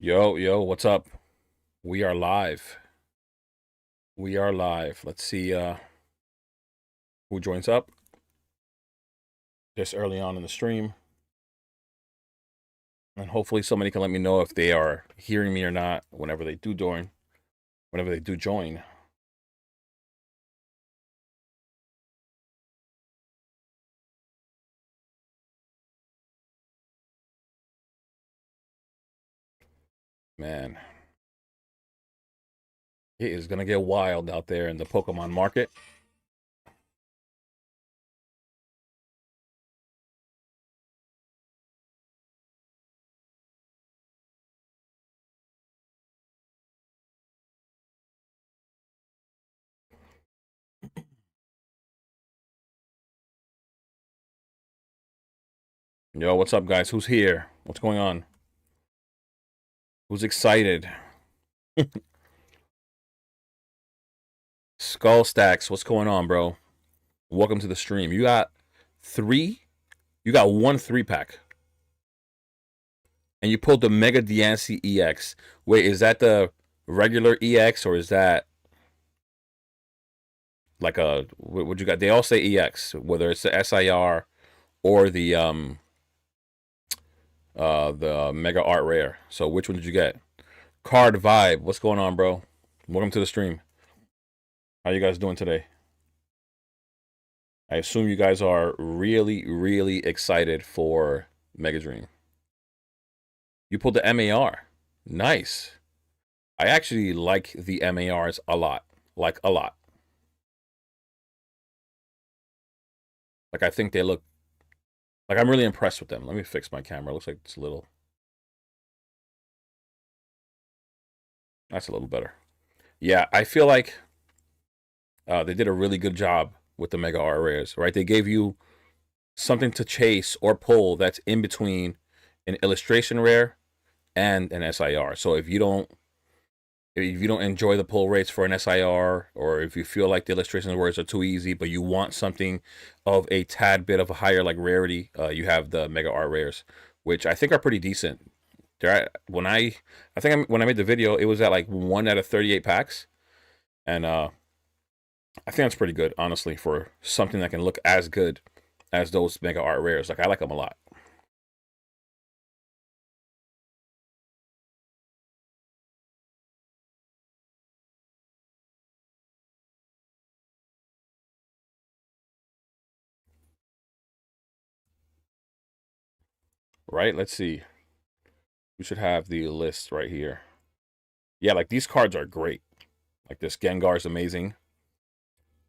Yo, what's up? We are live. We are live. Let's see who joins up this early on in the stream. And hopefully somebody can let me know if they are hearing me or not whenever they do join. Whenever they do join. Man, it is gonna get wild out there in the Pokemon market. Yo, what's up, guys? Who's here? What's going on? Who's excited? Skull Stacks, what's going on, bro? Welcome to the stream. You got one 3-pack. And you pulled the Mega Diancie EX. Wait, is that the regular EX or is that like what you got? They all say EX, whether it's the SIR or the Mega Art Rare. So which one did you get? Card Vibe, what's going on, bro? Welcome to the stream. How you guys doing today? I assume you guys are really, really excited for Mega Dream. You pulled the MAR. Nice. I actually like the MARs a lot. Like, a lot. Like, I think they look... Like, I'm really impressed with them. Let me fix my camera. It looks like it's a little... That's a little better. Yeah, I feel like they did a really good job with the Mega Art Rares, right? They gave you something to chase or pull that's in between an illustration rare and an SIR. So if you don't enjoy the pull rates for an SIR, or if you feel like the illustration words are too easy, but you want something of a tad bit of a higher like rarity, you have the Mega Art Rares, which I think are pretty decent. When I made the video, it was at like 1 out of 38 packs, and I think that's pretty good, honestly, for something that can look as good as those Mega Art Rares. Like, I like them a lot. Right? Let's see. We should have the list right here. Yeah, like these cards are great. Like this Gengar is amazing.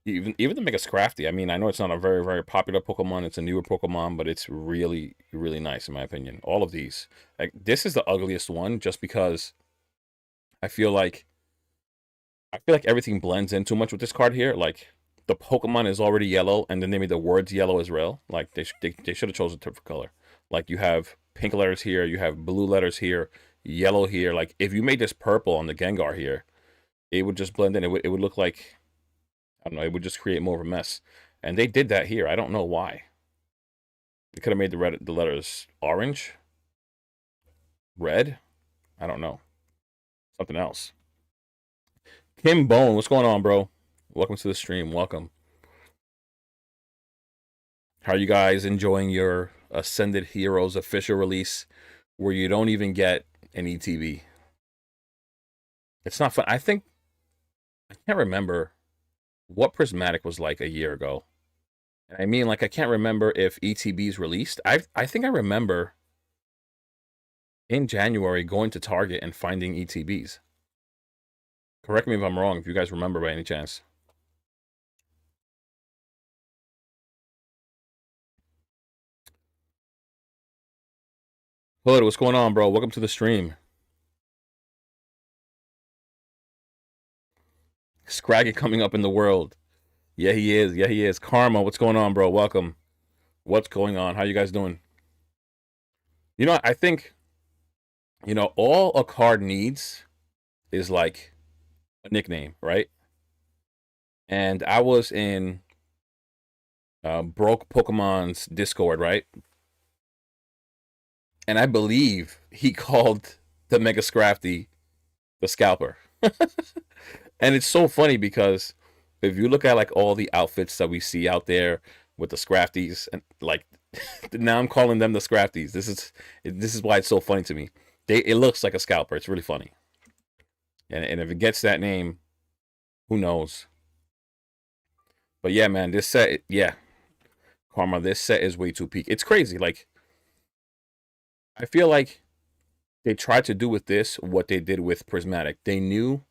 Even the Mega Scrafty. I mean, I know it's not a very, very popular Pokemon. It's a newer Pokemon, but it's really, really nice in my opinion. All of these. Like, this is the ugliest one just because I feel like everything blends in too much with this card here. Like, the Pokemon is already yellow, and then they made the words yellow as well. Like, they should have chosen a different color. Like, you have pink letters here, you have blue letters here, yellow here. Like, if you made this purple on the Gengar here, it would just blend in. It would look like, I don't know, it would just create more of a mess. And they did that here. I don't know why. They could have made the letters orange, red. I don't know. Something else. Kim Bone, what's going on, bro? Welcome to the stream. Welcome. How are you guys enjoying your Ascended Heroes official release where you don't even get an ETB? It's not fun. I can't remember what Prismatic was like a year ago. And I mean, like, I can't remember if ETBs released. I think I remember in January going to Target and finding ETBs. Correct me if I'm wrong, if you guys remember by any chance. Hood, what's going on, bro? Welcome to the stream. Scraggy coming up in the world. Yeah, he is. Yeah, he is. Karma, what's going on, bro? Welcome. What's going on? How you guys doing? You know, I think, all a card needs is like a nickname, right? And I was in Broke Pokemon's Discord, right? And I believe he called the Mega Scrafty, the Scalper. And it's so funny because if you look at like all the outfits that we see out there with the Scrafties, and like now I'm calling them the Scrafties. This is why it's so funny to me. It looks like a Scalper. It's really funny. And if it gets that name, who knows? But yeah, man, this set, yeah, Karma, this set is way too peak. It's crazy. Like I feel like they tried to do with this what they did with Prismatic. They knew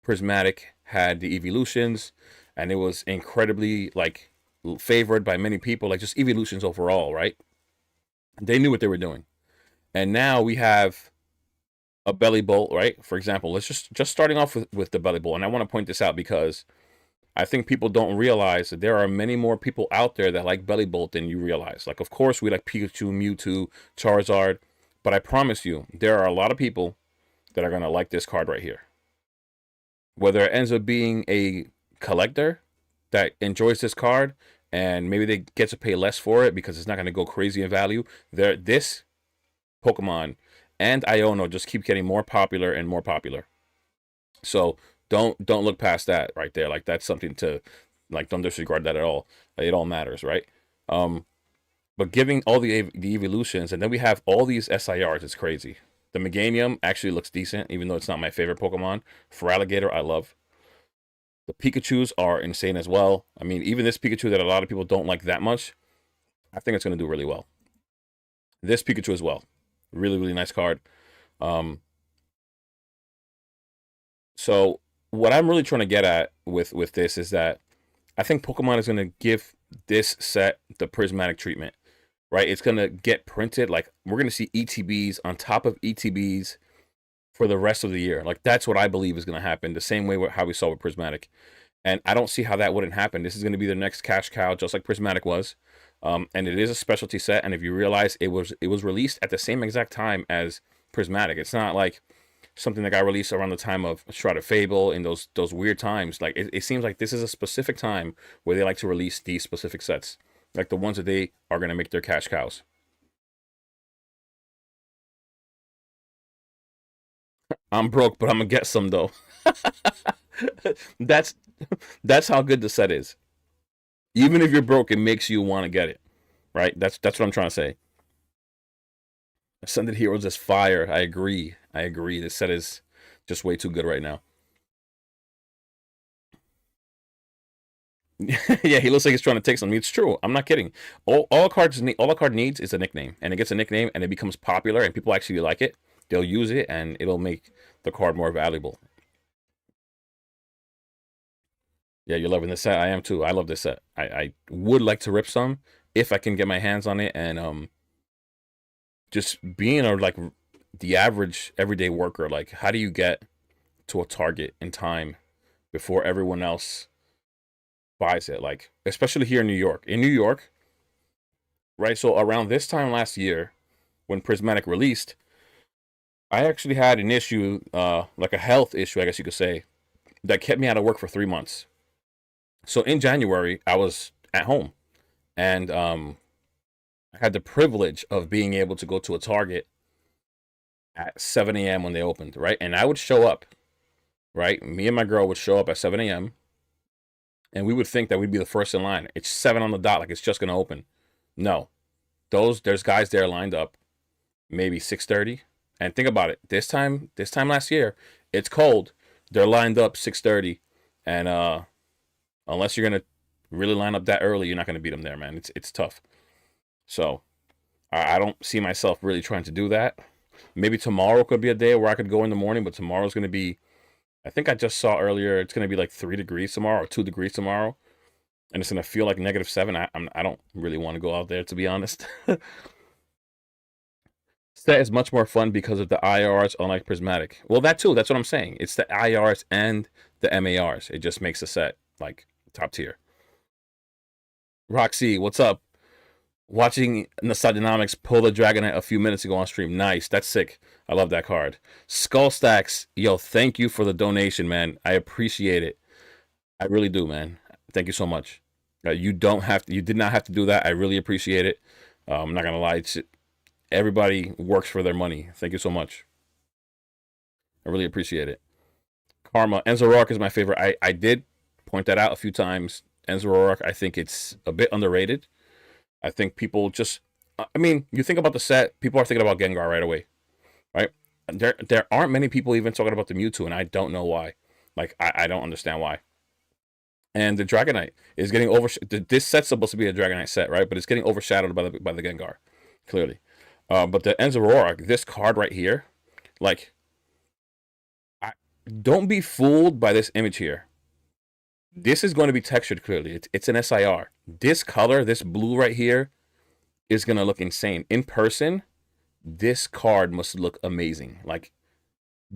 Prismatic had the evolutions, and it was incredibly like favored by many people, like just evolutions overall, right? They knew what they were doing. And now we have a belly bolt, right? For example, let's just starting off with the belly bolt. And I want to point this out because I think people don't realize that there are many more people out there that like belly bolt than you realize. Like, of course, we like Pikachu, Mewtwo, Charizard, but I promise you, there are a lot of people that are going to like this card right here. Whether it ends up being a collector that enjoys this card and maybe they get to pay less for it because it's not going to go crazy in value, this Pokemon and Iono just keep getting more popular and more popular. So don't look past that right there. Like that's something to like don't disregard that at all. It all matters, right? But giving all the evolutions, and then we have all these SIRs, it's crazy. The Meganium actually looks decent, even though it's not my favorite Pokemon. Feraligatr, I love. The Pikachus are insane as well. I mean, even this Pikachu that a lot of people don't like that much, I think it's going to do really well. This Pikachu as well. Really, really nice card. So what I'm really trying to get at with this is that I think Pokemon is going to give this set the prismatic treatment, right? It's going to get printed. Like we're going to see ETBs on top of ETBs for the rest of the year. Like that's what I believe is going to happen. The same way how we saw with Prismatic. And I don't see how that wouldn't happen. This is going to be the next cash cow, just like Prismatic was. And it is a specialty set. And if you realize it was released at the same exact time as Prismatic, it's not like something that got released around the time of Shroud of Fable in those weird times. Like it seems like this is a specific time where they like to release these specific sets, like the ones that they are going to make their cash cows. I'm broke, but I'm gonna get some though. that's that's how good the set is. Even if you're broke, it makes you want to get it, right? That's what I'm trying to say. Ascended Heroes is fire. I agree. I agree. This set is just way too good right now. Yeah, he looks like he's trying to take something. It's true. I'm not kidding. All a card needs is a nickname, and it gets a nickname, and it becomes popular, and people actually like it. They'll use it, and it'll make the card more valuable. Yeah, you're loving this set. I am too. I love this set. I would like to rip some if I can get my hands on it, and just being a like the average everyday worker. Like, how do you get to a target in time before everyone else buys it? Like, especially here in New York. In New York, right? So around this time last year, when Prismatic released, I actually had an issue, like a health issue, I guess you could say, that kept me out of work for 3 months. So in January, I was at home, and I had the privilege of being able to go to a Target at 7 a.m. when they opened, right? And I would show up, right? Me and my girl would show up at 7 a.m. and we would think that we'd be the first in line. It's 7 on the dot, like it's just gonna open. No, there's guys there lined up, maybe 6:30. And think about it. This time last year, it's cold. They're lined up 6:30, and unless you're gonna really line up that early, you're not gonna beat them there, man. It's tough. So I don't see myself really trying to do that. Maybe tomorrow could be a day where I could go in the morning, but tomorrow's gonna be. I think I just saw earlier it's gonna be like 3 degrees tomorrow or 2 degrees tomorrow, and it's gonna feel like -7. I don't really want to go out there, to be honest. Set is much more fun because of the IRs, unlike Prismatic. Well, that too. That's what I'm saying. It's the IRs and the MARs. It just makes the set like top tier. Roxy, what's up? Watching Nostalgianomics pull the Dragonite a few minutes ago on stream. Nice. That's sick. I love that card. Skull Stacks, yo, thank you for the donation, man. I appreciate it. I really do, man. Thank you so much. You don't have to, you did not have to do that. I really appreciate it. I'm not gonna lie. Everybody works for their money. Thank you so much. I really appreciate it. Karma. Enzo Rourke is my favorite. I did point that out a few times. Enzo Rourke, I think it's a bit underrated. I think people just, I mean, you think about the set, people are thinking about Gengar right away, right? There aren't many people even talking about the Mewtwo, and I don't know why. Like, I don't understand why. And the Dragonite is getting over. This set's supposed to be a Dragonite set, right? But it's getting overshadowed by the Gengar, clearly. But the Enzoroark, this card right here, like, I, don't be fooled by this image here. This is going to be textured clearly. It's an SIR. This color, this blue right here, is going to look insane. In person, this card must look amazing. Like,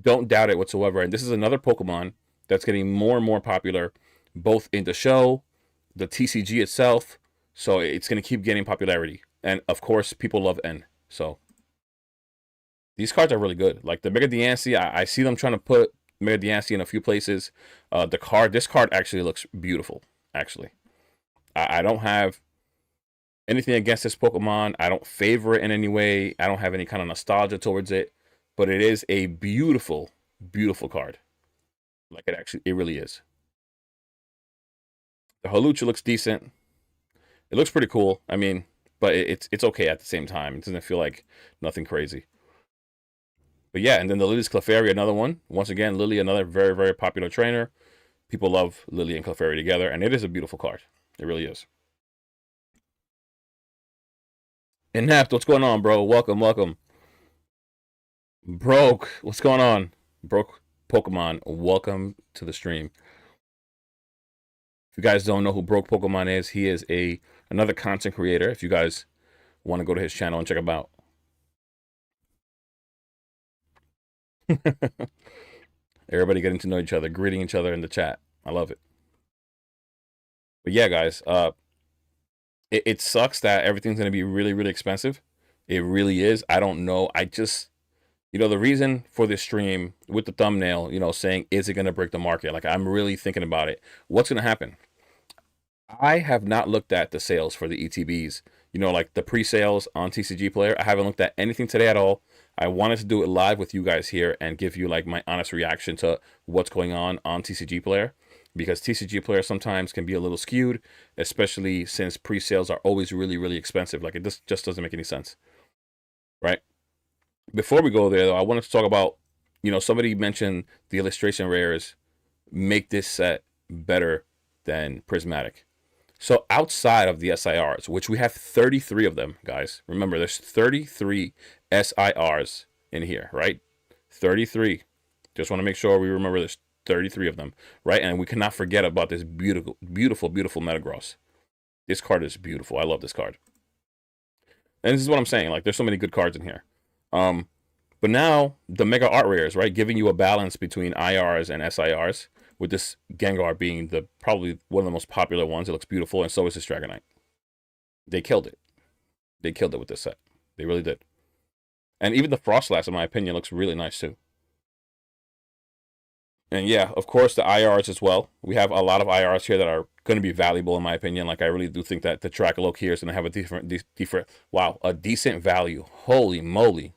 don't doubt it whatsoever. And this is another Pokemon that's getting more and more popular, both in the show, the TCG itself. So it's going to keep getting popularity. And of course, people love N. So these cards are really good. Like the Mega Diancie, I see them trying to put Mega Diancie in a few places. This card actually looks beautiful. Actually, I don't have anything against this Pokemon. I don't favor it in any way. I don't have any kind of nostalgia towards it. But it is a beautiful, beautiful card. Like it really is. The Hawlucha looks decent. It looks pretty cool. I mean, but it's okay at the same time. It doesn't feel like nothing crazy. But yeah, and then the Lily's Clefairy, another one. Once again, Lily, another very, very popular trainer. People love Lily and Clefairy together, and it is a beautiful card. It really is. Inept, what's going on, bro? Welcome, welcome. Broke, what's going on? Broke Pokemon, welcome to the stream. If you guys don't know who Broke Pokemon is, he is another content creator. If you guys want to go to his channel and check him out. Everybody getting to know each other, greeting each other in the chat. I love it. But yeah, guys, it sucks that everything's going to be really, really expensive. It really is. I don't know. I just, the reason for this stream with the thumbnail, saying, is it going to break the market? Like, I'm really thinking about it. What's going to happen? I have not looked at the sales for the ETBs, like the pre-sales on TCG Player. I haven't looked at anything today at all. I wanted to do it live with you guys here and give you like my honest reaction to what's going on TCG Player, because TCG Player sometimes can be a little skewed, especially since pre-sales are always really, really expensive. Like, it just doesn't make any sense, right? Before we go there, though, I wanted to talk about, somebody mentioned the illustration rares make this set better than Prismatic. So outside of the SIRs, which we have 33 of them, guys, remember there's 33 SIRs in here, right? 33. Just want to make sure we remember there's 33 of them, right? And we cannot forget about this beautiful, beautiful, beautiful Metagross. This card is beautiful. I love this card. And this is what I'm saying. Like, there's so many good cards in here. But now the Mega Art Rares, right, giving you a balance between IRs and SIRs, with this Gengar being probably one of the most popular ones. It looks beautiful, and so is this Dragonite. They killed it. They killed it with this set. They really did. And even the Frostlass, in my opinion, looks really nice too. And yeah, of course, the IRs as well. We have a lot of IRs here that are going to be valuable, in my opinion. Like, I really do think that the Tracalope here is going to have a decent value. Holy moly.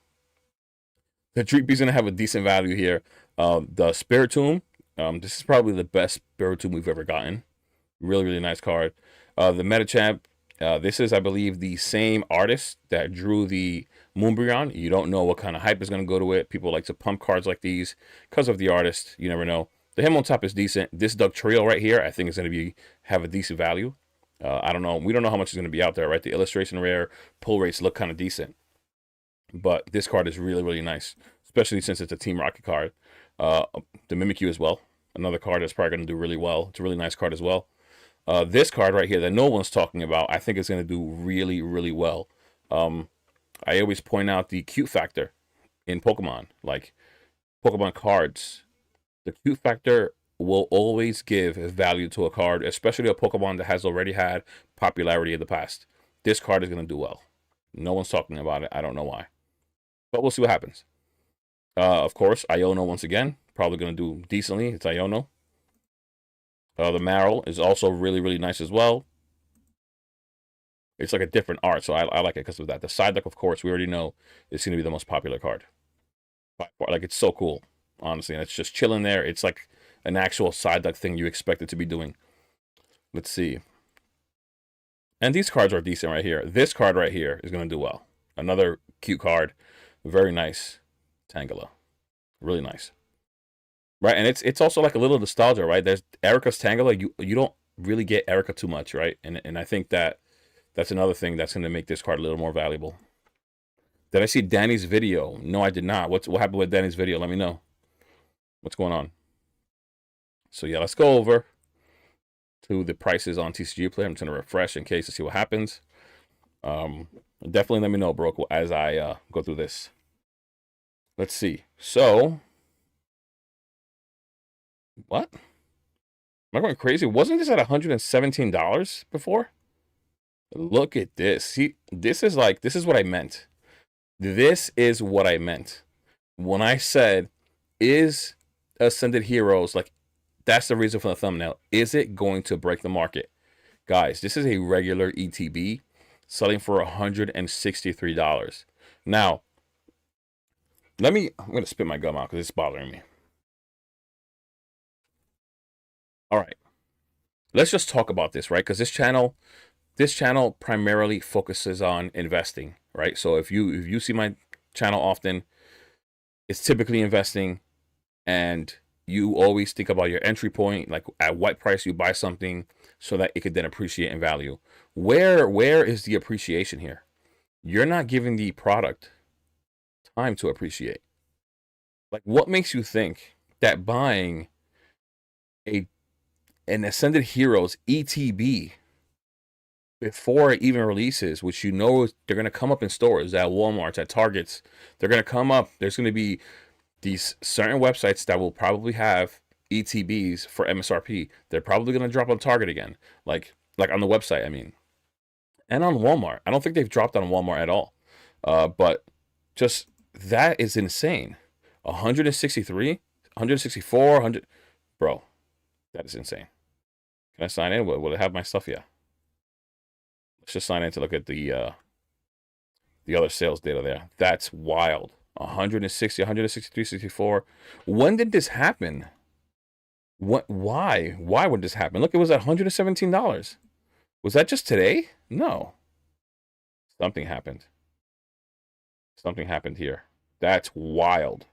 The Dreepy's going to have a decent value here. The Spiritomb, this is probably the best Spiritomb we've ever gotten. Really, really nice card. The Metachamp, this is, I believe, the same artist that drew the Moonbryon. You don't know what kind of hype is going to go to it. People like to pump cards like these because of the artist. You never know. The Hitmontop is decent. This Dugtrio right here, I think, is going to have a decent value. I don't know. We don't know how much is going to be out there, right? The illustration rare pull rates look kind of decent. But this card is really, really nice, especially since it's a Team Rocket card. The Mimikyu as well. Another card that's probably going to do really well. It's a really nice card as well. This card right here that no one's talking about, I think is going to do really, really well. I always point out the cute factor in Pokemon. Like, Pokemon cards, the cute factor will always give value to a card, especially a Pokemon that has already had popularity in the past. This card is going to do well. No one's talking about it. I don't know why. But we'll see what happens. Of course, Iono once again. Probably going to do decently. It's Iono. The Marill is also really, really nice as well. It's like a different art, so I like it because of that. The Psyduck, of course, we already know is going to be the most popular card. Like, it's so cool. honestly. And it's just chilling there. It's like an actual side deck thing you expect it to be doing. Let's see. And these cards are decent right here. This card right here is going to do well. Another cute card. Very nice. Tangela. Really nice. Right, and it's also like a little nostalgia, right? There's Erica's Tangela. You don't really get Erica too much, right? And I think that's another thing that's going to make this card a little more valuable. Did I see Danny's video? No, I did not. What happened with Danny's video? Let me know. What's going on? So yeah, let's go over to the prices on TCG Player. I'm just going to refresh in case to see what happens. Definitely let me know, bro, as I go through this. Let's see. So, what? Am I going crazy? Wasn't this at $117 before? Look at this. See, this is what I meant. This is what I meant. When I said, is Ascended Heroes, like, that's the reason for the thumbnail. Is it going to break the market? Guys, this is a regular ETB selling for $163. Now, I'm going to spit my gum out because it's bothering me. All right. Let's just talk about this, right? Because this channel primarily focuses on investing, right? So if you see my channel often, it's typically investing, and you always think about your entry point, like at what price you buy something so that it could then appreciate in value. Where is the appreciation here? You're not giving the product time to appreciate. Like, what makes you think that buying an Ascended Heroes ETB before it even releases, which you know they're going to come up in stores, at Walmart, at Targets, they're going to come up. There's going to be these certain websites that will probably have ETBs for MSRP. They're probably going to drop on Target again, like on the website, I mean, and on Walmart. I don't think they've dropped on Walmart at all. But just that is insane. 163, 164, 100, bro, that is insane. Can I sign in? Will it have my stuff? Yeah. Let's just sign in to look at the other sales data there. That's wild. 160, 163, 64. When did this happen? Why would this happen? Look, it was at $117. Was that just today? No. Something happened. Something happened here. That's wild.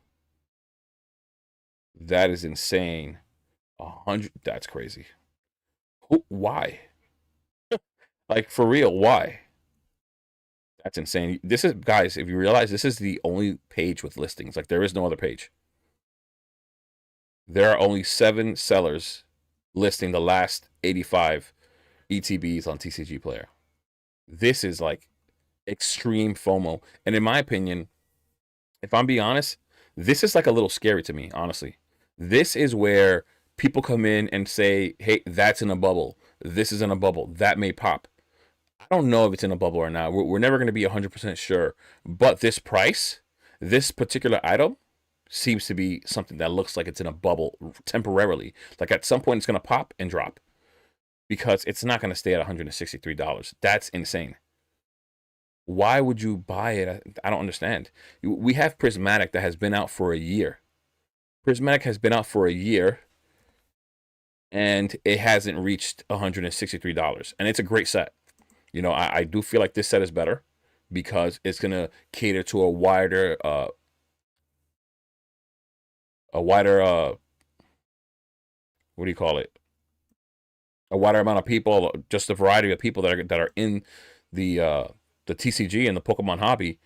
That is insane. 100. That's crazy. Why? Like, for real, why? That's insane. This is, guys, if you realize, this is the only page with listings. Like, there is no other page. There are only 7 sellers listing the last 85 ETBs on TCG Player. This is like extreme FOMO. And in my opinion, if I'm being honest, this is like a little scary to me, honestly. This is where people come in and say, hey, that's in a bubble. This is in a bubble. That may pop. I don't know if it's in a bubble or not. We're never going to be 100% sure. But this price, this particular item, seems to be something that looks like it's in a bubble temporarily. Like, at some point, it's going to pop and drop, because it's not going to stay at $163. That's insane. Why would you buy it? I don't understand. We have Prismatic that has been out for a year. Prismatic has been out for a year, and it hasn't reached $163. And it's a great set. You know, I do feel like this set is better because it's going to cater to a wider, what do you call it? A wider amount of people, just a variety of people that are in the TCG and the Pokemon hobby.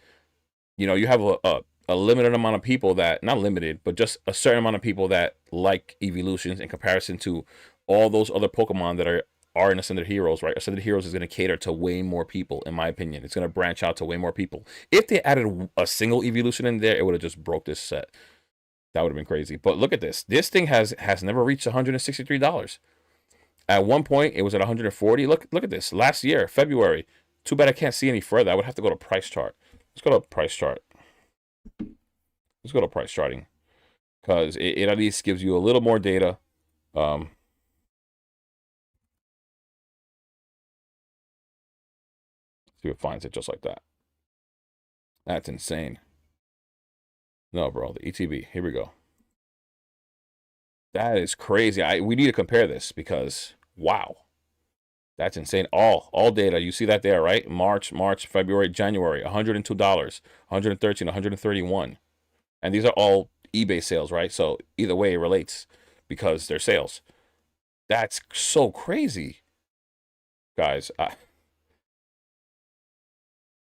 You know, you have a limited amount of people that, not limited, but just a certain amount of people that like evolutions in comparison to all those other Pokemon that are in Ascended Heroes, right? Ascended Heroes is going to cater to way more people, in my opinion. It's going to branch out to way more people. If they added a single evolution in there, it would have just broke this set. That would have been crazy. But look at this. This thing has never reached $163. At one point, it was at 140. Look at this. Last year, February. Too bad I can't see any further. I would have to go to price chart. Let's go to price chart. Let's go to price charting, because it at least gives you a little more data. See if it finds it just like that. That's insane. No, bro, the ETB. Here we go. That is crazy. We need to compare this because wow, that's insane. All data. You see that there, right? March, February, January, $102, 113, 131. And these are all eBay sales, right? So either way it relates because they're sales. That's so crazy, guys.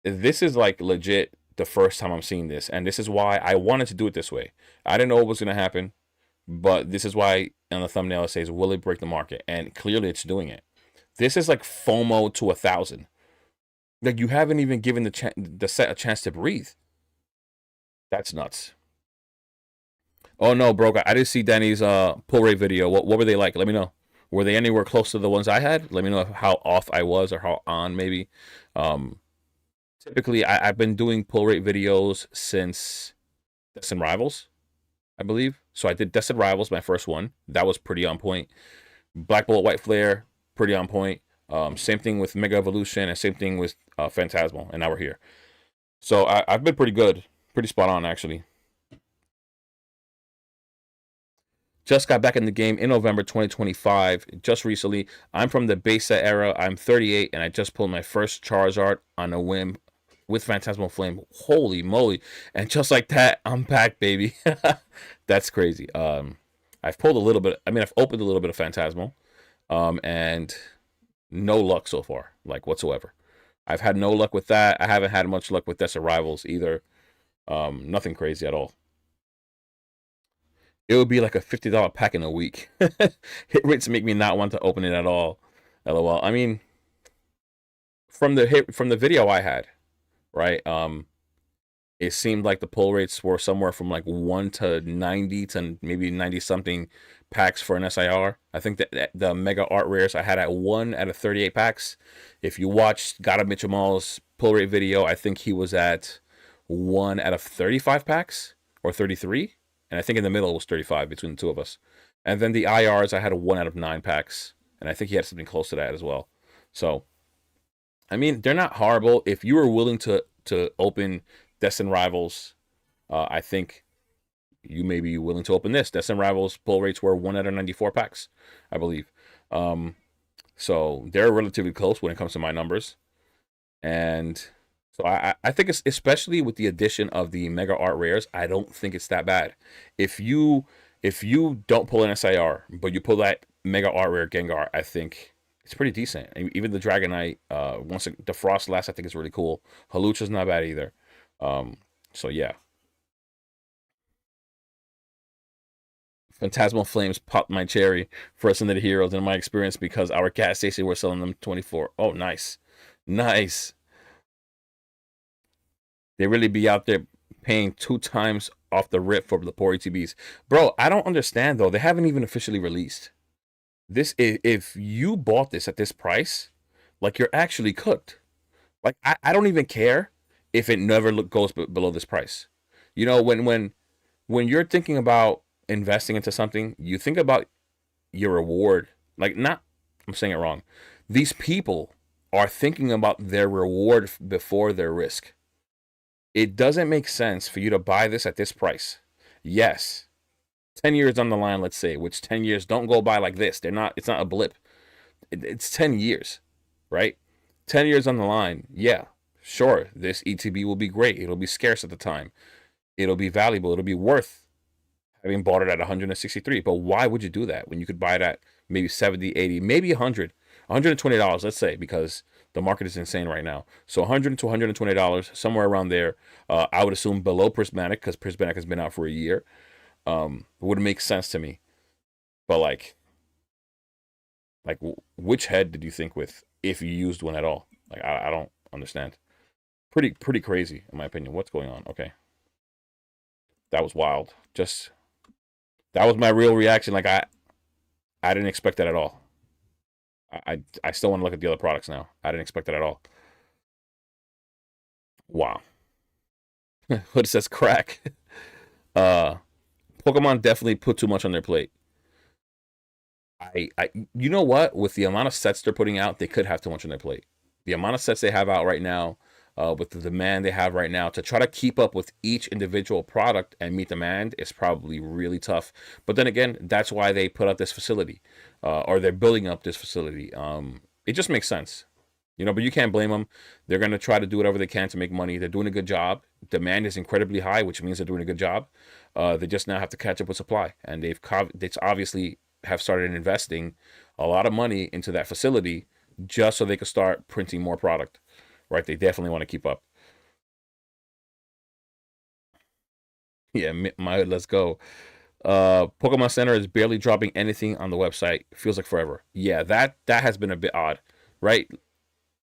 This is like legit the first time I'm seeing this, and this is why I wanted to do it this way. I didn't know what was going to happen, but this is why on the thumbnail it says, "Will it break the market?" And clearly, it's doing it. This is like FOMO to 1,000. Like you haven't even given the set a chance to breathe. That's nuts. Oh no, bro! I didn't see Danny's pull rate video. What were they like? Let me know. Were they anywhere close to the ones I had? Let me know how off I was or how on maybe. Um, Typically, I've been doing pull rate videos since Destined Rivals, I believe. So I did Destined Rivals, my first one. That was pretty on point. Black Bullet, White Flare, pretty on point. Same thing with Mega Evolution, and same thing with Phantasmal, and now we're here. So I've been pretty good, pretty spot on actually. Just got back in the game in November 2025, just recently. I'm from the base set era. I'm 38, and I just pulled my first Charizard on a whim with Phantasmal Flame. Holy moly. And just like that, I'm back, baby. That's crazy. I've pulled a little bit. I mean, I've opened a little bit of Phantasmal, and no luck so far, like whatsoever. I've had no luck with that. I haven't had much luck with Desert Rivals either. Nothing crazy at all. It would be like a $50 pack in a week. Hit rates make me not want to open it at all. LOL. I mean, from the video I had, right? It seemed like the pull rates were somewhere from like 1 to 90 to maybe 90 something packs for an SIR. I think that the mega art rares I had at 1 out of 38 packs. If you watched Gotta Mitchell's pull rate video, I think he was at 1 out of 35 packs or 33. And I think in the middle it was 35 between the two of us. And then the IRs, I had a 1 out of 9 packs. And I think he had something close to that as well. So, I mean, they're not horrible. If you were willing to open Destined Rivals, I think you may be willing to open this. Destined Rivals pull rates were 1 out of 94 packs, I believe. So they're relatively close when it comes to my numbers. And so I think it's, especially with the addition of the mega art rares, I don't think it's that bad. If you don't pull an SIR, but you pull that mega art rare Gengar, I think it's pretty decent. Even the Dragonite, the Frost Last, I think is really cool. Halucha's not bad either. So yeah. Phantasmal Flames popped my cherry first into the heroes in my experience because our gas station were selling them 24. Oh, nice. Nice. They really be out there paying 2 times off the rip for the poor ETBs. Bro, I don't understand though. They haven't even officially released. This, if you bought this at this price, like you're actually cooked. Like I don't even care if it never goes below this price. You know, when you're thinking about investing into something, you think about your reward. Like not, I'm saying it wrong. These people are thinking about their reward before their risk. It doesn't make sense for you to buy this at this price. Yes, 10 years on the line, let's say, which 10 years don't go by like this. It's not a blip. It's 10 years, right? 10 years on the line. Yeah, sure, this ETB will be great. It'll be scarce at the time. It'll be valuable. It'll be worth having bought it at 163. But why would you do that when you could buy it at maybe 70, 80, maybe 100, $120, let's say, because the market is insane right now. So 100 to $120, somewhere around there. I would assume below Prismatic, because Prismatic has been out for a year. Would make sense to me. But like which head did you think with if you used one at all? Like I don't understand. Pretty crazy in my opinion. What's going on? Okay, that was wild. Just that was my real reaction. Like I didn't expect that at all. I still want to look at the other products now. I didn't expect that at all. Wow. What says crack? uh Pokemon definitely put too much on their plate. You know what? With the amount of sets they're putting out, they could have too much on their plate. The amount of sets they have out right now, with the demand they have right now, to try to keep up with each individual product and meet demand is probably really tough. But then again, that's why they put out this facility, or they're building up this facility. It just makes sense, but you can't blame them. They're going to try to do whatever they can to make money. They're doing a good job. Demand is incredibly high, which means they're doing a good job. They just now have to catch up with supply, and they obviously have started investing a lot of money into that facility just so they can start printing more product, right? They definitely want to keep up. Yeah, let's go. Pokemon Center is barely dropping anything on the website. Feels like forever. Yeah, that has been a bit odd, right?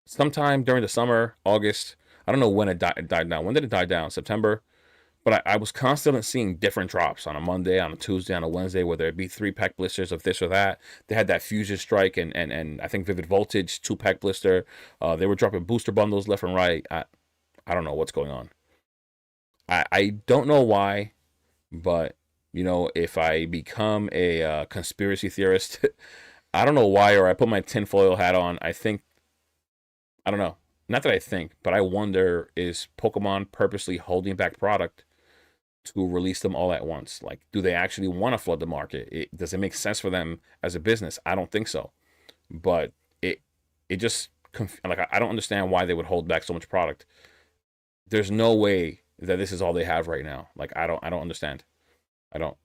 Sometime during the summer, August. I don't know when it died down. When did it die down? September. But I was constantly seeing different drops on a Monday, on a Tuesday, on a Wednesday, whether it be 3-pack blisters of this or that. They had that Fusion Strike and I think Vivid Voltage 2-pack blister. They were dropping booster bundles left and right. I don't know what's going on. I don't know why, but if I become a conspiracy theorist, I don't know why, or I put my tinfoil hat on. I don't know. Not that I think, but I wonder, is Pokemon purposely holding back product to release them all at once? Like, do they actually want to flood the market? Does it make sense for them as a business? I don't think so. But it just like, I don't understand why they would hold back so much product. There's no way that this is all they have right now. Like, I don't understand. I don't.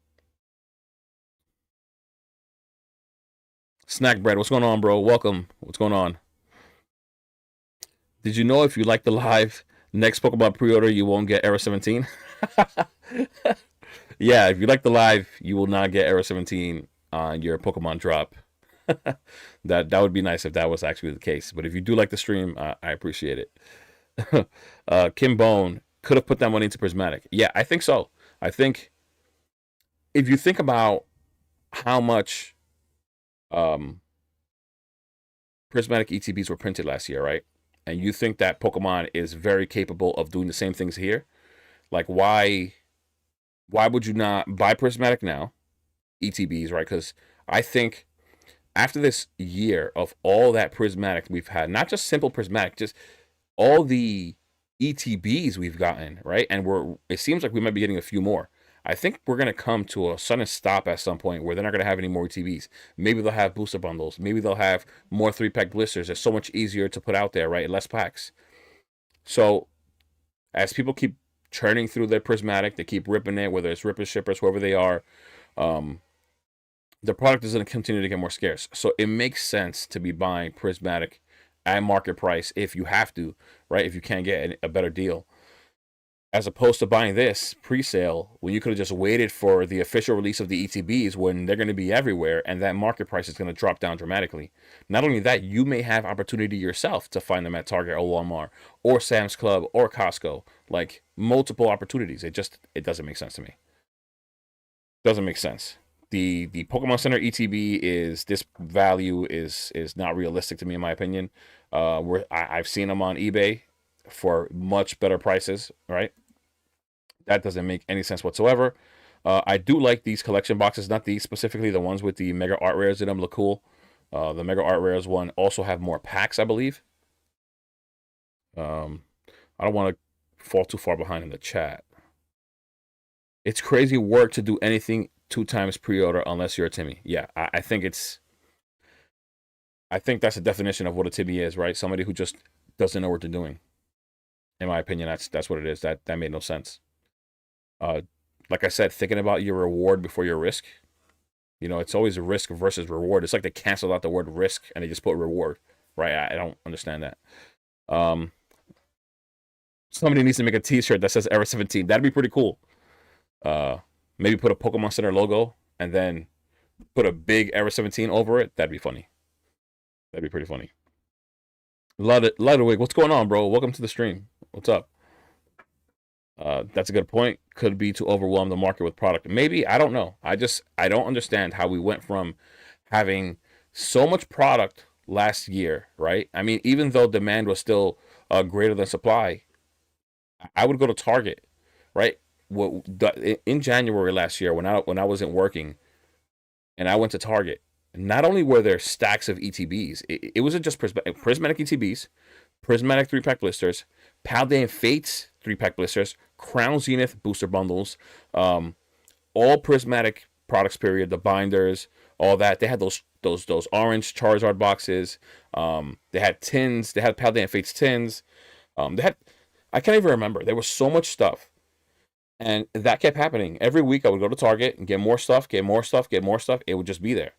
Snack bread, what's going on, bro? Welcome. What's going on? Did you know if you like the live next Pokemon pre-order, you won't get Era 17? Yeah, if you like the live, you will not get Era 17 on your Pokemon drop. That would be nice if that was actually the case. But if you do like the stream, I appreciate it. Kim Bone could have put that money into Prismatic. Yeah, I think so. I think if you think about how much Prismatic ETBs were printed last year, right? And you think that Pokemon is very capable of doing the same things here, like why would you not buy Prismatic now, ETBs, right? Because I think after this year of all that Prismatic we've had, not just simple Prismatic, just all the ETBs we've gotten, right? And it seems like we might be getting a few more. I think we're going to come to a sudden stop at some point where they're not going to have any more ETBs. Maybe they'll have booster bundles. Maybe they'll have more 3-pack blisters. It's so much easier to put out there, right? Less packs. So as people keep churning through their Prismatic, they keep ripping it, whether it's rippers, shippers, whoever they are, the product is going to continue to get more scarce. So it makes sense to be buying Prismatic at market price if you have to, right? If you can't get a better deal, as opposed to buying this pre-sale when you could have just waited for the official release of the ETBs when they're going to be everywhere, and that market price is going to drop down dramatically. Not only that, you may have opportunity yourself to find them at Target or Walmart or Sam's Club or Costco, like multiple opportunities. It doesn't make sense to me. Doesn't make sense. The Pokemon Center ETB this value is not realistic to me, in my opinion. I've seen them on eBay for much better prices, right? That doesn't make any sense whatsoever. I do like these collection boxes, not these specifically. The ones with the Mega Art Rares in them look cool. The Mega Art Rares one also have more packs, I believe. I don't want to fall too far behind in the chat. It's crazy work to do anything 2 times pre-order unless you're a Timmy. Yeah, I think that's the definition of what a Timmy is, right? Somebody who just doesn't know what they're doing. In my opinion, that's what it is. That made no sense. Like I said, thinking about your reward before your risk. It's always a risk versus reward. It's like they canceled out the word risk and they just put reward, right? I don't understand that. Somebody needs to make a T-shirt that says Era 17. That'd be pretty cool. Maybe put a Pokemon Center logo and then put a big Era 17 over it. That'd be funny. That'd be pretty funny. Ludwig, what's going on, bro? Welcome to the stream. What's up? That's a good point. Could be to overwhelm the market with product. Maybe, I don't know. I don't understand how we went from having so much product last year, right? I mean, even though demand was still greater than supply, I would go to Target, right? In January last year, when I wasn't working, and I went to Target, not only were there stacks of ETBs, it wasn't just Prismatic ETBs, Prismatic 3-pack blisters, Paldean Fates 3-pack blisters, Crown Zenith booster bundles, all Prismatic products. Period. The binders, all that. They had those orange Charizard boxes. They had tins. They had Paldean Fates tins. They had, I can't even remember. There was so much stuff, and that kept happening every week. I would go to Target and get more stuff, get more stuff, get more stuff. It would just be there.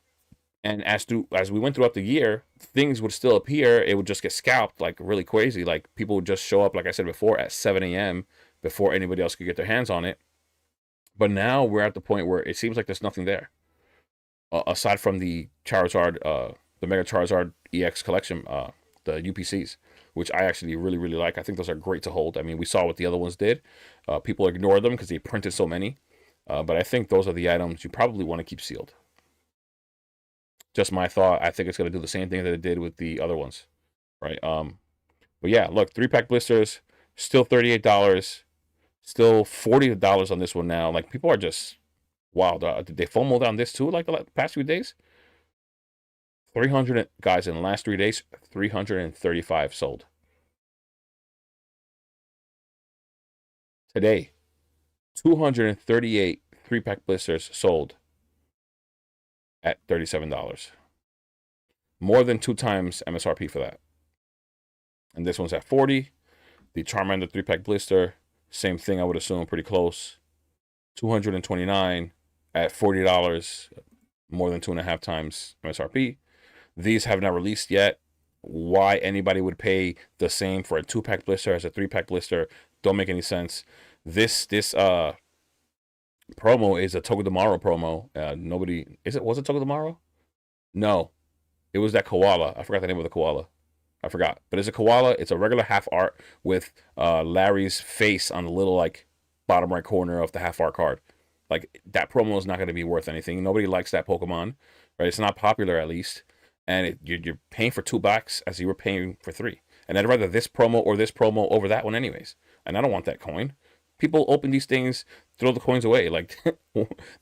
And as we went throughout the year, things would still appear. It would just get scalped like really crazy. Like people would just show up, like I said before, at 7 a.m. before anybody else could get their hands on it. But now we're at the point where it seems like there's nothing there, aside from the Charizard, the Mega Charizard EX collection, the UPCs, which I actually really like. I think those are great to hold. I mean, we saw what the other ones did. People ignore them because they printed so many. But I think those are the items you probably want to keep sealed. Just my thought. I think it's going to do the same thing that it did with the other ones, right? But yeah, look, 3-pack blisters, still $38, still $40 on this one now. Like, people are just wild. Did they FOMO down this too, like the past few days? 300 guys in the last 3 days, 335 sold. Today, 238 3-pack blisters sold at $37. More than 2 times MSRP for that. And this one's at 40. The Charmander 3-pack blister, same thing, I would assume, pretty close. 229 at $40, more than 2.5 times MSRP. These have not released yet. Why anybody would pay the same for a 2-pack blister as a 3-pack blister don't make any sense. This promo is a Togedemaru promo. Was it Togedemaru? No. It was that koala. I forgot the name of the koala. I forgot. But it's a koala. It's a regular half art with Larry's face on the little like bottom right corner of the half art card. Like, that promo is not going to be worth anything. Nobody likes that Pokemon, right? It's not popular, at least. And you're paying for $2 as you were paying for 3. And I'd rather this promo or this promo over that one anyways. And I don't want that coin. People open these things, throw the coins away. Like,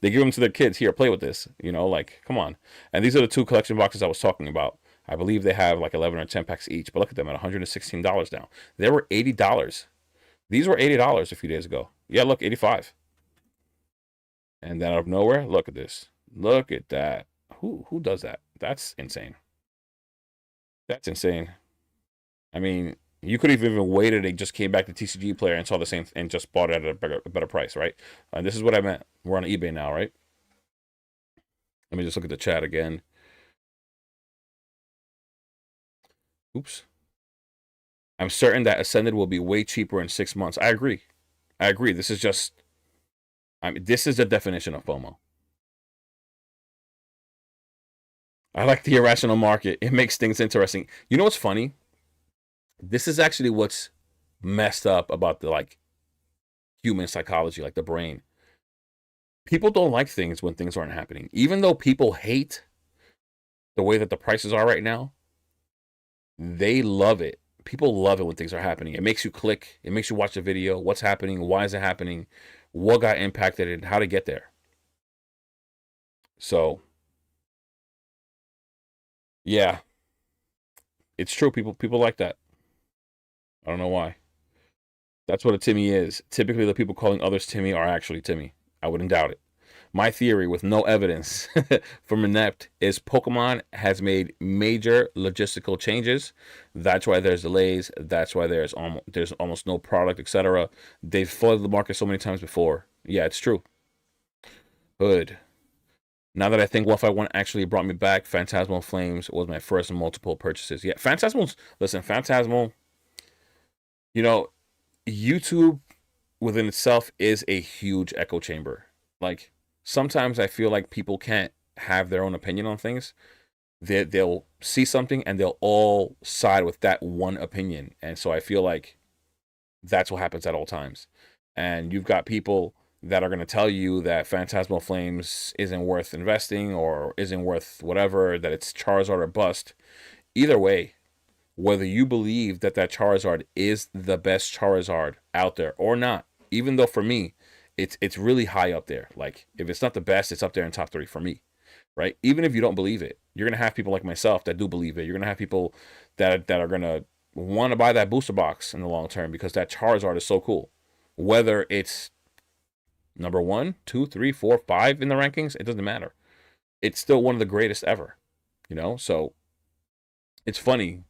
they give them to their kids. Here, play with this. You know, like, come on. And these are the 2 collection boxes I was talking about. I believe they have like 11 or 10 packs each. But look at them at $116 now. They were $80. These were $80 a few days ago. Yeah, look, 85. And then out of nowhere, look at this. Look at that. Who does that? That's insane. That's insane. I mean, you could have even waited and just came back to TCG Player and saw the same and just bought it at a better price, right? And this is what I meant. We're on eBay now, right? Let me just look at the chat again. Oops. I'm certain that Ascended will be way cheaper in 6 months. I agree. This is just, I mean, this is the definition of FOMO. I like the irrational market. It makes things interesting. You know what's funny? This is actually what's messed up about the like human psychology, like the brain. People don't like things when things aren't happening. Even though people hate the way that the prices are right now, they love it. People love it when things are happening. It makes you click. It makes you watch the video. What's happening? Why is it happening? What got impacted and how to get there? So, yeah, it's true. People like that. I don't know why. That's what a Timmy is. Typically, the people calling others Timmy are actually Timmy. I wouldn't doubt it. My theory, with no evidence from Inept, is Pokemon has made major logistical changes. That's why there's delays. That's why there's almost no product, etc. They've flooded the market so many times before. Yeah, it's true. Good. Now that I think Wi-Fi 1 actually brought me back, Phantasmal Flames was my first multiple purchases. Yeah, Phantasmal, you know, YouTube within itself is a huge echo chamber. Like, sometimes I feel like people can't have their own opinion on things. They'll see something and they'll all side with that one opinion. And so I feel like that's what happens at all times. And you've got people that are going to tell you that Phantasmal Flames isn't worth investing or isn't worth whatever, that it's Charizard or bust. Either way, whether you believe that Charizard is the best Charizard out there or not, even though for me, it's really high up there. Like, if it's not the best, it's up there in top 3 for me, right? Even if you don't believe it, you're going to have people like myself that do believe it. You're going to have people that are going to want to buy that booster box in the long term because that Charizard is so cool. Whether it's number 1, 2, 3, 4, 5 in the rankings, it doesn't matter. It's still one of the greatest ever, you know? So it's funny,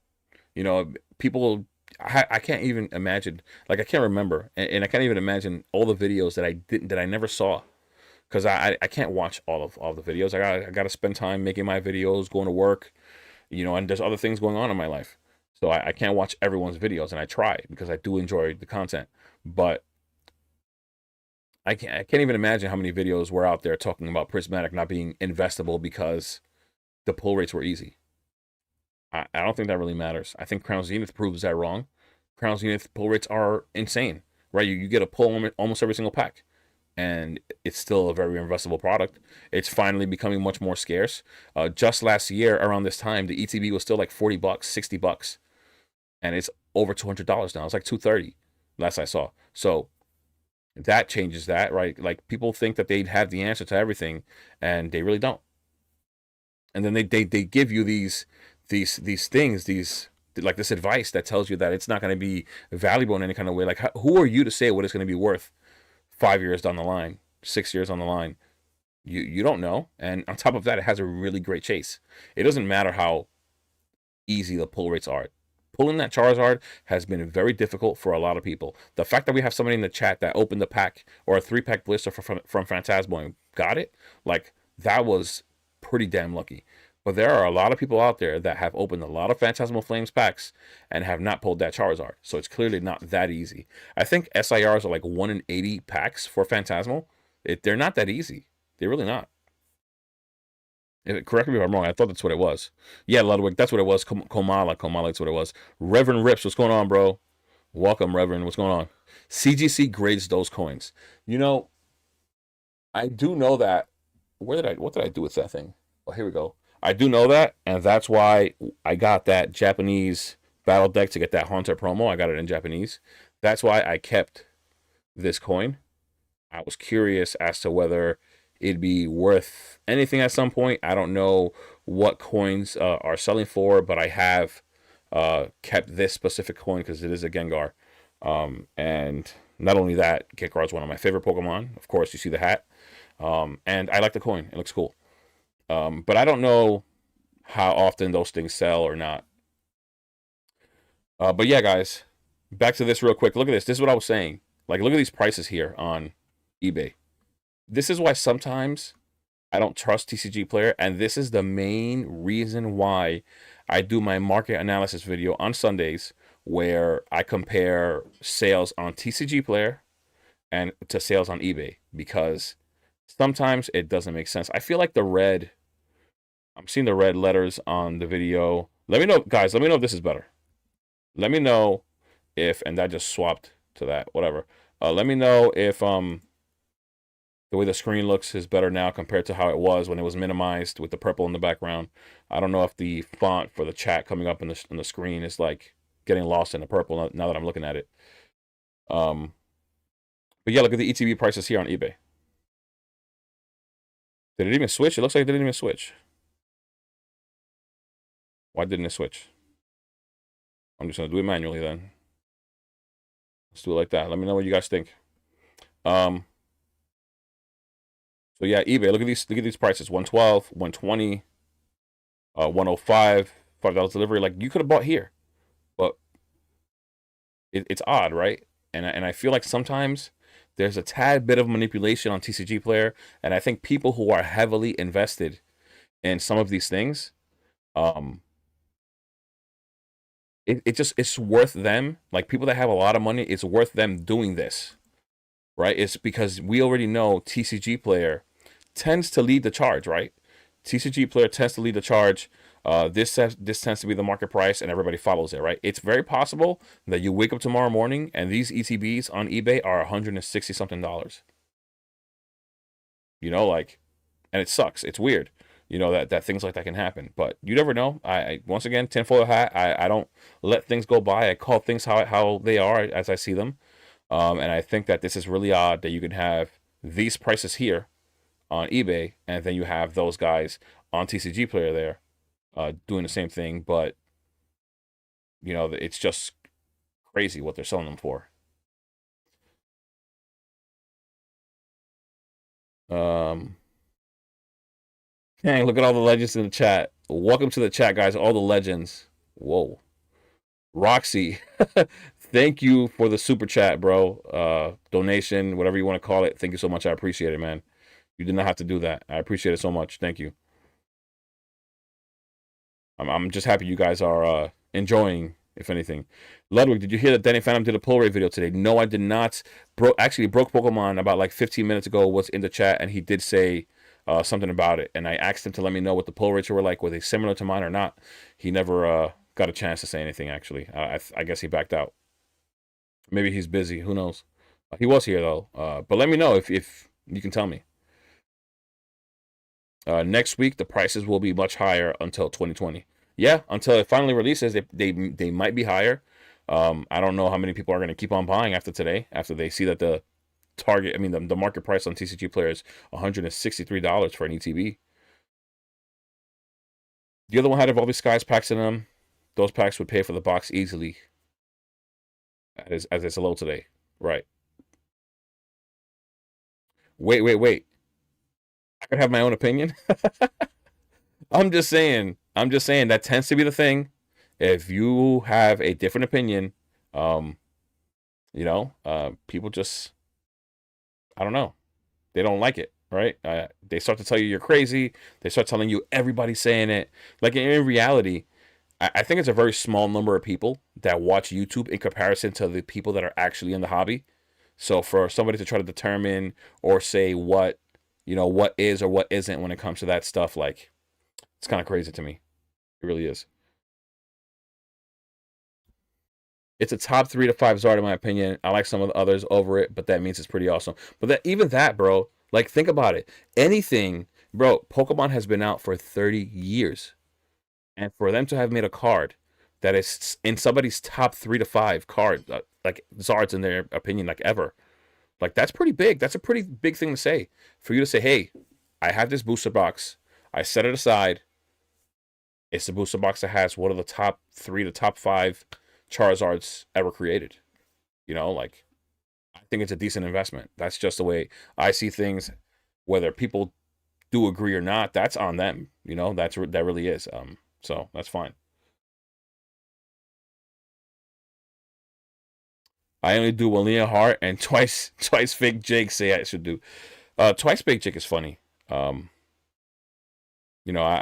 you know, people, I can't even imagine, like I can't remember, and I can't even imagine all the videos that I never saw because I can't watch all the videos. I got to spend time making my videos, going to work, you know, and there's other things going on in my life. So I can't watch everyone's videos, and I try because I do enjoy the content. But I can't even imagine how many videos were out there talking about Prismatic not being investable because the pull rates were easy. I don't think that really matters. I think Crown Zenith proves that wrong. Crown Zenith pull rates are insane, right? You get a pull almost every single pack, and it's still a very investable product. It's finally becoming much more scarce. Just last year around this time, the ETB was still like $40, $60, and it's over $200 now. It's like $230 last I saw. So that changes that, right? Like people think that they'd have the answer to everything, and they really don't. And then they give you these things, these like this advice that tells you that it's not going to be valuable in any kind of way. Like who are you to say what it's going to be worth 5 years down the line, 6 years on the line? You don't know. And on top of that, it has a really great chase. It doesn't matter how easy the pull rates are. Pulling that Charizard has been very difficult for a lot of people. The fact that we have somebody in the chat that opened the pack or a 3-pack blister from Phantasmo and got it, like that was pretty damn lucky. But there are a lot of people out there that have opened a lot of Phantasmal Flames packs and have not pulled that Charizard. So it's clearly not that easy. I think SIRs are like 1 in 80 packs for Phantasmal. They're not that easy. They're really not. Correct me if I'm wrong. I thought that's what it was. Yeah, Ludwig, that's what it was. Komala, that's what it was. Reverend Rips, what's going on, bro? Welcome, Reverend. What's going on? CGC grades those coins. You know, I do know that. What did I do with that thing? Oh, here we go. I do know that, and that's why I got that Japanese battle deck to get that Haunter promo. I got it in Japanese. That's why I kept this coin. I was curious as to whether it'd be worth anything at some point. I don't know what coins are selling for, but I have kept this specific coin because it is a Gengar. And not only that, Gengar is one of my favorite Pokemon. Of course, you see the hat. And I like the coin. It looks cool. But I don't know how often those things sell or not. But yeah, guys, back to this real quick. Look at this. This is what I was saying. Like, look at these prices here on eBay. This is why sometimes I don't trust TCG Player, and this is the main reason why I do my market analysis video on Sundays, where I compare sales on TCG Player and to sales on eBay, because sometimes it doesn't make sense. I feel like I'm seeing the red letters on the video. Let me know, guys. Let me know if this is better. Let me know if, and that just swapped to that, whatever. Let me know if the way the screen looks is better now compared to how it was when it was minimized with the purple in the background. I don't know if the font for the chat coming up in the screen is like getting lost in the purple now that I'm looking at it. But yeah, look at the ETB prices here on eBay. Did it even switch? It looks like it didn't even switch. Why didn't it switch? I'm just gonna do it manually then. Let's do it like that. Let me know what you guys think. So yeah, eBay. Look at these prices: 112, 120, 105, $5 delivery. Like you could have bought here, but it's odd, right? And I feel like sometimes there's a tad bit of manipulation on TCG Player, and I think people who are heavily invested in some of these things, it's worth them. Like people that have a lot of money, it's worth them doing this, right? It's because we already know TCG Player tends to lead the charge, right? TCG Player tends to lead the charge. This tends to be the market price, and everybody follows it, right? It's very possible that you wake up tomorrow morning and these ETBs on eBay are $160 something. You know, like, and it sucks. It's weird, you know, that things like that can happen. But you never know. I once again, tinfoil hat. I don't let things go by. I call things how they are as I see them. And I think that this is really odd that you can have these prices here on eBay, and then you have those guys on TCG Player there doing the same thing, but You know, it's just crazy what they're selling them for. Um, Dang, look at all the legends in the chat. Welcome to the chat, guys. All the legends. Whoa. Roxy, thank you for the super chat, bro. Donation, whatever you want to call it. Thank you so much. I appreciate it, man. You did not have to do that. I appreciate it so much. Thank you. I'm just happy you guys are enjoying, if anything. Ludwig, did you hear that Danny Phantom did a pull rate video today? No, I did not. Actually, Broke Pokemon about like 15 minutes ago was in the chat, and he did say something about it. And I asked him to let me know what the pull rates were like. Were they similar to mine or not? He never got a chance to say anything, actually. I guess he backed out. Maybe he's busy. Who knows? He was here, though. But let me know if you can tell me. Next week, the prices will be much higher until 2020. Yeah, until it finally releases, they might be higher. I don't know how many people are going to keep on buying after today, after they see that the the market price on TCG Player is $163 for an ETB. The other one had Evolving Skies packs in them. Those packs would pay for the box easily, as it's low today. Right. Wait. I could have my own opinion. I'm just saying that tends to be the thing. If you have a different opinion, people just, I don't know, they don't like it, right? They start to tell you you're crazy. They start telling you everybody's saying it. Like in reality, I think it's a very small number of people that watch YouTube in comparison to the people that are actually in the hobby. So for somebody to try to determine or say what is or what isn't when it comes to that stuff, like, it's kind of crazy to me. It really is. It's a top 3 to 5 Zard in my opinion. I like some of the others over it, but that means it's pretty awesome. But even that, bro, like, think about it. Anything, bro, Pokemon has been out for 30 years. And for them to have made a card that is in somebody's top 3 to 5 card, like Zards in their opinion, like ever, like, that's pretty big. That's a pretty big thing to say. For you to say, hey, I have this booster box. I set it aside. It's the booster box that has one of the top 3 to top 5 Charizards ever created. Like, I think it's a decent investment. That's just the way I see things. Whether people do agree or not, that's on them. That really is. So that's fine. I only do Walenia Heart and twice fake Jake say I should do. Twice fake Jake is funny. I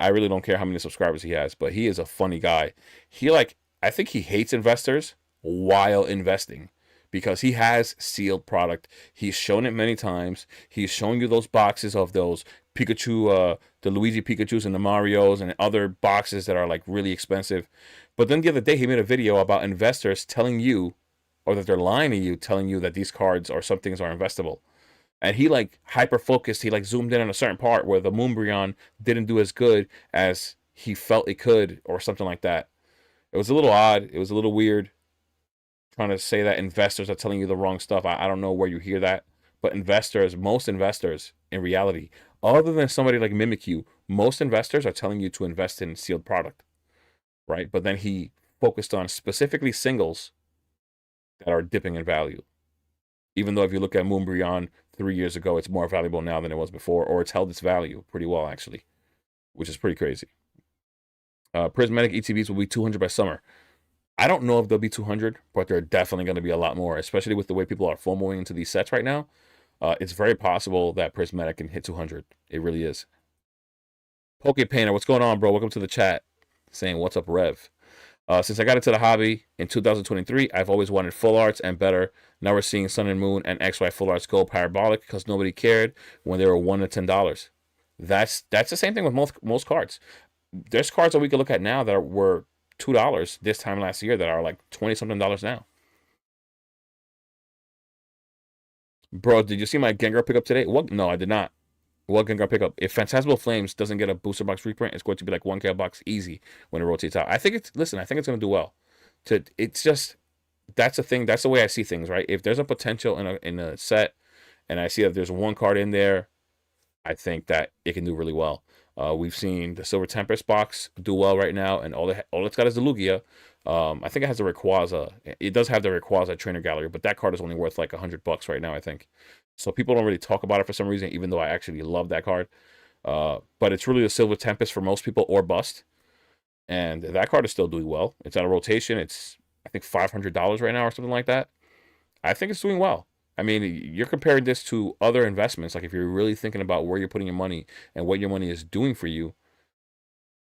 really don't care how many subscribers he has, but he is a funny guy. I think he hates investors while investing because he has sealed product. He's shown it many times. He's shown you those boxes of those Pikachu, the Luigi Pikachus and the Marios and other boxes that are like really expensive. But then the other day he made a video about investors telling you, or that they're lying to you, telling you that these cards or some things are investable. And he like hyper focused. He like zoomed in on a certain part where the Moonbreon didn't do as good as he felt it could, or something like that. It was a little odd. It was a little weird. Trying to say that investors are telling you the wrong stuff. I don't know where you hear that, but most investors, in reality, other than somebody like Mimikyu, most investors are telling you to invest in sealed product, right? But then he focused on specifically singles that are dipping in value. Even though if you look at Moonbreon 3 years ago, it's more valuable now than it was before, or it's held its value pretty well, actually, which is pretty crazy. Prismatic ETBs will be 200 by summer. I don't know if they'll be 200, but they're definitely going to be a lot more, especially with the way people are FOMOing into these sets right now. It's very possible that Prismatic can hit 200. It really is. Poke Painter, what's going on, bro? Welcome to the chat. Saying, what's up, Rev? Since I got into the hobby in 2023, I've always wanted full arts and better. Now we're seeing Sun and Moon and XY full arts go parabolic because nobody cared when they were $1 to $10. That's the same thing with most cards. There's cards that we can look at now that were $2 this time last year that are like 20 something dollars now. Bro, did you see my Gengar pickup today? What? No, I did not. What Gengar pickup? If Phantasmal Flames doesn't get a booster box reprint, it's going to be like 1K a box easy when it rotates out. I think it's going to do well. It's just, that's the thing. That's the way I see things, right? If there's a potential in a set, and I see that there's one card in there, I think that it can do really well. We've seen the Silver Tempest box do well right now, and all it's got is the Lugia. I think it has the Rayquaza. It does have the Rayquaza Trainer Gallery, but that card is only worth like $100 right now, I think. So people don't really talk about it for some reason, even though I actually love that card. But it's really a Silver Tempest for most people or bust. And that card is still doing well. It's out of rotation. It's, I think, $500 right now or something like that. I think it's doing well. I mean, you're comparing this to other investments. Like if you're really thinking about where you're putting your money and what your money is doing for you,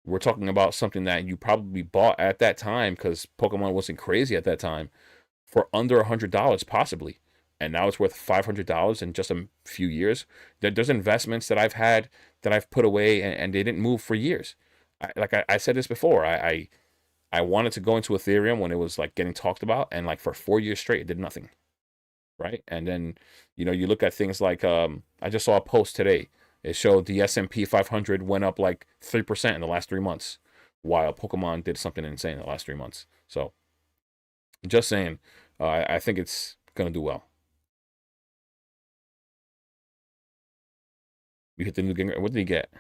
we're talking about something that you probably bought at that time because Pokemon wasn't crazy at that time for under $100 possibly. And now it's worth $500 in just a few years. There's investments that I've had that I've put away and they didn't move for years. I said this before. I wanted to go into Ethereum when it was like getting talked about, and like for 4 years straight, it did nothing. Right. And then, you look at things like I just saw a post today. It showed the S&P 500 went up like 3% in the last 3 months, while Pokemon did something insane in the last 3 months. So just saying, I think it's going to do well. You hit the new game. What did he get?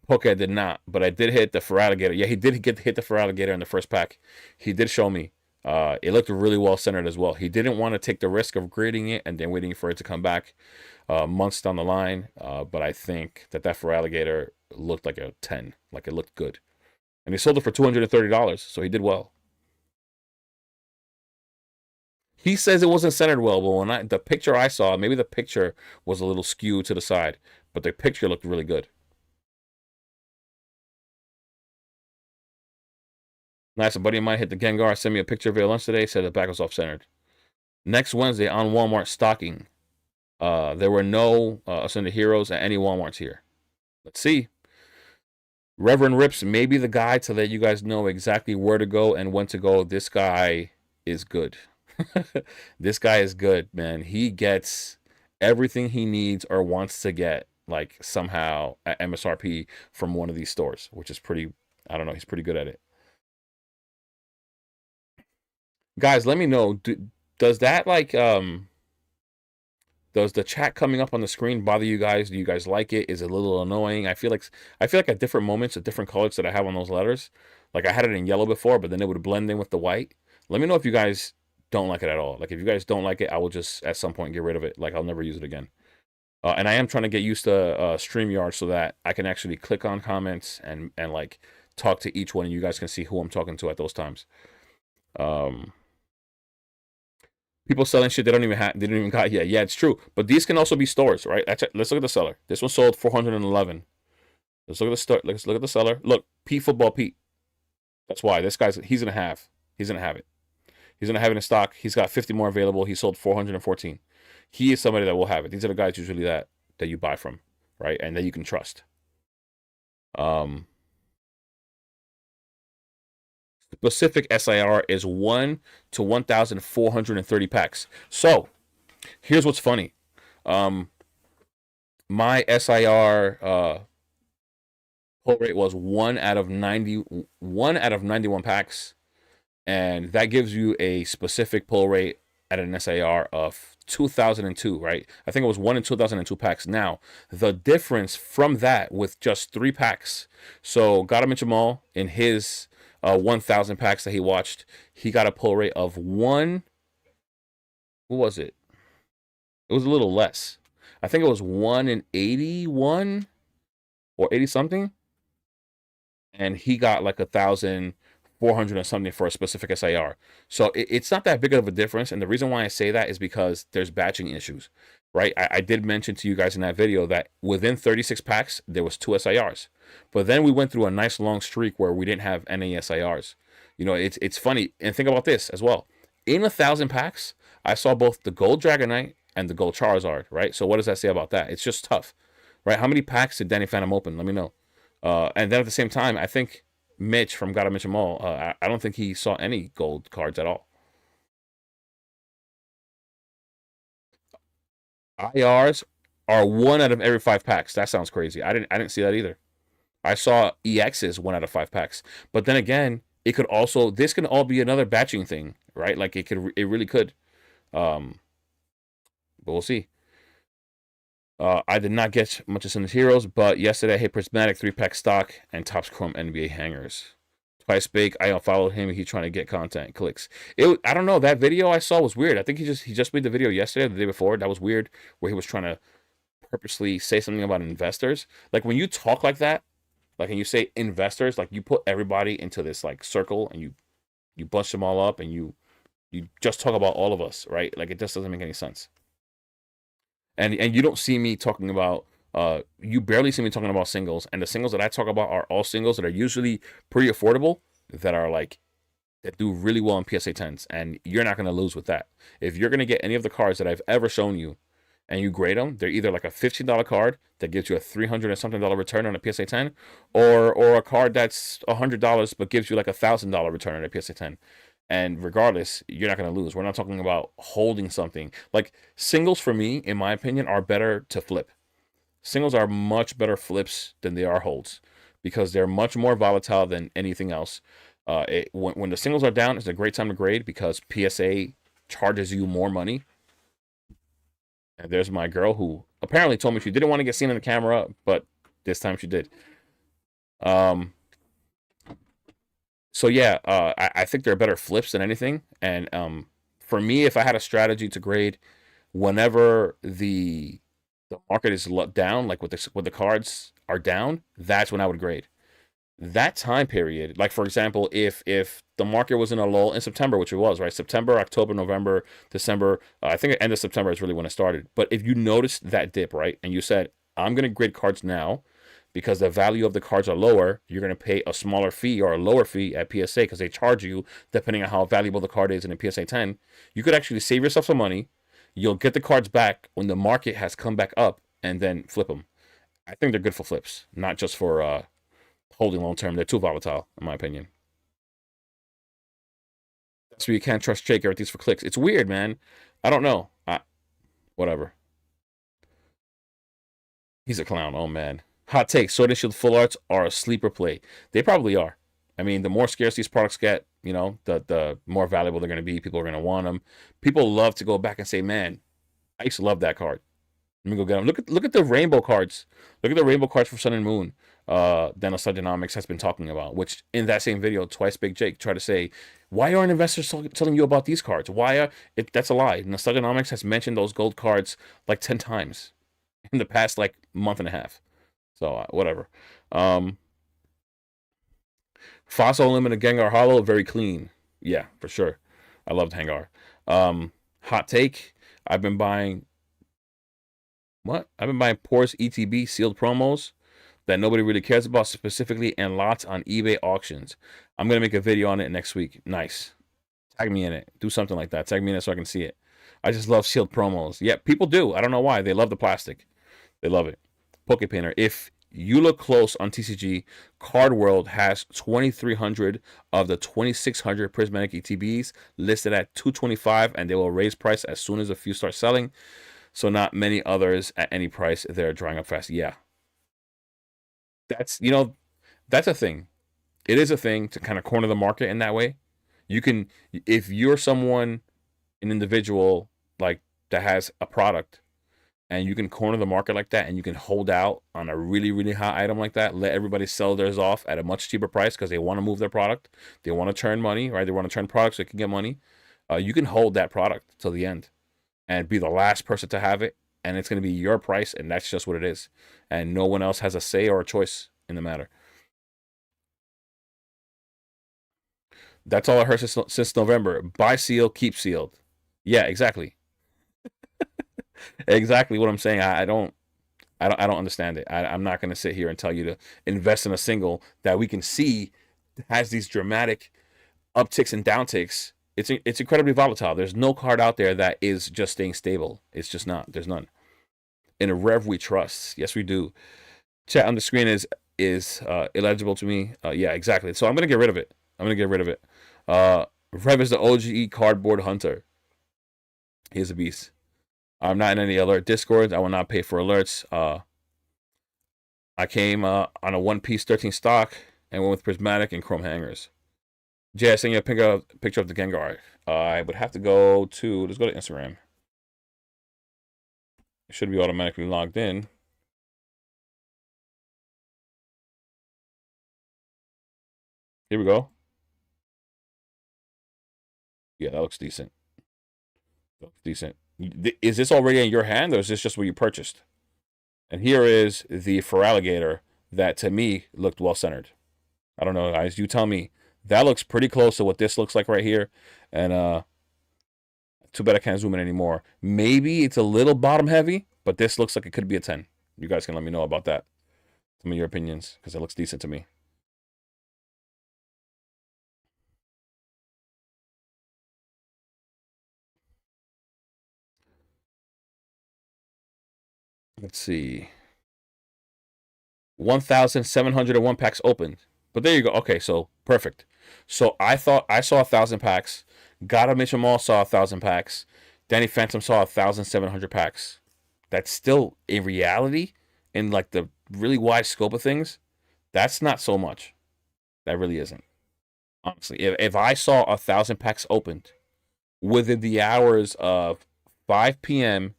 Poke did not, but I did hit the Feraligatr. Yeah, he did hit the Feraligatr in the first pack. He did show me. It looked really well centered as well. He didn't want to take the risk of grading it and then waiting for it to come back months down the line. But I think that Feraligatr looked like a 10. Like it looked good. And he sold it for $230, so he did well. He says it wasn't centered well, but when the picture I saw, maybe the picture was a little skewed to the side, but the picture looked really good. Nice. A buddy of mine hit the Gengar, sent me a picture of it lunch today, said the back was off centered. Next Wednesday on Walmart stocking. There were no Ascended Heroes at any Walmarts here. Let's see. Reverend Rips may be the guy to let you guys know exactly where to go and when to go. This guy is good. This guy is good, man. He gets everything he needs or wants to get, like somehow at MSRP from one of these stores, which is pretty, I don't know, he's pretty good at it. Guys, let me know, does that like does the chat coming up on the screen bother you guys? Do you guys like it? Is it a little annoying? I feel like at different moments, at different colors that I have on those letters, like I had it in yellow before, but then it would blend in with the white. Let me know if you guys don't like it at all. Like if you guys don't like it, I will just at some point get rid of it. Like I'll never use it again. And I am trying to get used to StreamYard so that I can actually click on comments and like talk to each one, and you guys can see who I'm talking to at those times. Um, People selling shit they don't even have, they didn't even got yet. Yeah, it's true. But these can also be stores, right? Let's look at the seller. This one sold 411. Let's look at the store. Let's look at the seller. Look, Pete Football Pete. That's why this guy's he's gonna have. He's gonna have it. He's gonna have it in stock. He's got 50 more available. He sold 414. He is somebody that will have it. These are the guys usually that you buy from, right? And that you can trust. Specific SIR is 1 to 1,430 packs. So here's what's funny. My SIR pull rate was 1 out of 91 packs, and that gives you a specific pull rate at an SIR of 2002, right? I think it was 1 in 2002 packs. Now, the difference from that with just 3 packs. So, Gautam Jamal in his 1,000 packs that he watched, he got a pull rate of 1. What was it? It was a little less. I think it was 1 in 81 or 80 something. And he got like 1,400 or something for a specific SIR. So it's not that big of a difference. And the reason why I say that is because there's batching issues, right? I did mention to you guys in that video that within 36 packs, there was 2 SIRs. But then we went through a nice long streak where we didn't have any SIRs. It's funny. And think about this as well. In 1,000 packs, I saw both the Gold Dragonite and the Gold Charizard, right? So what does that say about that? It's just tough, right? How many packs did Danny Phantom open? Let me know. And then at the same time, I think Mitch from Gotta Mitch Them All, I don't think he saw any gold cards at all. IRs are 1 out of every 5 packs. That sounds crazy. I didn't see that either. I saw EXs 1 out of 5 packs. But then again, this can all be another batching thing, right? Like it really could. But we'll see. I did not get much of Ascended Heroes, but yesterday I hit Prismatic 3-pack stock and Topps Chrome NBA hangers. Twice Bake, I unfollowed him. He's trying to get content clicks. I don't know. That video I saw was weird. I think he just made the video yesterday, or the day before. That was weird, where he was trying to purposely say something about investors. Like when you talk like that, like and you say investors, like you put everybody into this like circle and you bunch them all up and you just talk about all of us, right? Like it just doesn't make any sense. And you don't see me talking about you barely see me talking about singles, and the singles that I talk about are all singles that are usually pretty affordable, that are like that do really well in PSA 10s, and you're not going to lose with that. If you're going to get any of the cards that I've ever shown you and you grade them, they're either like a $15 card that gives you a $300 and something return on a PSA 10, or a card that's $100 but gives you like $1,000 return on a PSA 10. And regardless, you're not going to lose. We're not talking about holding something. Like singles for me, in my opinion, are better to flip. Singles are much better flips than they are holds because they're much more volatile than anything else. When the singles are down, it's a great time to grade because PSA charges you more money. And there's my girl who apparently told me she didn't want to get seen on the camera, but this time she did. So yeah, I think they're better flips than anything. And for me, if I had a strategy to grade, whenever the market is down, like when the cards are down, that's when I would grade. That time period, like for example, if the market was in a lull in September, which it was, right? September, October, November, December. I think the end of September is really when it started. But if you noticed that dip, right, and you said, I'm gonna grade cards now because the value of the cards are lower, you're gonna pay a smaller fee or a lower fee at PSA because they charge you depending on how valuable the card is in a PSA 10. You could actually save yourself some money. You'll get the cards back when the market has come back up and then flip them. I think they're good for flips, not just for holding long term. They're too volatile, in my opinion. That's where you can't trust Jake. Everything's for clicks. It's weird, man. I don't know. Whatever. He's a clown. Oh, man. Hot take. Sword and Shield full arts are a sleeper play. They probably are. I mean, the more scarce these products get, the more valuable they're going to be. People are going to want them. People love to go back and say, man, I used to love that card. Let me go get them. Look at the rainbow cards. Look at the rainbow cards for Sun and Moon. That Nostalgianomics has been talking about. Which in that same video, Twice Big Jake tried to say, why aren't investors telling you about these cards? Why are it? That's a lie. Nostalgianomics has mentioned those gold cards like 10 times in the past like month and a half. So whatever. Fossil Limited Gengar Hollow, very clean. Yeah, for sure. I loved Hangar. Hot take. I've been buying what? I've been buying Porous ETB sealed promos that nobody really cares about, specifically and lots on eBay auctions. I'm gonna make a video on it next week. Nice. Tag me in it. Do something like that. Tag me in it so I can see it. I just love sealed promos. Yeah, people do. I don't know why. They love the plastic. They love it. Poke Painter. If you look close on TCG, Card World has 2,300 of the 2,600 Prismatic ETBs listed at 225, and they will raise price as soon as a few start selling. So not many others at any price. They're drying up fast. Yeah, that's that's a thing. It is a thing to kind of corner the market in that way. You can, if you're someone, an individual like that has a product, and you can corner the market like that, and you can hold out on a really really hot item like that, let everybody sell theirs off at a much cheaper price because they want to move their product, they want to turn money, right? They want to turn products so they can get money. You can hold that product till the end and be the last person to have it, and it's going to be your price, and that's just what it is, and no one else has a say or a choice in the matter. That's all I heard since November. Buy sealed, keep sealed. Yeah, exactly, exactly what I'm saying. I don't understand it. I'm not going to sit here and tell you to invest in a single that we can see has these dramatic upticks and downticks. It's incredibly volatile. There's no card out there that is just staying stable. It's just not. There's none. In a Rev we trust. Yes, we do. Chat on the screen is illegible to me. Yeah, exactly. So I'm gonna get rid of it. I'm gonna get rid of it. Rev is the OGE cardboard hunter. He's a beast. I'm not in any alert discords. I will not pay for alerts. I came on a One Piece 13 stock and went with Prismatic and Chrome hangers. Jay, I sent you a picture of the Gengar. I would have to go to, let's go to Instagram. It should be automatically logged in. Here we go. Yeah, that looks decent. That looks decent. Is this already in your hand, or is this just what you purchased? And here is the Feraligatr that, to me, looked well-centered. I don't know, guys. You tell me. That looks pretty close to what this looks like right here. And too bad I can't zoom in anymore. Maybe it's a little bottom heavy, but this looks like it could be a 10. You guys can let me know about that. Some of your opinions, because it looks decent to me. Let's see. 1,701 packs opened. But there you go. Okay, so perfect. So I thought I saw 1,000 packs. Gotta Mitchell Mall saw 1,000 packs. Danny Phantom saw 1,700 packs. That's still in reality, in like the really wide scope of things. That's not so much. That really isn't. Honestly, if I saw 1,000 packs opened within the hours of 5 p.m.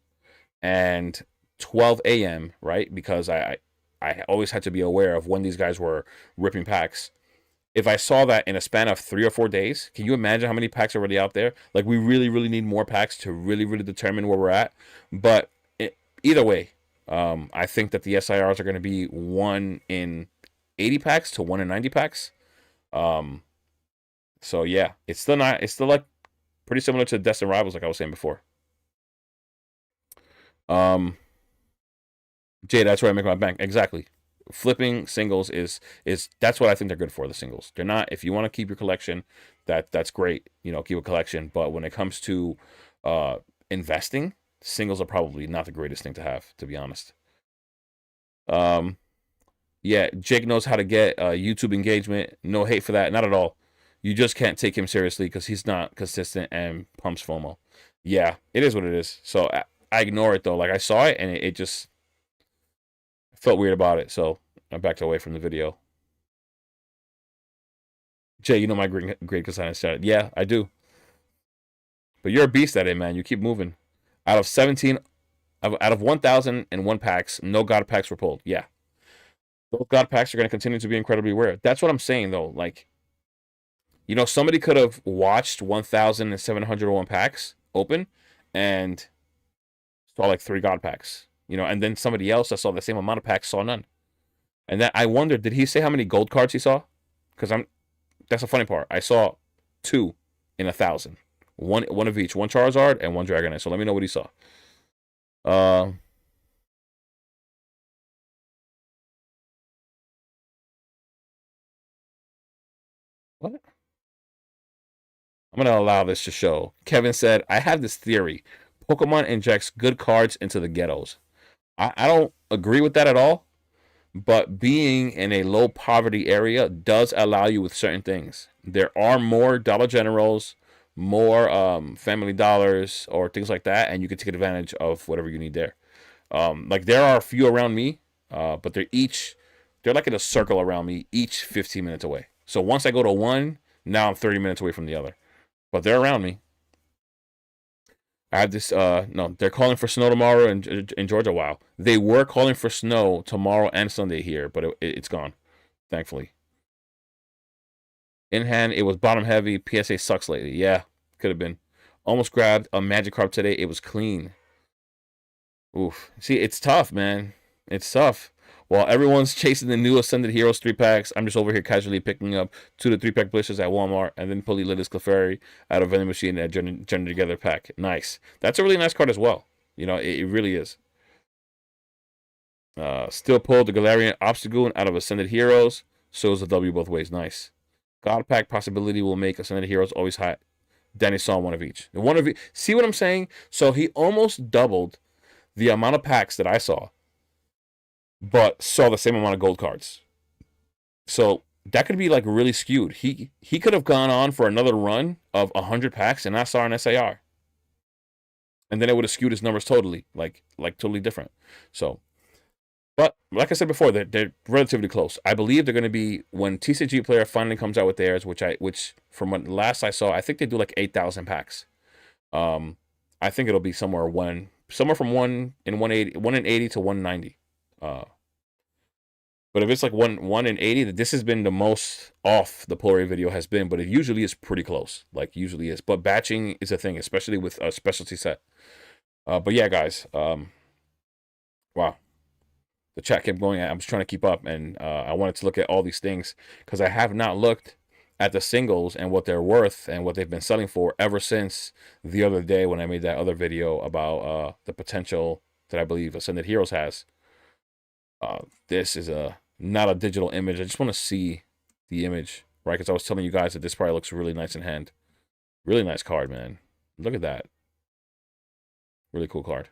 and 12 a.m., right? Because I always had to be aware of when these guys were ripping packs. If I saw that in a span of 3 or 4 days, can you imagine how many packs are already out there? Like, we really, really need more packs to really, really determine where we're at. But either way, I think that the SIRs are going to be 1 in 80 packs to 1 in 90 packs. So yeah, it's still like pretty similar to Destined Rivals, like I was saying before. Jay, that's where I make my bank. Exactly. Flipping singles is that's what I think they're good for, the singles. They're not, if you want to keep your collection, that's great, keep a collection, but when it comes to investing, singles are probably not the greatest thing to have, to be honest. Yeah, Jake knows how to get YouTube engagement. No hate for that, not at all. You just can't take him seriously because he's not consistent and pumps FOMO. Yeah, it is what it is. So I ignore it though. Like, I saw it and it just felt weird about it, so I backed away from the video. Jay, you know my great consignment started. Yeah, I do. But you're a beast at it, man. You keep moving. Out of 1,001 packs, no God packs were pulled. Yeah. Those God packs are going to continue to be incredibly rare. That's what I'm saying, though. Like, somebody could have watched 1,701 packs open and saw like 3 God packs. And then somebody else that saw the same amount of packs saw none. And that, I wondered, did he say how many gold cards he saw? Because that's the funny part. I saw 2 in 1,000. One of each. One Charizard and one Dragonite. So let me know what he saw. What? I'm going to allow this to show. Kevin said, I have this theory. Pokemon injects good cards into the ghettos. I don't agree with that at all. But being in a low poverty area does allow you with certain things. There are more Dollar Generals, more Family Dollars, or things like that, and you can take advantage of whatever you need there. Like, there are a few around me, but they're like in a circle around me, each 15 minutes away. So once I go to one, now I'm 30 minutes away from the other. But they're around me. I have this, no, they're calling for snow tomorrow in Georgia. Wow. They were calling for snow tomorrow and Sunday here, but it's gone, thankfully. In hand, it was bottom heavy. PSA sucks lately. Yeah, could have been. Almost grabbed a Magikarp today. It was clean. Oof. See, it's tough, man. It's tough. While everyone's chasing the new Ascended Heroes 3-packs, I'm just over here casually picking up 2 to 3-pack blisters at Walmart and then pulling Lilis Clefairy out of vending machine and journey together pack. Nice. That's a really nice card as well. It really is. Still pulled the Galarian Obstagoon out of Ascended Heroes. So is the W both ways. Nice. God pack possibility will make Ascended Heroes always hot. Danny saw one of each. See what I'm saying? So he almost doubled the amount of packs that I saw, but saw the same amount of gold cards. So that could be like really skewed. He could have gone on for another run of 100 packs and I saw an SAR. And then it would have skewed his numbers totally, like totally different. So, but like I said before, they're relatively close. I believe they're going to be, when TCG Player finally comes out with theirs, which from what last I saw, I think they do like 8,000 packs. I think it'll be somewhere from 1 in 80 to 190. But if it's like one in 80, this has been the most off the pull rate video has been. But it usually is pretty close. Like usually is. But batching is a thing, especially with a specialty set. But yeah, guys. Wow. The chat kept going. I'm just trying to keep up, and I wanted to look at all these things because I have not looked at the singles and what they're worth and what they've been selling for ever since the other day when I made that other video about the potential that I believe Ascended Heroes has. This is not a digital image. I just want to see the image, right? Because I was telling you guys that this probably looks really nice in hand. Really nice card, man. Look at that. Really cool card.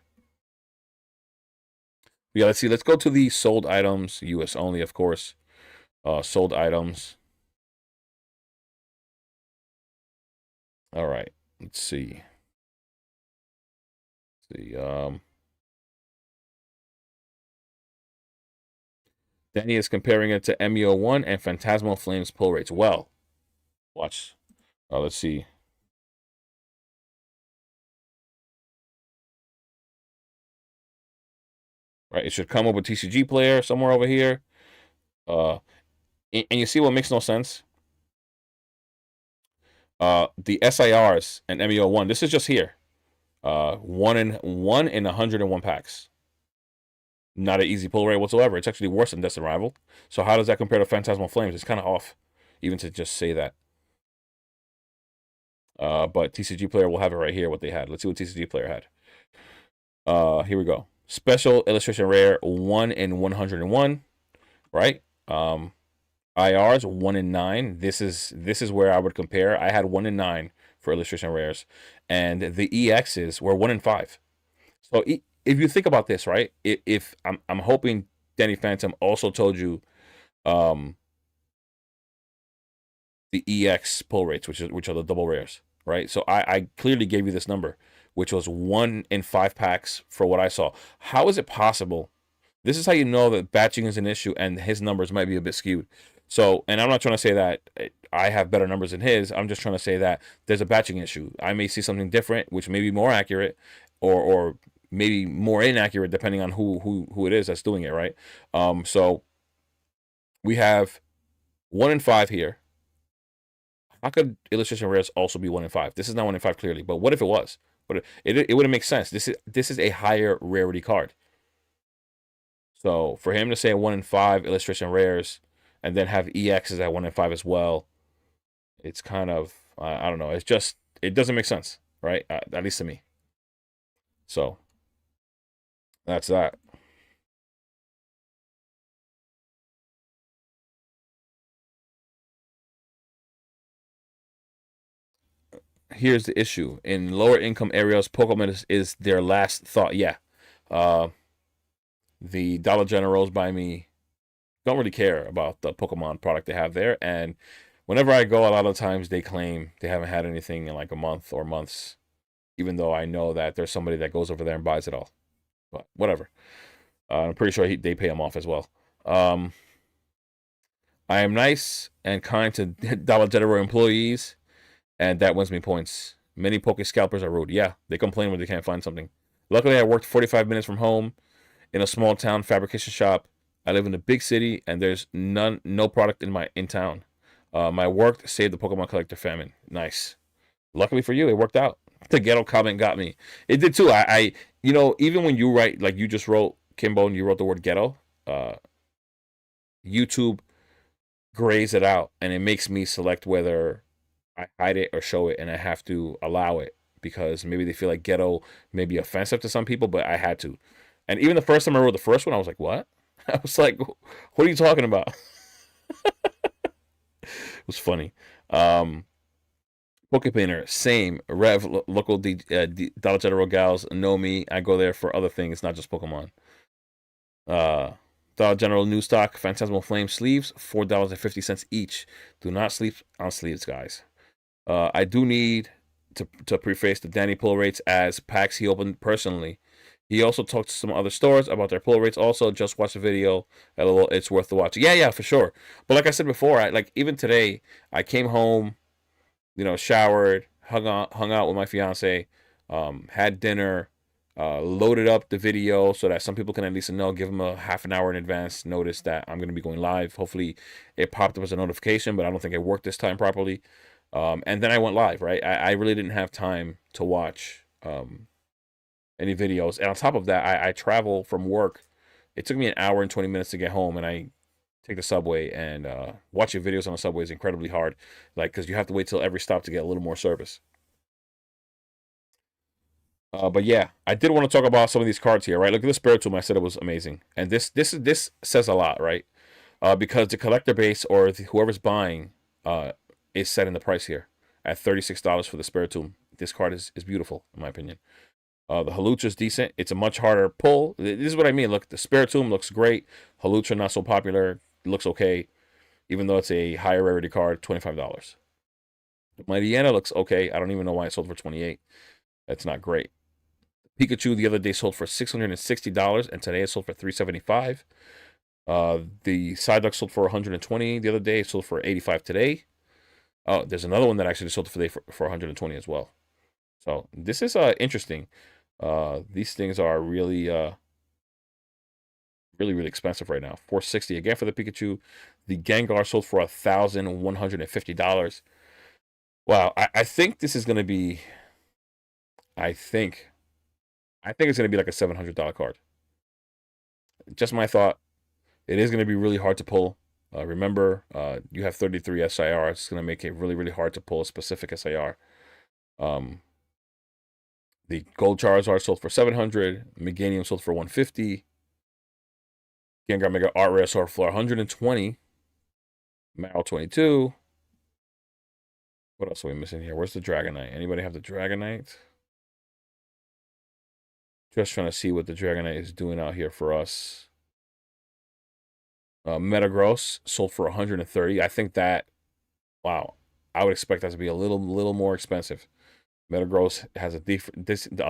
Yeah, let's see. Let's go to the sold items, US only, of course. Sold items. All right. Let's see. Danny is comparing it to MEO1 and Phantasmal Flames pull rates. Well, watch. Let's see. Right, it should come up with TCG player somewhere over here. And you see what makes no sense? The SIRs and MEO1. This is just here. 1 in 101 packs. Not an easy pull rate whatsoever. It's actually worse than Destined Rival. So how does that compare to Phantasmal Flames? It's kind of off, even to just say that. But TCG player will have it right here, what they had. Let's see what TCG player had. Here we go. Special illustration rare, 1 in 101, right? IRs 1 in 9. This is where I would compare. I had 1 in 9 for illustration rares, and the EXs were 1 in 5. So if you think about this, right? If I'm hoping Danny Phantom also told you the EX pull rates, which are the double rares, right? So I clearly gave you this number, which was 1 in 5 packs for what I saw. How is it possible? This is how you know that batching is an issue and his numbers might be a bit skewed. So, and I'm not trying to say that I have better numbers than his. I'm just trying to say that there's a batching issue. I may see something different, which may be more accurate, or maybe more inaccurate, depending on who it is that's doing it, right? So we have 1 in 5 here. How could illustration rares also be 1 in 5? This is not 1 in 5 clearly, but what if it was? But it wouldn't make sense. This is a higher rarity card. So for him to say 1 in 5 illustration rares and then have EXs at 1 in 5 as well, it's kind of I don't know. It's just it doesn't make sense, right? At least to me. So that's that. Here's the issue. In lower income areas, Pokemon is their last thought. Yeah. The Dollar Generals by me don't really care about the Pokemon product they have there. And whenever I go, a lot of times they claim they haven't had anything in like a month or months, even though I know that there's somebody that goes over there and buys it all. But whatever. I'm pretty sure they pay him off as well. I am nice and kind to Dollar General employees, and that wins me points. Many Poke Scalpers are rude. Yeah, they complain when they can't find something. Luckily, I worked 45 minutes from home in a small town fabrication shop. I live in a big city, and there's no product in town. My work saved the Pokemon collector famine. Nice. Luckily for you, it worked out. The ghetto comment got me. It did too. I even when you write, like you just wrote, Kimbo, and you wrote the word ghetto, YouTube grays it out, and it makes me select whether I hide it or show it, and I have to allow it because maybe they feel like ghetto may be offensive to some people, but I had to. And even the first time I wrote the first one, I was like, what? I was like, what are you talking about? It was funny. Poke Painter, same. Rev, local Dollar General gals know me. I go there for other things, not just Pokemon. Dollar General new stock, Phantasmal Flame sleeves, $4.50 each. Do not sleep on sleeves, guys. I do need to preface the Danny pull rates as packs he opened personally. He also talked to some other stores about their pull rates. Also, just watch the video. It's worth the watch. Yeah, for sure. But like I said before, even today, I came home, showered, hung out with my fiance, had dinner, loaded up the video so that some people can at least know, give them a half an hour in advance notice that I'm going to be going live. Hopefully it popped up as a notification, but I don't think it worked this time properly. And then I went live, right? I really didn't have time to watch any videos. And on top of that, I travel from work. It took me an hour and 20 minutes to get home, and I take the subway, and watching videos on the subway is incredibly hard, like, because you have to wait till every stop to get a little more service. But yeah, I did want to talk about some of these cards here, right? Look at the Spiritomb. I said it was amazing, and this says a lot, right? Because the collector base, or whoever's buying, is setting the price here at $36 for the Spiritomb. This card is beautiful, in my opinion. The Halucha is decent. It's a much harder pull. This is what I mean. Look, the Spiritomb looks great. Halucha not so popular. It looks okay, even though it's a higher rarity card, $25. Mightyena looks okay. I don't even know why it sold for $28. That's not great. Pikachu the other day sold for $660, and today it sold for $375. The Psyduck sold for $120 the other day. It sold for $85 today. Oh, there's another one that actually sold today for $120 as well. So this is interesting. These things are really really expensive right now. $460 again for the Pikachu. The Gengar sold for $1,150. Wow, I think this is gonna be. I think it's gonna be like a $700 card. Just my thought. It is gonna be really hard to pull. Remember, you have 33 SIR. It's gonna make it really hard to pull a specific SIR. The Gold Charizard sold for $700. Meganium sold for $150. Gengar Mega Art Rare sold for $120. Marrow 22. What else are we missing here? Where's the Dragonite? Anybody have the Dragonite? Just trying to see what the Dragonite is doing out here for us. Metagross sold for $130. I think that, wow, I would expect that to be a little more expensive. Metagross has a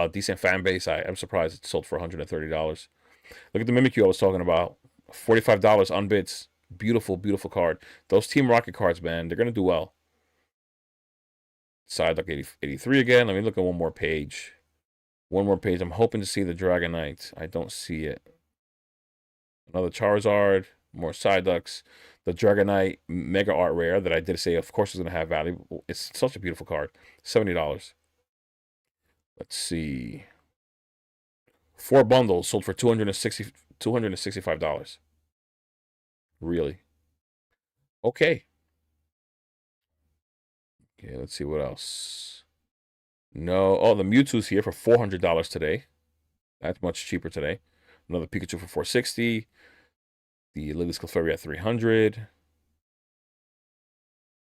decent fan base. I'm surprised it sold for $130. Look at the Mimikyu I was talking about. $45 on bids. Beautiful card. Those Team Rocket cards, man, they're going to do well. Psyduck 83 again. Let me look at one more page. I'm hoping to see the Dragonite. I don't see it. Another Charizard. More Psyducks. The Dragonite Mega Art Rare that I did say, of course, is going to have value. It's such a beautiful card. $70. Let's see. 4 bundles sold for $265. Really? Okay. Okay, let's see what else. No. Oh, the Mewtwo's here for $400 today. That's much cheaper today. Another Pikachu for $460. The Lily Clefairy at $300.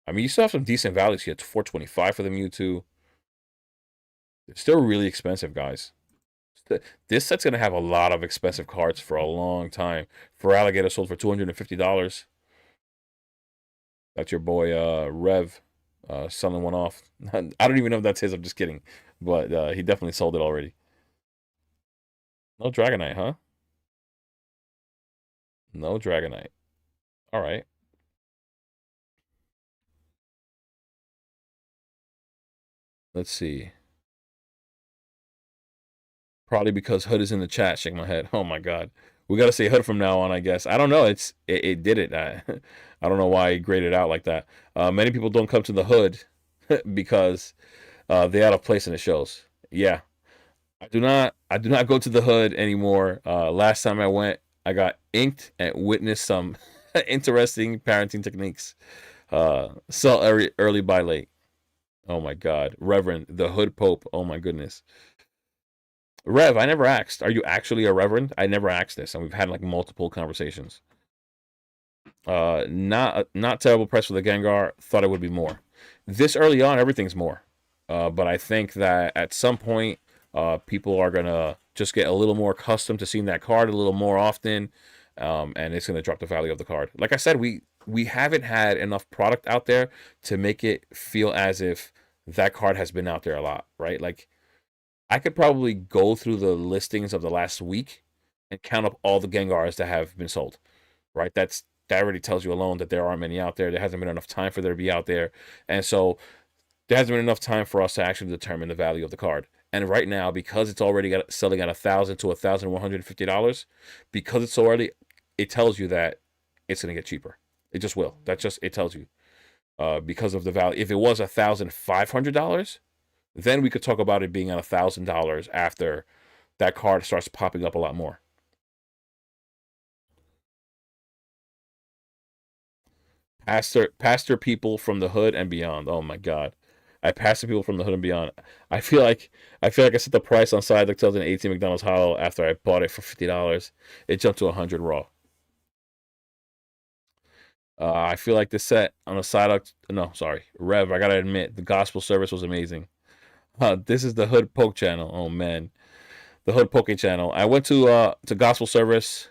I mean, you still have some decent values here. $425 for the Mewtwo. It's still really expensive, guys. This set's going to have a lot of expensive cards for a long time. Feraligatr sold for $250. That's your boy Rev selling one off. I don't even know if that's his. I'm just kidding. But he definitely sold it already. No Dragonite, huh? No Dragonite. All right. Let's see. Probably because Hood is in the chat. Shake my head. Oh my God. We got to say Hood from now on, I guess. I don't know. It did it. I don't know why it graded out like that. Many people don't come to the Hood because they're out of place in the shows. Yeah. I do not go to the Hood anymore. Last time I went, I got inked and witnessed some interesting parenting techniques. Sell early, buy late. Oh my God. Reverend, the Hood Pope. Oh my goodness. Rev, I never asked. Are you actually a reverend? I never asked this, and we've had like multiple conversations. Not terrible price for the Gengar. Thought it would be more. This early on, everything's more. But I think that at some point, people are gonna just get a little more accustomed to seeing that card a little more often, and it's gonna drop the value of the card. Like I said, we haven't had enough product out there to make it feel as if that card has been out there a lot, right? Like, I could probably go through the listings of the last week and count up all the Gengars that have been sold, right? That already tells you alone that there aren't many out there. There hasn't been enough time for there to be out there. And so there hasn't been enough time for us to actually determine the value of the card. And right now, because it's already got selling at $1,000 to $1,150, because it's already, it tells you that it's gonna get cheaper. It just will. That just it tells you. Because of the value. If it was $1,500, then we could talk about it being at $1,000 after that card starts popping up a lot more. Pastor people from the hood and beyond. Oh my God, I pastor people from the hood and beyond. I feel like I set the price on side like 2018 McDonald's Hollow after I bought it for $50. It jumped to 100 raw. I feel like this set on the side. No, sorry, Rev. I gotta admit, the gospel service was amazing. This is the Hood Poke channel. Oh man, the Hood Poke channel. I went to gospel service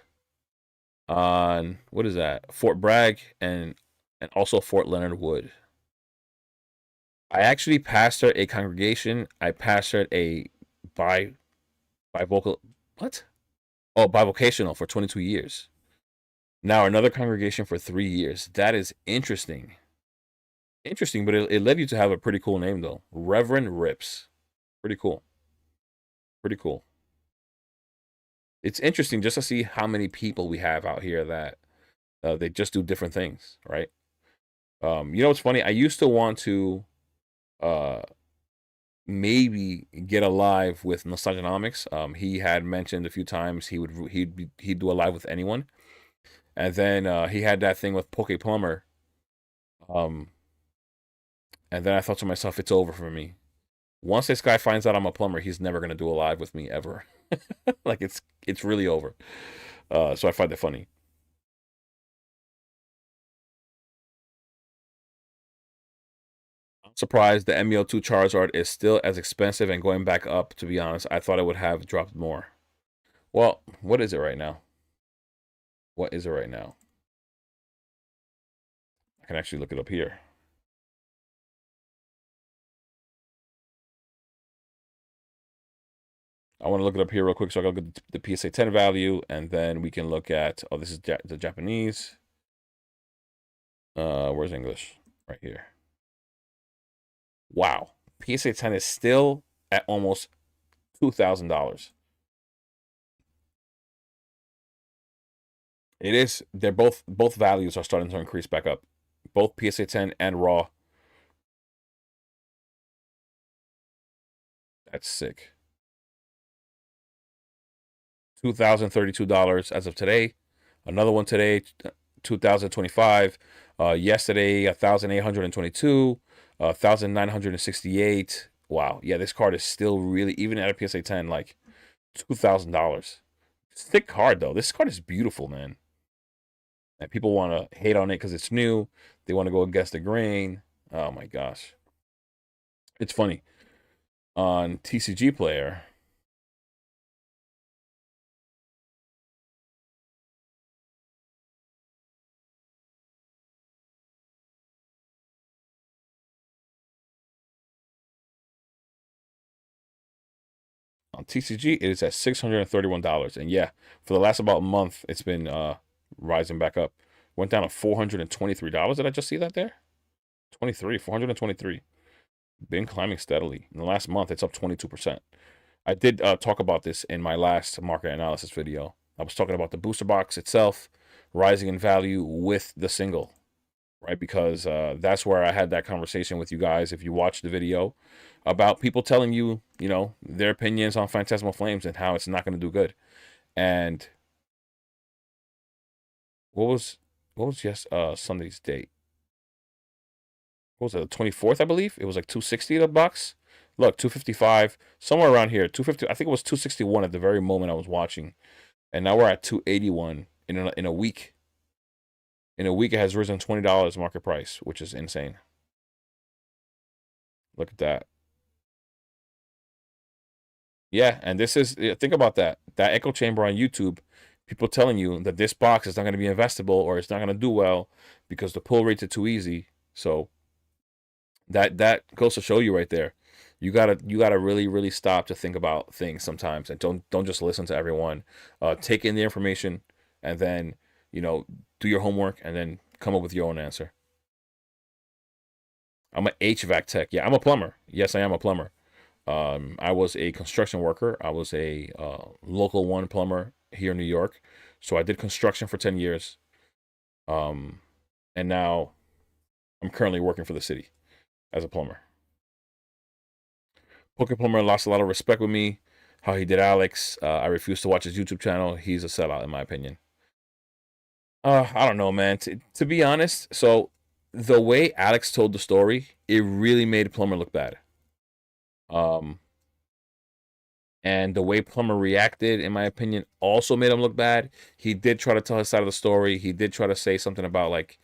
on what is that? Fort Bragg and also Fort Leonard Wood. I actually pastored a congregation. I pastored a bi bivocal what? Oh, bivocational for 22 years. Now another congregation for 3 years. That is interesting. Interesting, but it led you to have a pretty cool name though. Reverend Rips. Pretty cool. Pretty cool. It's interesting just to see how many people we have out here that they just do different things, right? You know what's funny? I used to want to uh maybe get a live with Nostalgianomics. He had mentioned a few times he'd do a live with anyone, and then he had that thing with Poke Plumber. Um, and then I thought to myself, it's over for me. Once this guy finds out I'm a plumber, he's never gonna do a live with me ever. Like it's really over. So I find that funny. I'm surprised the MEO2 Charizard is still as expensive and going back up. To be honest, I thought it would have dropped more. Well, what is it right now? What is it right now? I can actually look it up here. I want to look it up here real quick so I can look at the PSA 10 value, and then we can look at, oh, this is the Japanese. Where's English? Right here. Wow. PSA 10 is still at almost $2,000. It is. They're both values are starting to increase back up. Both PSA 10 and raw. That's sick. $2,032 as of today. Another one today, 2025. Yesterday, 1,822. 1,968. Wow. Yeah, this card is still really, even at a PSA 10, like $2,000. Thick card though. This card is beautiful, man. And people want to hate on it because it's new. They want to go against the grain. Oh my gosh. It's funny. On TCG Player, on TCG, it is at $631. And yeah, for the last about month, it's been rising back up. Went down to $423. Did I just see that there? 23, 423. Been climbing steadily. In the last month, it's up 22%. I did talk about this in my last market analysis video. I was talking about the booster box itself rising in value with the single, right? Because that's where I had that conversation with you guys. If you watched the video about people telling you, their opinions on Phantasmal Flames and how it's not going to do good. And what was Sunday's date? What was it? The 24th, I believe. It was like 260 the box. Look, 255, somewhere around here. 250. I think it was 261 at the very moment I was watching, and now we're at 281 in a week. In a week, it has risen $20 market price, which is insane. Look at that. Yeah, and this is, think about that. That echo chamber on YouTube, people telling you that this box is not going to be investable or it's not going to do well because the pull rates are too easy. So that goes to show you right there. You gotta really stop to think about things sometimes, and don't just listen to everyone. Take in the information, and then do your homework, and then come up with your own answer. I'm an HVAC tech. Yeah, I'm a plumber. Yes, I am a plumber. I was a construction worker. I was a local one plumber here in New York. So I did construction for 10 years. Um, and now I'm currently working for the city as a plumber. Poker Plumber lost a lot of respect with me. How he did Alex. I refuse to watch his YouTube channel. He's a sellout, in my opinion. I don't know, man. To be honest, so the way Alex told the story, it really made Plumber look bad. Um, and the way Plumber reacted, in my opinion, also made him look bad. He did try to tell his side of the story. He did try to say something about like,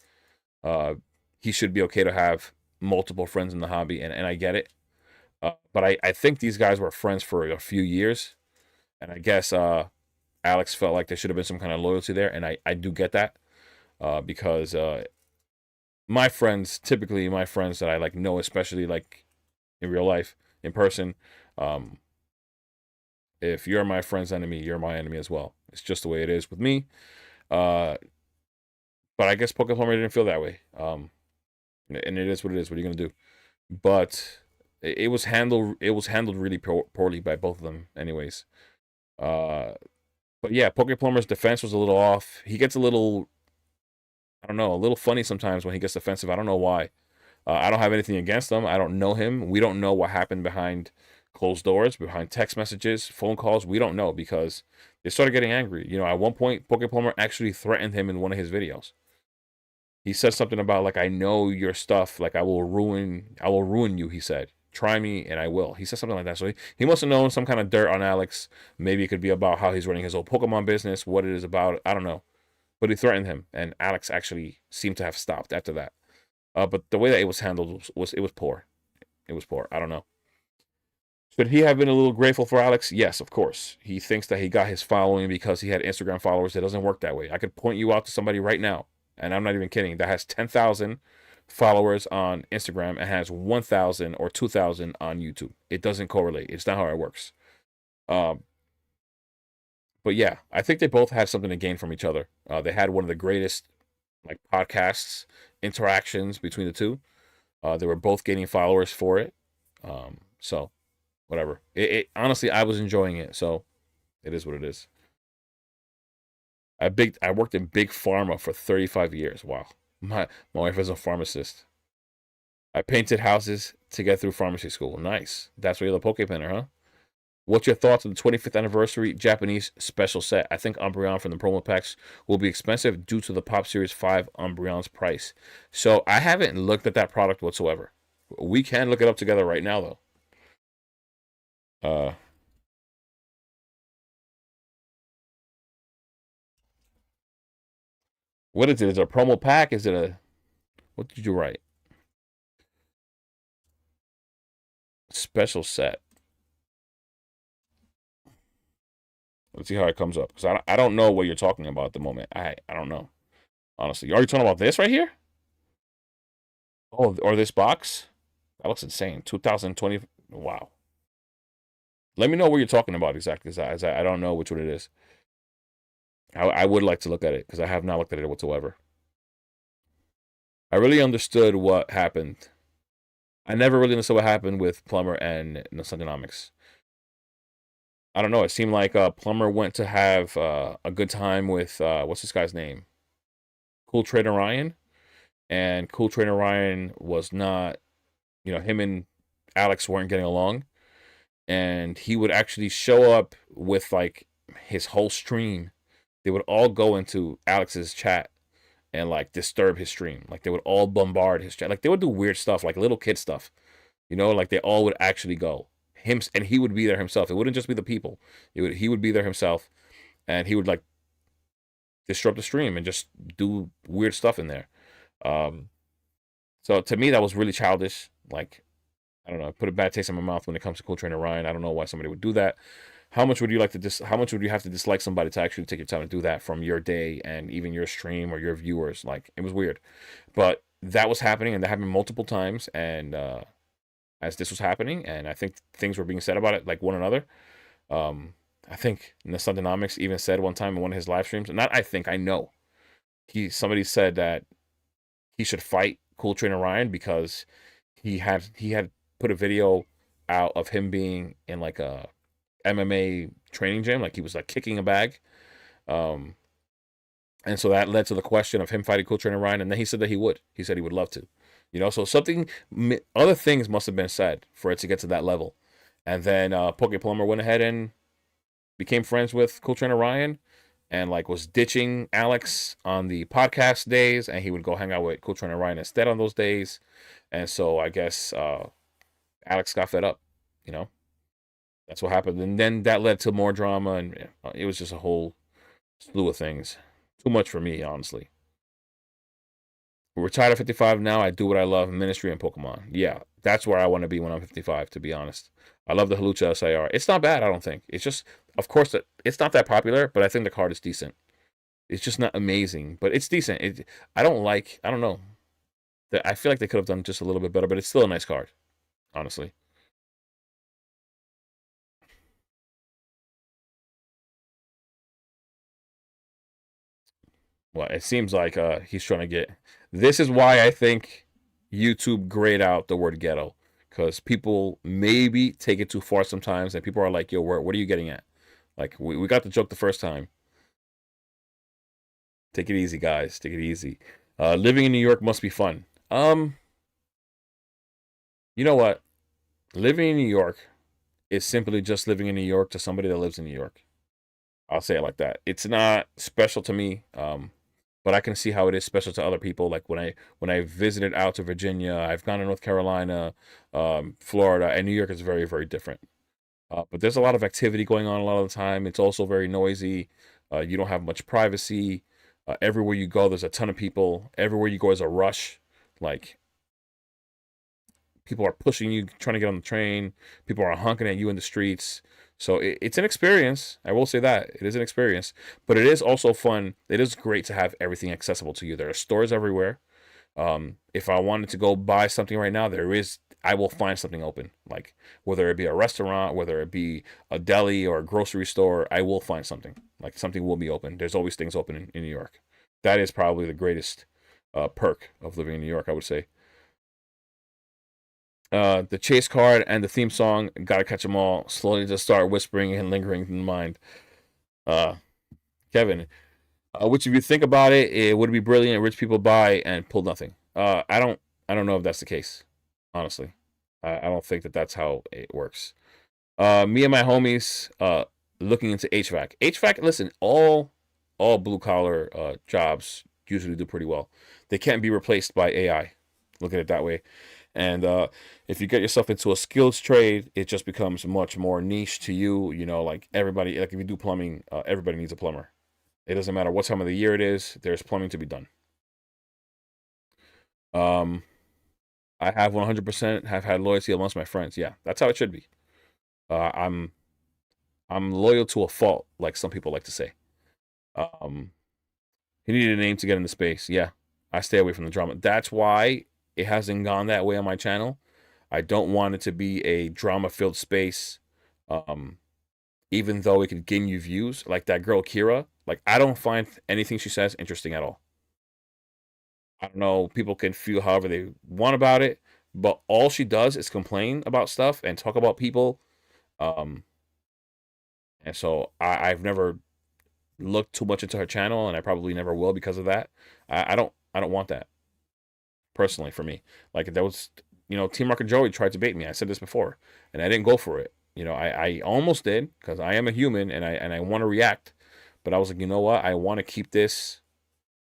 uh, he should be okay to have multiple friends in the hobby, and I get it. But I think these guys were friends for a few years, and I guess Alex felt like there should have been some kind of loyalty there, and I do get that because my friends, typically my friends that I like know, especially like in real life, in person, um, if you're my friend's enemy, you're my enemy as well. It's just the way it is with me. Uh, but I guess Poké Plumber didn't feel that way. And it is what it is. What are you gonna do? But it was handled. It was handled really poorly by both of them, anyways. Uh, but yeah, Poké Plumber's defense was a little off. He gets a little, I don't know, a little funny sometimes when he gets defensive. I don't know why. I don't have anything against him. I don't know him. We don't know what happened behind closed doors, behind text messages, phone calls. We don't know because they started getting angry. You know, at one point, Poké Plumber actually threatened him in one of his videos. He said something about like, I know your stuff, like I will ruin you, he said. Try me and I will. He said something like that. So he must have known some kind of dirt on Alex. Maybe it could be about how he's running his old Pokemon business, what it is about. I don't know. But he threatened him, and Alex actually seemed to have stopped after that. But the way that it was handled was poor. It was poor. I don't know. Should he have been a little grateful for Alex? Yes, of course. He thinks that he got his following because he had Instagram followers. It doesn't work that way. I could point you out to somebody right now, and I'm not even kidding, that has 10,000 followers on Instagram and has 1,000 or 2,000 on YouTube. It doesn't correlate. It's not how it works. Um, but yeah, I think they both had something to gain from each other. They had one of the greatest like podcasts interactions between the two. They were both gaining followers for it. So whatever. It honestly, I was enjoying it. So it is what it is. I worked in big pharma for 35 years. Wow. My wife is a pharmacist. I painted houses to get through pharmacy school. Nice. That's why you're the Poke Painter, huh? What's your thoughts on the 25th anniversary Japanese special set? I think Umbreon from the promo packs will be expensive due to the Pop Series 5 Umbreon's price. So I haven't looked at that product whatsoever. We can look it up together right now, though. Uh, what is it? Is it a promo pack? Is it a... What did you write? Special set. Let's see how it comes up. Because I don't know what you're talking about at the moment. I don't know. Honestly. Are you talking about this right here? Oh, or this box? That looks insane. 2020. Wow. Let me know what you're talking about exactly. As I don't know which one it is. I would like to look at it because I have not looked at it whatsoever. I really understood what happened. I never really understood what happened with Plumber and Nostalgianomics. I don't know. It seemed like Plumber went to have a good time with what's this guy's name? Cool Trader Ryan. And Cool Trader Ryan was not, him and Alex weren't getting along. And he would actually show up with like his whole stream. They would all go into Alex's chat and like disturb his stream. Like they would all bombard his chat. Like they would do weird stuff, like little kid stuff. Like they all would actually go. Him and he would be there himself. It wouldn't just be the people. He would be there himself, and he would like disrupt the stream and just do weird stuff in there. Um, so to me that was really childish. Like I don't know, put a bad taste in my mouth when it comes to Cool Trainer Ryan. I don't know why somebody would do that. How much would you like to how much would you have to dislike somebody to actually take your time to do that from your day and even your stream or your viewers? Like it was weird. But that was happening and that happened multiple times and as this was happening and I think things were being said about it like one another. I think Nostalgianomics even said one time in one of his live streams, not I think, I know. Somebody said that he should fight Cool Trainer Ryan because he had put a video out of him being in like a MMA training gym, like he was like kicking a bag. Um, and so that led to the question of him fighting Cool Trainer Ryan, and then he said that he would. He said he would love to, So something, other things must have been said for it to get to that level. And then Poke Plumber went ahead and became friends with Cool Trainer Ryan, and like was ditching Alex on the podcast days, and he would go hang out with Cool Trainer Ryan instead on those days. And so I guess Alex got fed up, you know. That's what happened, and then that led to more drama, and it was just a whole slew of things. Too much for me, honestly. We're retired at 55 now. I do what I love, ministry and Pokemon. Yeah, that's where I want to be when I'm 55, to be honest. I love the Halucha SIR. It's not bad, I don't think. It's just, of course, that it's not that popular, but I think the card is decent. It's just not amazing, but it's decent. I don't know. I feel like they could have done just a little bit better, but it's still a nice card, honestly. Well, it seems like he's trying to get. This is why I think YouTube grayed out the word ghetto, because people maybe take it too far sometimes, and people are like, "Yo, what are you getting at?" Like we got the joke the first time. Take it easy, guys. Take it easy. Living in New York must be fun. You know what? Living in New York is simply just living in New York to somebody that lives in New York. I'll say it like that. It's not special to me, but I can see how it is special to other people. Like when I visited out to Virginia, I've gone to North Carolina, Florida, and New York is very very different. But there's a lot of activity going on a lot of the time. It's also very noisy. You don't have much privacy. Everywhere you go, there's a ton of people. Everywhere you go is a rush. Like people are pushing you, trying to get on the train. People are honking at you in the streets. So it's an experience. I will say that it is an experience, but it is also fun. It is great to have everything accessible to you. There are stores everywhere. If I wanted to go buy something right now, there is. I will find something open. Like whether it be a restaurant, whether it be a deli or a grocery store, I will find something. Like something will be open. There's always things open in New York. That is probably the greatest perk of living in New York, I would say. The chase card and the theme song, gotta catch them all. Slowly just start whispering and lingering in the mind. Uh, Kevin, which if you think about it, it would be brilliant. Rich people buy and pull nothing. I don't know if that's the case. Honestly, I don't think that that's how it works. Me and my homies, looking into HVAC. HVAC, listen, all blue collar jobs usually do pretty well. They can't be replaced by AI. Look at it that way. And if you get yourself into a skills trade, it just becomes much more niche to you. Like everybody, like if you do plumbing, everybody needs a plumber. It doesn't matter what time of the year it is, there's plumbing to be done. Um, I have 100% have had loyalty amongst my friends. Yeah, that's how it should be. Uh, I'm I'm loyal to a fault, like some people like to say. Um, he needed a name to get into space. Yeah, I stay away from the drama. That's why it hasn't gone that way on my channel. I don't want it to be a drama-filled space. Um, Even though it could gain you views, like that girl Kira. Like I don't find anything she says interesting at all. I don't know. People can feel however they want about it, but all she does is complain about stuff and talk about people. Um, and so I've never looked too much into her channel, and I probably never will because of that. I don't want that personally for me. Like that was, Team Rocket Joey tried to bait me. I said this before, and I didn't go for it. I almost did because I am a human and I want to react, but I was like, you know what? I want to keep this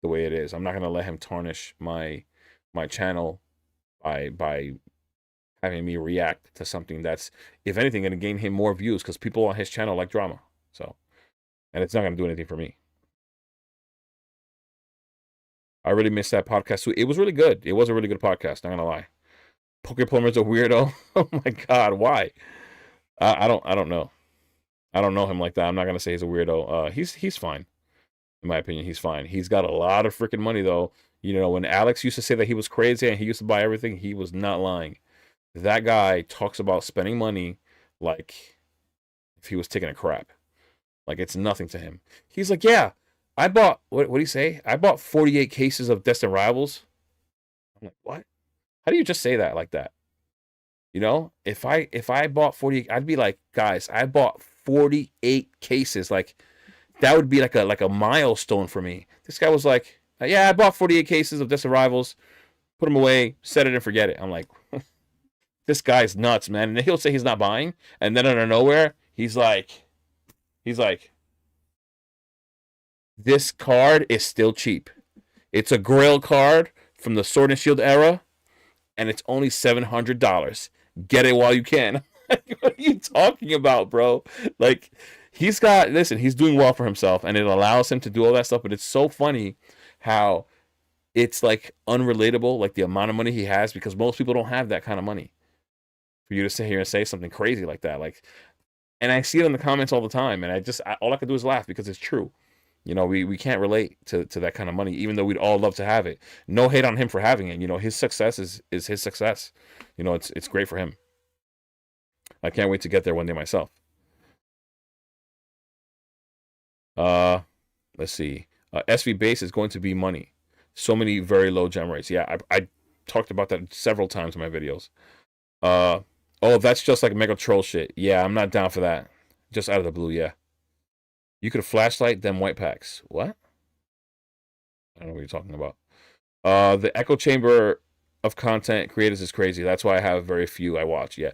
the way it is. I'm not gonna let him tarnish my channel by having me react to something that's, if anything, gonna gain him more views because people on his channel like drama. So, and it's not gonna do anything for me. I really missed that podcast too. It was really good. It was a really good podcast. Not gonna lie. Poke Plumber's a weirdo. Oh my god, why? I don't know. I don't know him like that. I'm not gonna say he's a weirdo. He's fine. In my opinion, he's fine. He's got a lot of freaking money though. When Alex used to say that he was crazy and he used to buy everything, he was not lying. That guy talks about spending money like if he was taking a crap. Like it's nothing to him. He's like, yeah, I bought what do you say? I bought 48 cases of Destined Rivals. I'm like, what? How do you just say that like that? You know, if I bought 48, I'd be like, guys, I bought 48 cases. Like that would be like a milestone for me. This guy was like, yeah, I bought 48 cases of Distant Rivals, put them away, set it and forget it. I'm like, this guy's nuts, man. And he'll say he's not buying, and then out of nowhere, he's like, this card is still cheap. It's a Grail card from the Sword and Shield era, and it's only $700. Get it while you can. What are you talking about, bro? Like, he's doing well for himself, and it allows him to do all that stuff. But it's so funny how it's like unrelatable, like the amount of money he has, because most people don't have that kind of money for you to sit here and say something crazy like that. Like, and I see it in the comments all the time, and all I can do is laugh because it's true. You know, we can't relate to that kind of money, even though we'd all love to have it. No hate on him for having it. You know, his success is his success. You know, it's great for him. I can't wait to get there one day myself. Uh, let's see. SV base is going to be money. So many very low gem rates. Yeah, I talked about that several times in my videos. Oh, that's just like Mega Troll shit. Yeah, I'm not down for that. Just out of the blue, yeah. You could flashlight them white packs. What? I don't know what you're talking about. The echo chamber of content creators is crazy. That's why I have very few I watch. Yeah.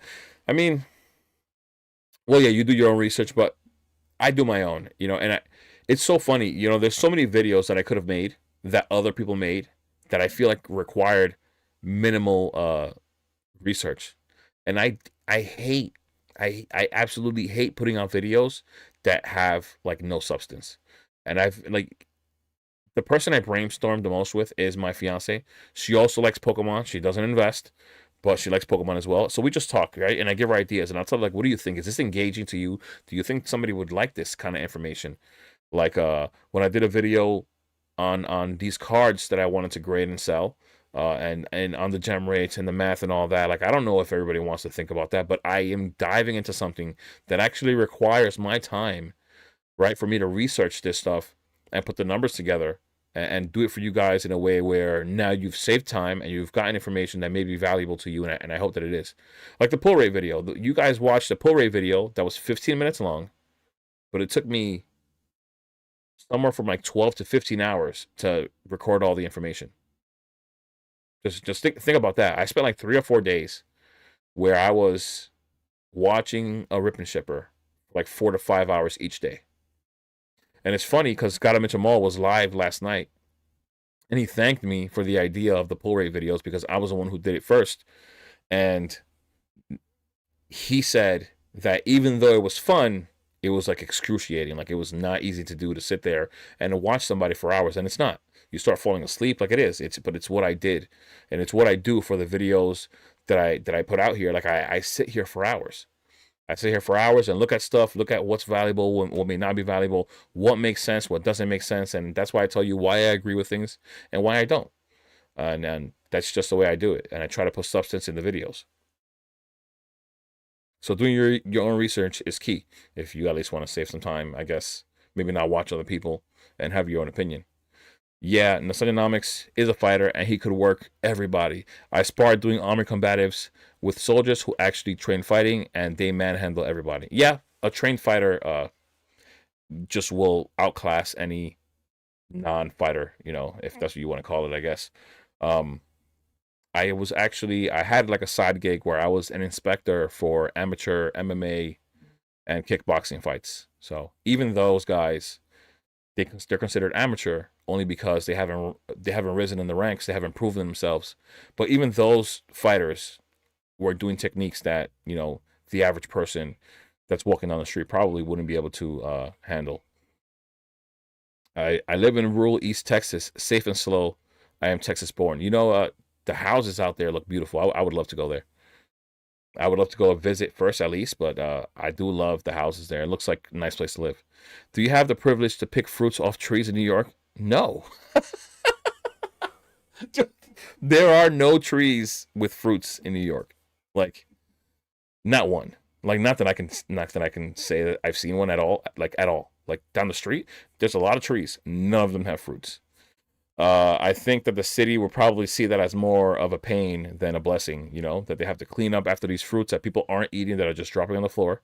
I mean, well, yeah, you do your own research, but I do my own, you know, and it's so funny, you know, there's so many videos that I could have made that other people made that I feel like required minimal research. And I absolutely hate putting out videos that have like no substance. And I've like the person I brainstormed the most with is my fiance. She also likes Pokemon. She doesn't invest, but she likes Pokemon as well. So we just talk, right? And I give her ideas, and I'll tell her like, "What do you think? Is this engaging to you? Do you think somebody would like this kind of information?" Like when I did a video on these cards that I wanted to grade and sell, and on the gem rates and the math and all that. Like I don't know if everybody wants to think about that, but I am diving into something that actually requires my time, right, for me to research this stuff and put the numbers together and do it for you guys in a way where now you've saved time and you've gotten information that may be valuable to you, and I hope that it is. Like the pull rate video. You guys watched the pull rate video that was 15 minutes long, but it took me somewhere from like 12 to 15 hours to record all the information. Just think about that. I spent like 3 or 4 days where I was watching a rip and shipper like 4 to 5 hours each day. And it's funny because Gotta Mitchell Mall was live last night, and he thanked me for the idea of the pull rate videos because I was the one who did it first. And he said that even though it was fun, it was like excruciating. Like it was not easy to do, to sit there and to watch somebody for hours. And it's not. You start falling asleep like it is. But it's what I did, and it's what I do for the videos that I put out here. Like I sit here for hours. I sit here for hours and look at stuff, look at what's valuable, what may not be valuable, what makes sense, what doesn't make sense, and that's why I tell you why I agree with things and why I don't. And that's just the way I do it. And I try to put substance in the videos. So doing your own research is key if you at least want to save some time, I guess. Maybe not watch other people and have your own opinion. Yeah, Nasonomics is a fighter, and he could work everybody. I sparred doing armor combatives with soldiers who actually train fighting, and they manhandle everybody. Yeah, a trained fighter just will outclass any non-fighter, you know, if that's what you want to call it, I guess. Um, I had like a side gig where I was an inspector for amateur MMA and kickboxing fights. So even those guys, they're considered amateur only because they haven't risen in the ranks, they haven't proven themselves. But even those fighters were doing techniques that, you know, the average person that's walking down the street probably wouldn't be able to handle. I live in rural East Texas, safe and slow. I am Texas born. You know, the houses out there look beautiful. I would love to go there. I would love to go visit first at least, but I do love the houses there. It looks like a nice place to live. Do you have the privilege to pick fruits off trees in New York? No. There are no trees with fruits in New York. Like, not one. Like, not that I can say that I've seen one at all. Like, at all. Like, down the street, there's a lot of trees. None of them have fruits. I think that the city will probably see that as more of a pain than a blessing, you know, that they have to clean up after these fruits that people aren't eating, that are just dropping on the floor.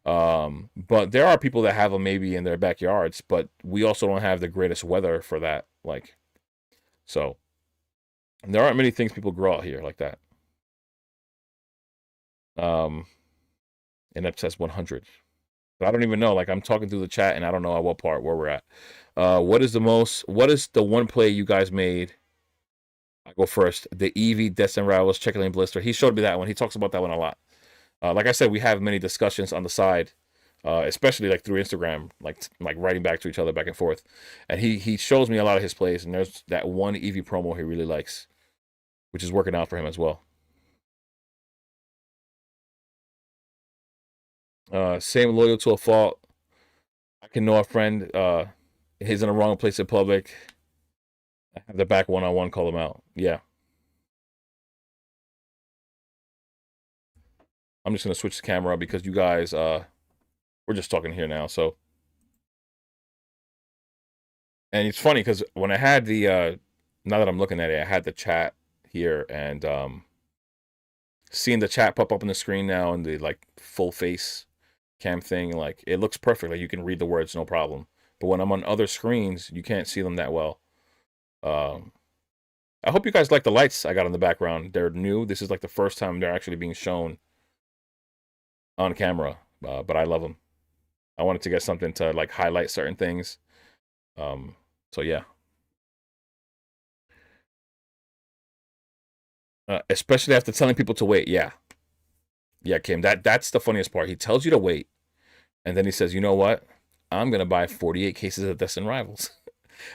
But there are people that have them maybe in their backyards, but we also don't have the greatest weather for that. Like, so there aren't many things people grow out here like that. Um, and it says 100. But I don't even know. Like, I'm talking through the chat and I don't know at what part where we're at. What is the one play you guys made? I go first. The Eevee Destined Rivals Check Lane Blister. He showed me that one. He talks about that one a lot. Like I said, we have many discussions on the side, especially like through Instagram, like writing back to each other back and forth. And he shows me a lot of his plays, and there's that one Eevee promo he really likes, which is working out for him as well. Same loyal to a fault. I can know a friend he's in the wrong place in public. I have the back one-on-one, call him out. Yeah. I'm just gonna switch the camera because you guys we're just talking here now. So, and it's funny because when I had the now that I'm looking at it, I had the chat here, and seeing the chat pop up on the screen now and the like full face cam thing, like it looks perfect. Like you can read the words, no problem. But when I'm on other screens, you can't see them that well. I hope you guys like the lights I got in the background. They're new. This is like the first time they're actually being shown on camera, but I love them. I wanted to get something to like highlight certain things. So yeah. Especially after telling people to wait. Yeah. Yeah, Kim, that's the funniest part. He tells you to wait, and then he says, you know what? I'm going to buy 48 cases of Destined Rivals.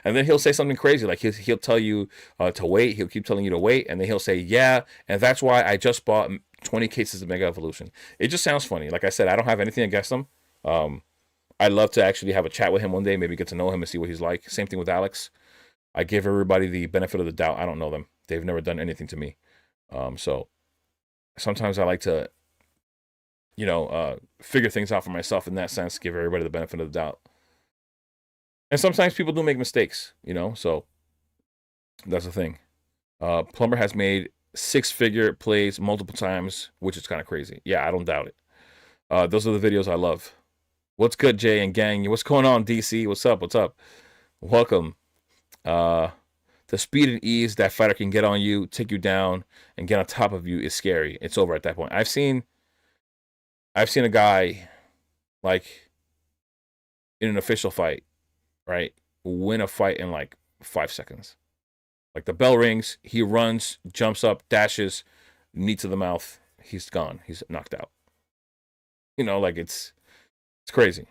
And then he'll say something crazy, like he'll tell you to wait. He'll keep telling you to wait, and then he'll say, yeah, and that's why I just bought 20 cases of Mega Evolution. It just sounds funny. Like I said, I don't have anything against him. I'd love to actually have a chat with him one day, maybe get to know him and see what he's like. Same thing with Alex. I give everybody the benefit of the doubt. I don't know them. They've never done anything to me. So sometimes I like to, figure things out for myself in that sense, give everybody the benefit of the doubt. And sometimes people do make mistakes, so that's the thing. Plumber has made 6-figure plays multiple times, which is kind of crazy. Yeah, I don't doubt it. Those are the videos I love. What's good, Jay and gang? What's going on, DC? What's up? What's up? Welcome. The speed and ease that fighter can get on you, take you down, and get on top of you is scary. It's over at that point. I've seen a guy, like, in an official fight, right, win a fight in like 5 seconds. Like the bell rings, he runs, jumps up, dashes, knee to the mouth, he's gone. He's knocked out. Like it's crazy.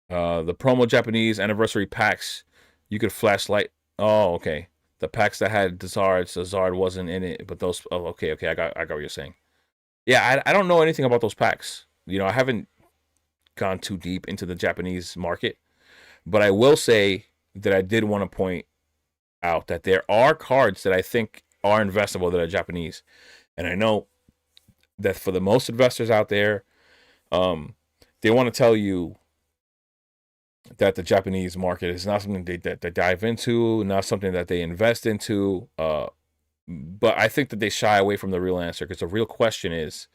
The promo Japanese anniversary packs, you could flashlight. Oh, okay. The packs that had the Zard wasn't in it, but those. Oh, okay. I got what you're saying. Yeah, I don't know anything about those packs. I haven't gone too deep into the Japanese market, but I will say that I did want to point out that there are cards that I think are investable that are Japanese, and I know that for the most investors out there, they want to tell you that the Japanese market is not something that they dive into, not something that they invest into. But I think that they shy away from the real answer, because the real question is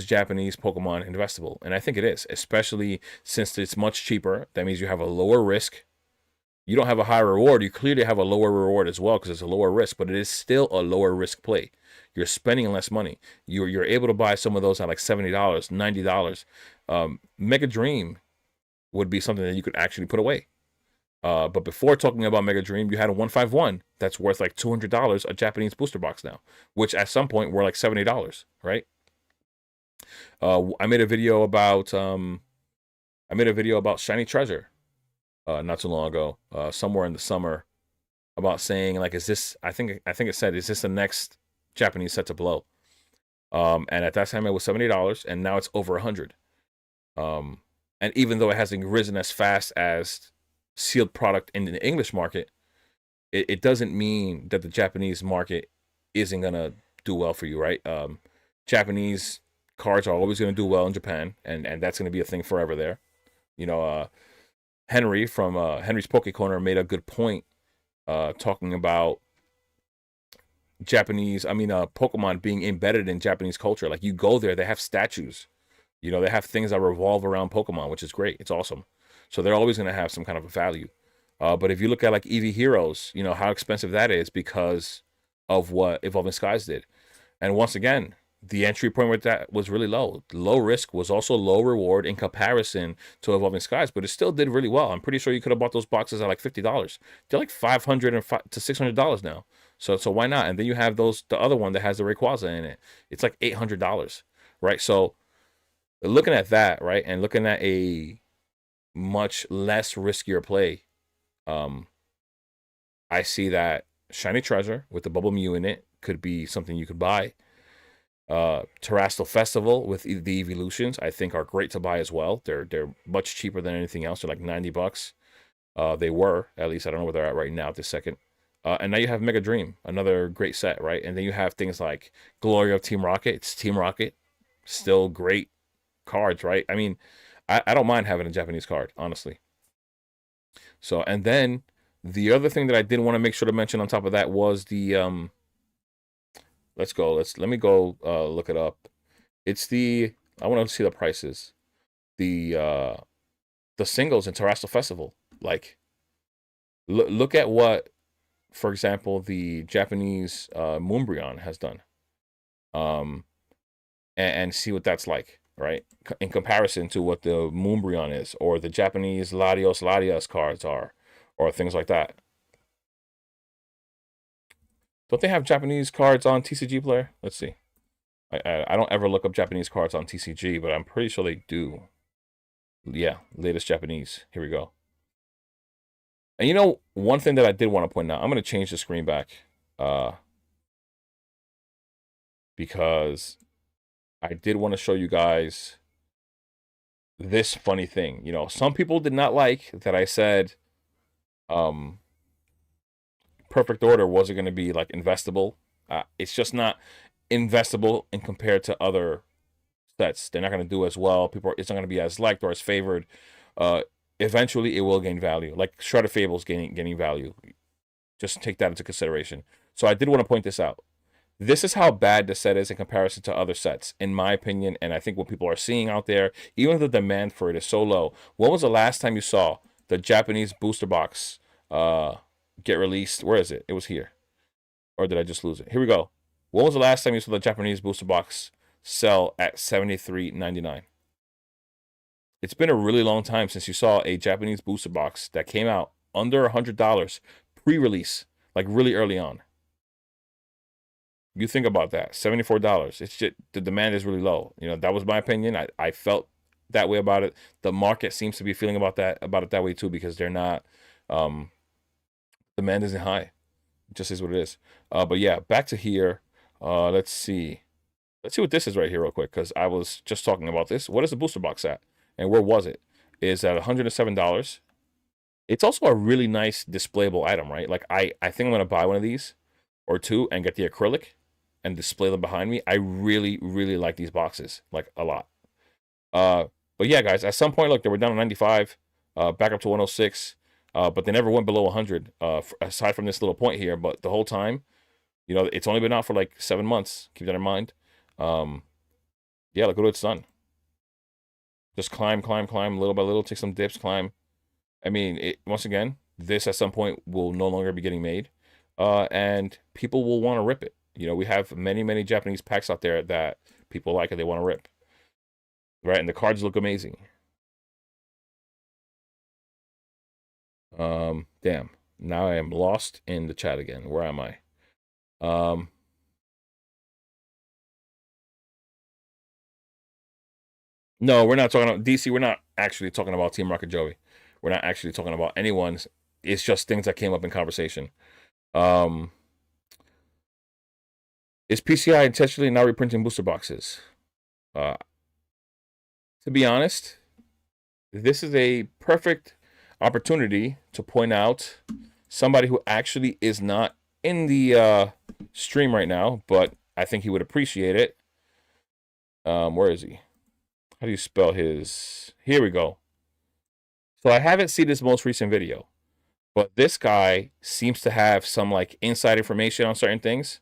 Japanese Pokemon investable? And I think it is, especially since it's much cheaper. That means you have a lower risk. You don't have a high reward. You clearly have a lower reward as well, because it's a lower risk, but it is still a lower risk play. You're spending less money. You're able to buy some of those at like $70, $90. Mega Dream would be something that you could actually put away. But before talking about Mega Dream, you had a 151 that's worth like $200, a Japanese booster box now, which at some point were like $70, right? I made a video about Shiny Treasure not too long ago, somewhere in the summer, about saying like, is this? I think it said, is this the next Japanese set to blow? And at that time it was $70, and now it's over 100. And even though it hasn't risen as fast as sealed product in the English market, it doesn't mean that the Japanese market isn't gonna do well for you, right? Japanese cards are always gonna do well in Japan, and that's gonna be a thing forever there. Henry from Henry's Poke Corner made a good point talking about Pokemon being embedded in Japanese culture. Like, you go there, they have statues. You know, they have things that revolve around Pokemon, which is great. It's awesome. So they're always going to have some kind of a value. But if you look at like Eevee Heroes, you know how expensive that is because of what Evolving Skies did. And once again, the entry point with that was really low. Low risk was also low reward in comparison to Evolving Skies, but it still did really well. I'm pretty sure you could have bought those boxes at like $50. They're like $500 to $600 now. So why not? And then you have the other one that has the Rayquaza in it. It's like $800, right? So looking at that, right, and looking at a much less riskier play, I see that Shiny Treasure with the Bubble Mew in it could be something you could buy. Terrestrial Festival with the Evolutions, I think, are great to buy as well. They're much cheaper than anything else. They're like $90. They were, at least. I don't know where they're at right now at this second. And now you have Mega Dream, another great set, right? And then you have things like Glory of Team Rocket. It's Team Rocket, still great cards, right? I mean, I don't mind having a Japanese card, honestly. So, and then the other thing that I did want to make sure to mention on top of that was the let me go look it up. It's I want to see the prices. The singles in Terrestrial Festival. Like, look at what, for example, the Japanese Moonbryon has done. And see what that's like, right? In comparison to what the Moonbryon is, or the Japanese Latios cards are, or things like that. Don't they have Japanese cards on TCG Player? Let's see. I don't ever look up Japanese cards on TCG, but I'm pretty sure they do. Yeah, latest Japanese. Here we go. And you know, one thing that I did want to point out, I'm going to change the screen back because I did want to show you guys this funny thing. You know, some people did not like that I said Perfect Order wasn't going to be like investable. It's just not investable in compared to other sets. They're not going to do as well. It's not going to be as liked or as favored. Eventually, it will gain value. Like Shredder Fable's gaining value. Just take that into consideration. So I did want to point this out. This is how bad the set is in comparison to other sets, in my opinion, and I think what people are seeing out there, even the demand for it is so low. When was the last time you saw the Japanese booster box get released? Where is it? It was here. Or did I just lose it? Here we go. When was the last time you saw the Japanese booster box sell at $73.99? It's been a really long time since you saw a Japanese booster box that came out under $100 pre-release, like really early on. You think about that, $74. It's just the demand is really low. You know, that was my opinion. I felt that way about it. The market seems to be feeling about it that way too, because they're not demand isn't high. It just is what it is. But yeah, back to here. Let's see what this is right here real quick, because I was just talking about this. What is the booster box at? And where was it? Is at $107. It's also a really nice displayable item, right? Like I think I'm gonna buy one of these or two and get the acrylic and display them behind me. I really, really like these boxes, like a lot. But yeah, guys, at some point, look, they were down to 95, back up to 106, but they never went below 100, aside from this little point here. But the whole time, you know, it's only been out for like 7 months. Keep that in mind. Yeah, look what it's done. Just climb, little by little, take some dips, climb. I mean, once again, this at some point will no longer be getting made, and people will want to rip it. You know, we have many Japanese packs out there that people like and they want to rip. Right, and the cards look amazing. Damn. Now I am lost in the chat again. Where am I? No, we're not talking about DC. We're not actually talking about Team Rocket Joey. We're not actually talking about anyone's. It's just things that came up in conversation. Is PCI intentionally not reprinting booster boxes? To be honest, this is a perfect opportunity to point out somebody who actually is not in the stream right now, but I think he would appreciate it. Where is he? How do you spell his? Here we go. So I haven't seen this most recent video, but this guy seems to have some like inside information on certain things,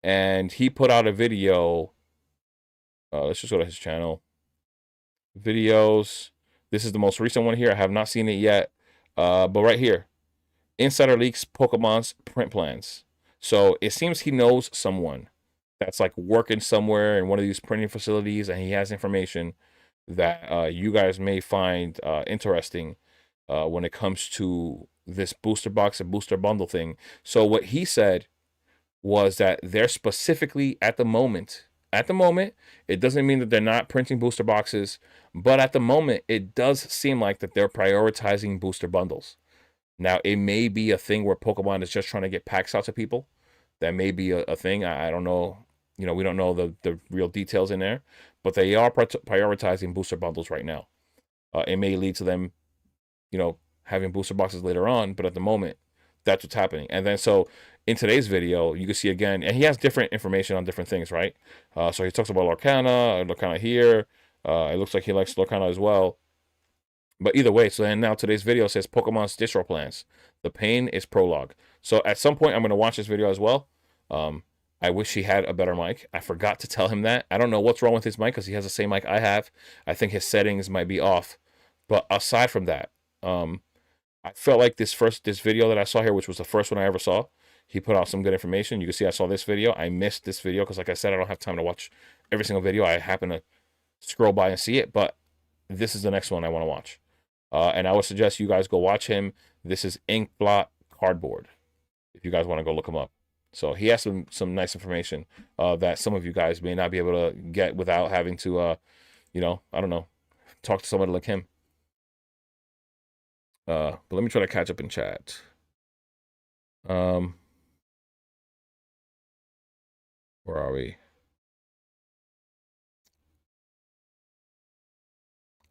and he put out a video. Let's just go to his channel. Videos. This is the most recent one here. I have not seen it yet, but right here, Insider leaks Pokemon's print plans. So it seems he knows someone that's like working somewhere in one of these printing facilities, and he has information that you guys may find interesting when it comes to this booster box and booster bundle thing. So what he said was that they're specifically at the moment, it doesn't mean that they're not printing booster boxes, but at the moment, it does seem like that they're prioritizing booster bundles. Now, it may be a thing where Pokemon is just trying to get packs out to people. That may be a thing. I don't know. You know, we don't know the real details in there, but they are prioritizing booster bundles right now. It may lead to them, you know, having booster boxes later on, but at the moment, that's what's happening. And then so in today's video, you can see again, and he has different information on different things, right? So he talks about Lorcana here. It looks like he likes Lorcana as well. But either way, so then now today's video says Pokemon's distro plans. The pain is prologue. So at some point, I'm going to watch this video as well. I wish he had a better mic. I forgot to tell him that. I don't know what's wrong with his mic because he has the same mic I have. I think his settings might be off. But aside from that, I felt like this video that I saw here, which was the first one I ever saw, he put out some good information. You can see I saw this video. I missed this video because, like I said, I don't have time to watch every single video. I happen to scroll by and see it, but this is the next one I want to watch. And I would suggest you guys go watch him. This is Inkblot Cardboard, if you guys want to go look him up. So he has some nice information that some of you guys may not be able to get without having to, you know, I don't know, talk to somebody like him. But let me try to catch up in chat. Where are we?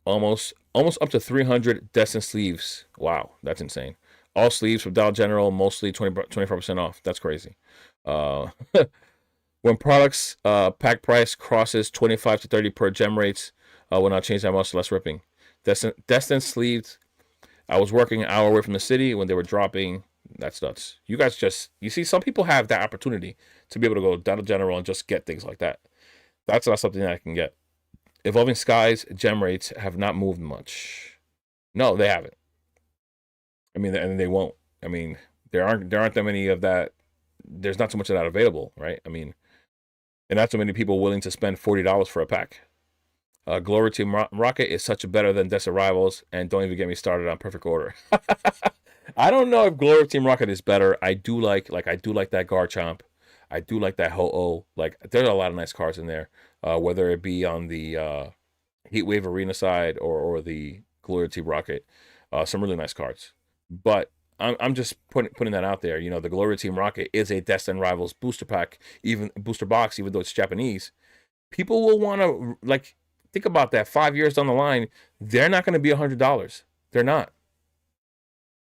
Almost up to 300 Destined sleeves. Wow, that's insane. All sleeves from Dollar General, mostly 24% off. That's crazy. When products pack price crosses 25 to 30 per gem rates, will not change that much, less ripping. Destined sleeves. I was working an hour away from the city when they were dropping. That's nuts. You guys you see, some people have that opportunity to be able to go to Dollar General and just get things like that. That's not something that I can get. Evolving Skies gem rates have not moved much. No, they haven't. I mean, and they won't. I mean, there aren't that many of that. There's not so much of that available, right? I mean, and not so many people willing to spend $40 for a pack. Glory Team Rocket is such a better than Desert Rivals, and don't even get me started on Perfect Order. I don't know if Glory Team Rocket is better. I do like that Garchomp. I do like that Ho-Oh. Like, there's a lot of nice cards in there, whether it be on the Heatwave Arena side or the Glory Team Rocket. Some really nice cards. But I'm just putting that out there. You know, the Glory Team Rocket is a Destined Rivals booster pack, even booster box, even though it's Japanese. People will want to, like, think about that. 5 years down the line, they're not going to be $100. They're not.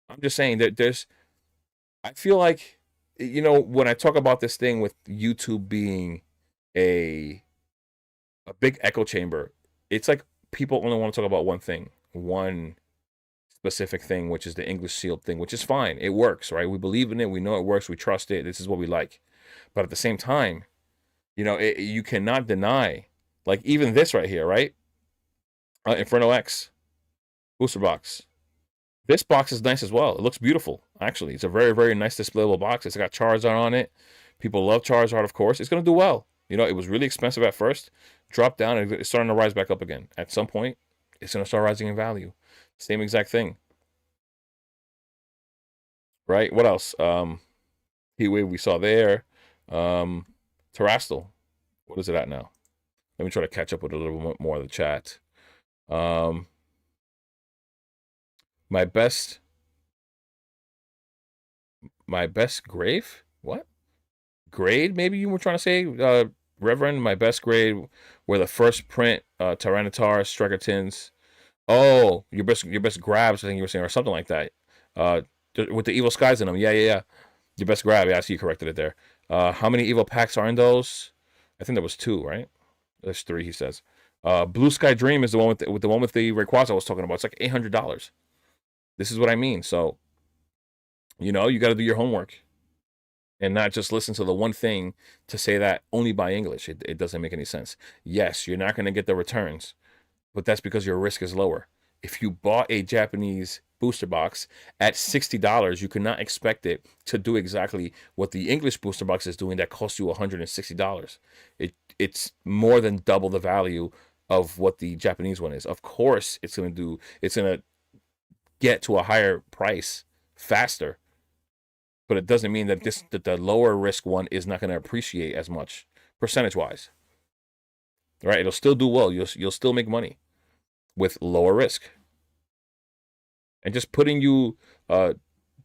I'm just saying that I feel like, you know, when I talk about this thing with YouTube being a big echo chamber, it's like people only want to talk about one thing, one specific thing, which is the English sealed thing, which is fine. It works, right? We believe in it. We know it works. We trust it. This is what we like. But at the same time, you know, you cannot deny, like, even this right here, right? Inferno X booster box. This box is nice as well. It looks beautiful, actually. It's a very, very nice displayable box. It's got Charizard on it. People love Charizard, of course. It's going to do well. You know, it was really expensive at first. Dropped down, and it's starting to rise back up again. At some point, it's going to start rising in value. Same exact thing. Right? What else? Heatwave we saw there. Terrastal. What is it at now? Let me try to catch up with a little bit more of the chat. My best grave? What? Grade, maybe you were trying to say, Reverend? My best grade were the first print Tyranitar, Streggertons. Oh, your best grabs, I think you were saying, or something like that. With the evil skies in them. Yeah. Your best grab. Yeah, I see you corrected it there. How many evil packs are in those? I think there was 2, right? There's 3, he says. Blue Sky Dream is the one with the Rayquaza I was talking about. It's like $800. This is what I mean. So, you know, you got to do your homework and not just listen to the one thing to say that only buy English. It doesn't make any sense. Yes, you're not going to get the returns, but that's because your risk is lower. If you bought a Japanese booster box at $60, you cannot expect it to do exactly what the English booster box is doing that costs you $160. It's more than double the value of what the Japanese one is. Of course, it's going to get to a higher price faster, but it doesn't mean that the lower risk one is not going to appreciate as much percentage wise. Right? It'll still do well. You'll still make money with lower risk. And just putting you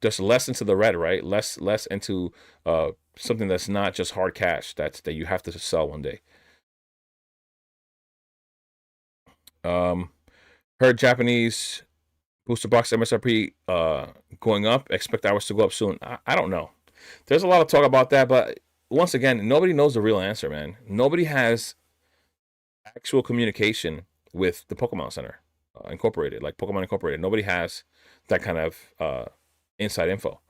just less into the red, right? Less into something that's not just hard cash that you have to sell one day. Heard Japanese booster box MSRP going up. Expect ours to go up soon. I don't know. There's a lot of talk about that, but once again, nobody knows the real answer, man. Nobody has actual communication with the Pokemon Center Incorporated, like Pokemon Incorporated. Nobody has that kind of inside info.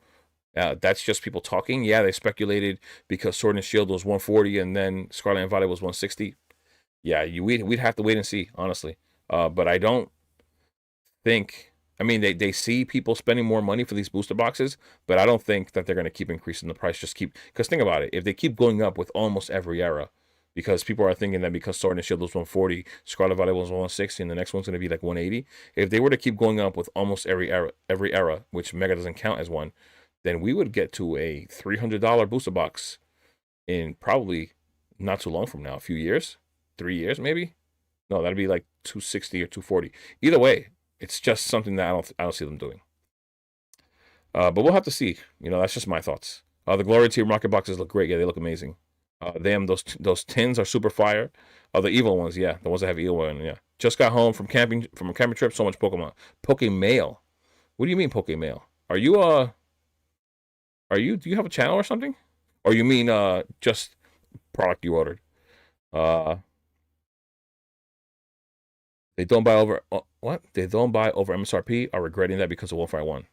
That's just people talking. Yeah, they speculated because Sword and Shield was 140 and then Scarlet and Violet was 160. Yeah, we'd have to wait and see, honestly. But I don't think. I mean, they see people spending more money for these booster boxes, but I don't think that they're going to keep increasing the price. Because think about it. If they keep going up with almost every era, because people are thinking that because Sword and Shield was 140, Scarlet Violet was 160, and the next one's going to be like 180. If they were to keep going up with almost every era, which Mega doesn't count as one, then we would get to a $300 booster box in probably not too long from now, a few years, 3 years maybe. No, that'd be like 260 or 240. Either way, it's just something that I don't see them doing. But we'll have to see. You know, that's just my thoughts. The Glory Team rocket boxes look great. Yeah, they look amazing. Those tins are super fire. The evil ones, yeah, the ones that have evil in. Yeah, just got home from a camping trip. So much Pokemon. Pokemail. What do you mean Pokemail? Do you have a channel or something? Or you mean just product you ordered? Uh, they don't buy over what? They don't buy over MSRP. Are regretting that because of 151.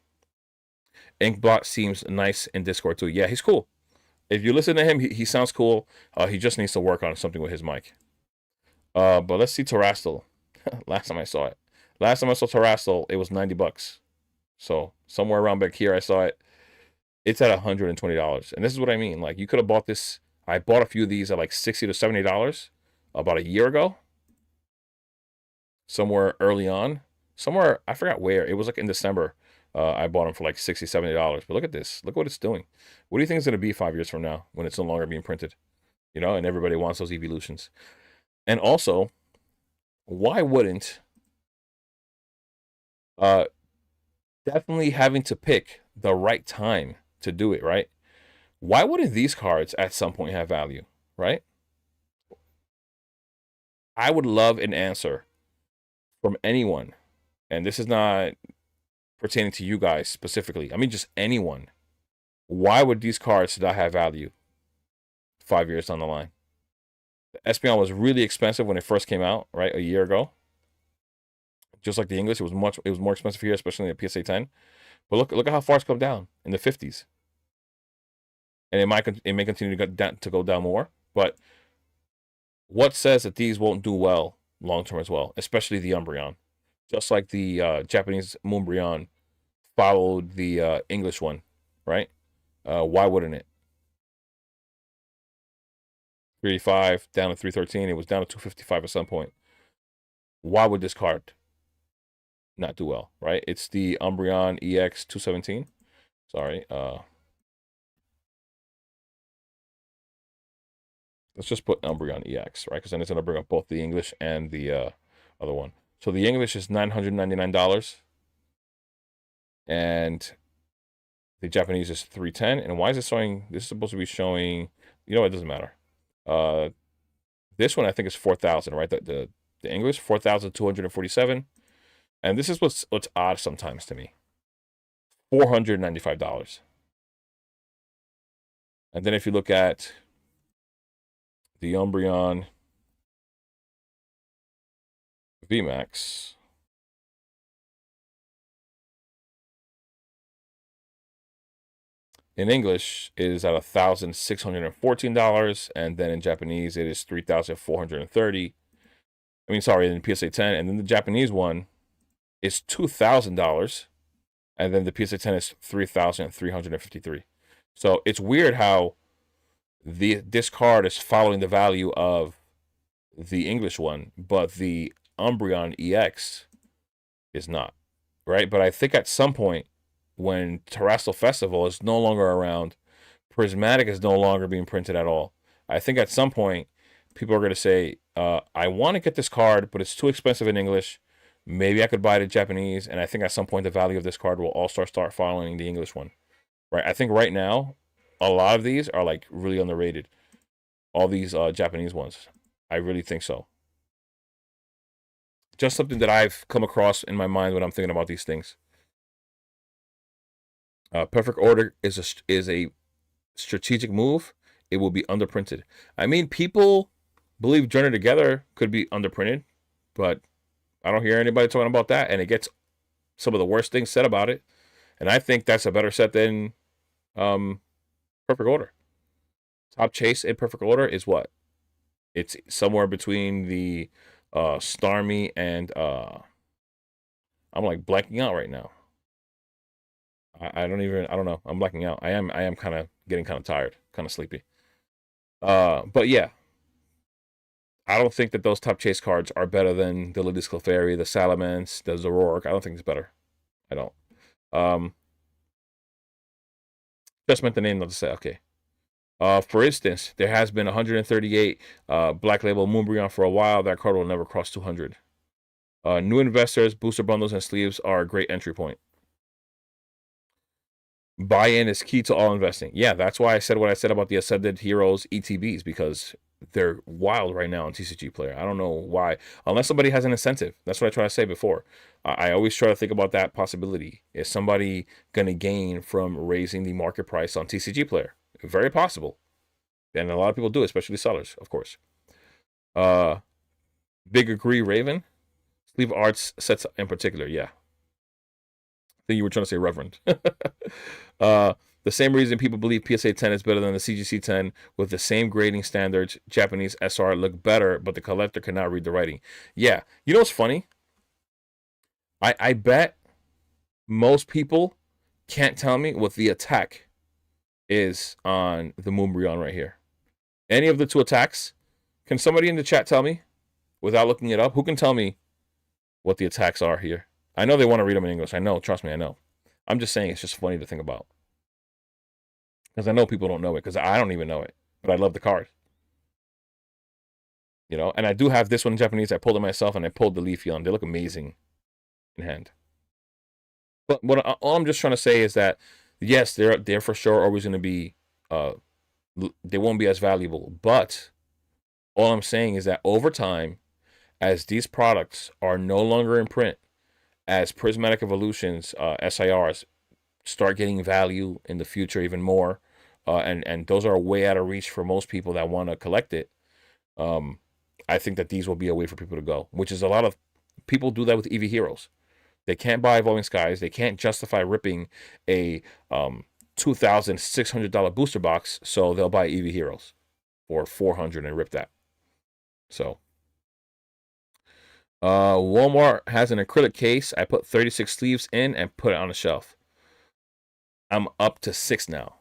Inkblot seems nice in Discord too. Yeah, he's cool. If you listen to him, he sounds cool. He just needs to work on something with his mic. But let's see Terastal. Last time I saw it. Last time I saw Terastal, it was $90. So somewhere around back here, I saw it. It's at $120. And this is what I mean. Like, you could have bought this. I bought a few of these at like $60 to $70 about a year ago. Somewhere early on. Somewhere, I forgot where. It was like in December. I bought them for like $60, $70. But look at this. Look what it's doing. What do you think it's going to be 5 years from now when it's no longer being printed? You know, and everybody wants those evolutions. And also, why wouldn't definitely having to pick the right time to do it, right? Why wouldn't these cards at some point have value, right? I would love an answer from anyone, and this is not pertaining to you guys specifically. I mean, just anyone. Why would these cards not have value 5 years down the line? The Espeon was really expensive when it first came out, right? A year ago. Just like the English, it was more expensive here, especially in the PSA 10. But look at how far it's come down in the 50s. And it may continue to go down more. But what says that these won't do well long term as well, especially the Umbreon? Just like the Japanese Moonbreon followed the English one, right? Why wouldn't it? 385 down to 313. It was down to 255 at some point. Why would this card not do well, right? It's the Umbreon EX 217. Sorry. Let's just put Umbreon EX, right? Because then it's going to bring up both the English and the other one. So the English is $999. And the Japanese is 310. And why is it showing? This is supposed to be showing. You know, it doesn't matter. This one I think is 4,000, right? The English 4,247. And this is what's odd sometimes to me. $495. And then if you look at the Umbreon VMAX, in English is at $1,614, and then in Japanese it is 3,430. I mean, sorry, in PSA 10, and then the Japanese one is $2,000, and then the PSA 10 is 3,353. So it's weird how this card is following the value of the English one, but the Umbreon EX is not, right? But I think at some point, when Terrestrial Festival is no longer around, Prismatic is no longer being printed at all. I think at some point, people are going to say, I want to get this card, but it's too expensive in English. Maybe I could buy it in Japanese. And I think at some point, the value of this card will also start following the English one, right? I think right now, a lot of these are like really underrated. All these Japanese ones. I really think so. Just something that I've come across in my mind when I'm thinking about these things. Perfect Order is a strategic move. It will be underprinted. I mean, people believe Journey Together could be underprinted, but I don't hear anybody talking about that, and it gets some of the worst things said about it. And I think that's a better set than Perfect Order. Top Chase in Perfect Order is what? It's somewhere between the Starmie and I'm like blanking out right now. I don't know. I'm blacking out. I am kind of getting kind of tired, kind of sleepy. But yeah, I don't think that those top chase cards are better than the Lidis Clefairy, the Salamence, the Zoroark. I don't think it's better. I don't. Just meant the name, not to say. Okay. For instance, there has been 138 Black Label Moonbreon for a while. That card will never cross 200. New investors, booster bundles, and sleeves are a great entry point. Buy-in is key to all investing. Yeah, that's why I said what I said about the Ascended Heroes ETBs, because they're wild right now on TCG Player. I don't know why, unless somebody has an incentive. That's what I try to say before. I always try to think about that possibility. Is somebody going to gain from raising the market price on TCG Player? Very possible. And a lot of people do, especially sellers, of course. Big Agree Raven. Sleeve arts sets in particular, yeah. I think you were trying to say Reverend. The same reason people believe PSA 10 is better than the CGC 10 with the same grading standards. Japanese SR look better, but the collector cannot read the writing. Yeah, you know what's funny? I bet most people can't tell me what the attack is on the Moonbreon right here. Any of the two attacks? Can somebody in the chat tell me without looking it up? Who can tell me what the attacks are here? I know they want to read them in English. I know. Trust me, I know. I'm just saying it's just funny to think about. Because I know people don't know it, because I don't even know it. But I love the card. You know, and I do have this one in Japanese. I pulled it myself, and I pulled the Leafeon. They look amazing in hand. But all I'm just trying to say is that, yes, they're for sure always going to be, they won't be as valuable. But all I'm saying is that over time, as these products are no longer in print, as Prismatic Evolutions, SIRs, start getting value in the future even more, and those are way out of reach for most people that want to collect it. I think that these will be a way for people to go, which is a lot of people do that with EV Heroes. They can't buy Evolving Skies. They can't justify ripping a $2,600 booster box, so they'll buy EV Heroes for $400 and rip that. So, Walmart has an acrylic case. I put 36 sleeves in and put it on the shelf. I'm up to 6 now.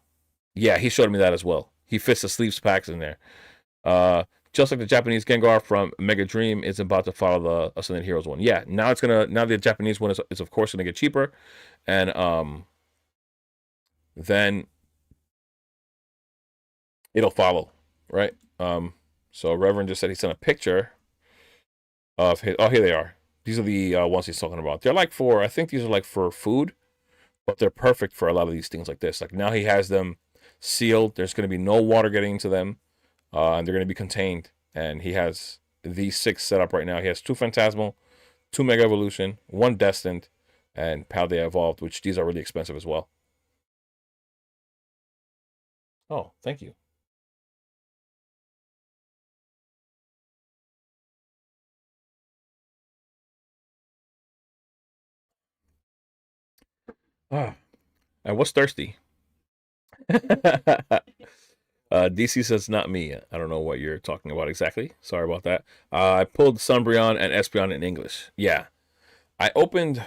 Yeah, he showed me that as well. He fits the sleeves packs in there. Just like the Japanese Gengar from Mega Dream is about to follow the Ascended Heroes one. Yeah, now the Japanese one is of course gonna get cheaper, and then it'll follow, right? So Reverend just said he sent a picture of his. Oh, here they are. These are the ones he's talking about. They're like I think these are like for food, but they're perfect for a lot of these things like this. Like now he has them sealed. There's going to be no water getting into them, and they're going to be contained. And he has these 6 set up right now. He has 2 Phantasmal, 2 Mega Evolution, 1 Destined, and Paldea Evolved, which these are really expensive as well. Oh, thank you. Ah, and what's thirsty? DC says not me. I don't know what you're talking about exactly. Sorry about that. I pulled Sunbreon and Espeon in English. Yeah, I opened.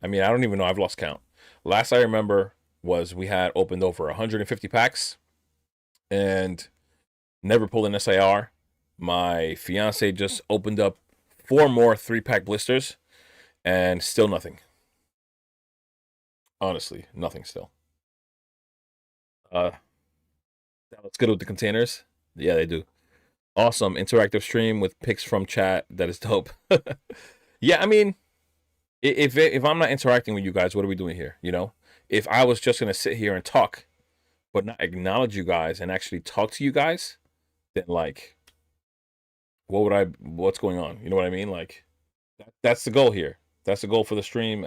I mean, I don't even know. I've lost count. Last I remember was we had opened over 150 packs and never pulled an SIR. My fiance just opened up 4 more 3-pack blisters and still nothing. Honestly, nothing still. Uh, that looks good with the containers. Yeah, they do. Awesome interactive stream with pics from chat. That is dope. Yeah, I mean, if I'm not interacting with you guys, what are we doing here? You know, if I was just gonna sit here and talk, but not acknowledge you guys and actually talk to you guys, then like, what's going on? You know what I mean? Like, that's the goal here. That's the goal for the stream.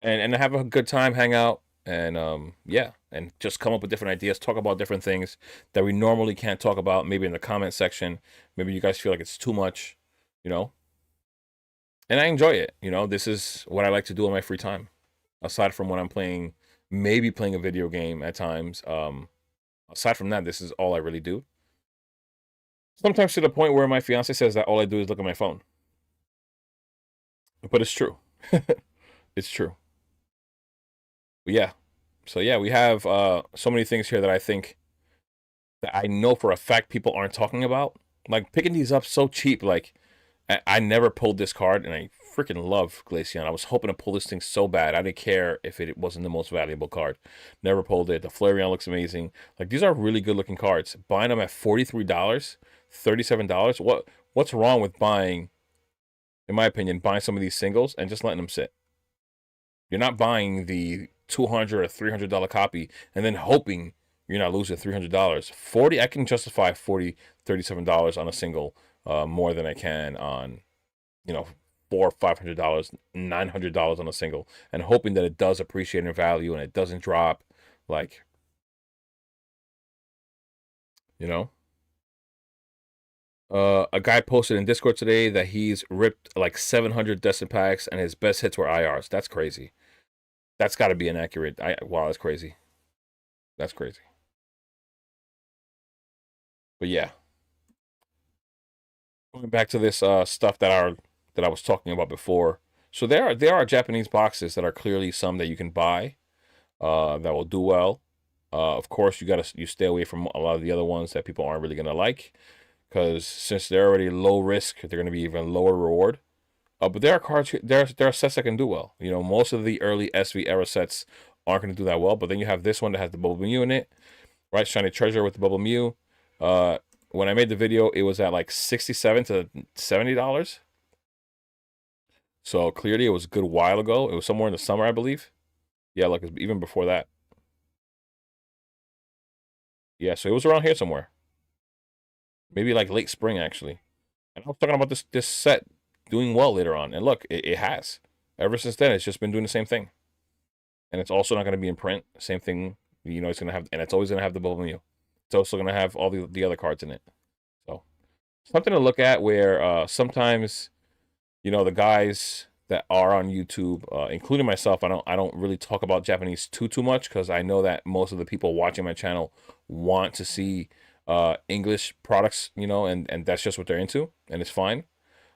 And have a good time, hang out, and yeah, and just come up with different ideas, talk about different things that we normally can't talk about. Maybe in the comment section. Maybe you guys feel like it's too much, you know. And I enjoy it. You know, this is what I like to do in my free time, aside from when I'm playing, maybe playing a video game at times. Aside from that, this is all I really do. Sometimes to the point where my fiance says that all I do is look at my phone. But it's true. It's true. But yeah. So yeah, we have so many things here that I think that I know for a fact people aren't talking about. Like picking these up so cheap. Like I never pulled this card, and I freaking love Glaceon. I was hoping to pull this thing so bad. I didn't care if it wasn't the most valuable card. Never pulled it. The Flareon looks amazing. Like these are really good looking cards. Buying them at $43, $37. What's wrong with buying? In my opinion, buying some of these singles and just letting them sit. You're not buying the $200 or $300 copy and then hoping you're not losing $300. 40, I can justify $37 on a single more than I can on, you know, $400, $500, $900 on a single, and hoping that it does appreciate in value and it doesn't drop, like, you know. A guy posted in Discord today that he's ripped like 700 Destined packs and his best hits were IRs. That's crazy. That's got to be inaccurate. Wow, that's crazy. That's crazy. But yeah, going back to this stuff that I was talking about before. So there are Japanese boxes that are clearly some that you can buy that will do well. Of course, you stay away from a lot of the other ones that people aren't really gonna like, because since they're already low risk, they're gonna be even lower reward. But there are cards, there are sets that can do well. You know, most of the early SV era sets aren't gonna do that well. But then you have this one that has the Bubble Mew in it, right? Shiny Treasure with the Bubble Mew. When I made the video, it was at like $67 to $70. So clearly, it was a good while ago. It was somewhere in the summer, I believe. Yeah, like even before that. Yeah, so it was around here somewhere. Maybe like late spring, actually. And I was talking about this set doing well later on, and look, it has. Ever since then, it's just been doing the same thing. And it's also not going to be in print. Same thing, you know. It's gonna have, and it's always gonna have the Bubble Mew. It's also gonna have all the other cards in it. So something to look at. Where sometimes, you know, the guys that are on YouTube, including myself, I don't really talk about Japanese too much, because I know that most of the people watching my channel want to see English products, you know, and that's just what they're into, and it's fine.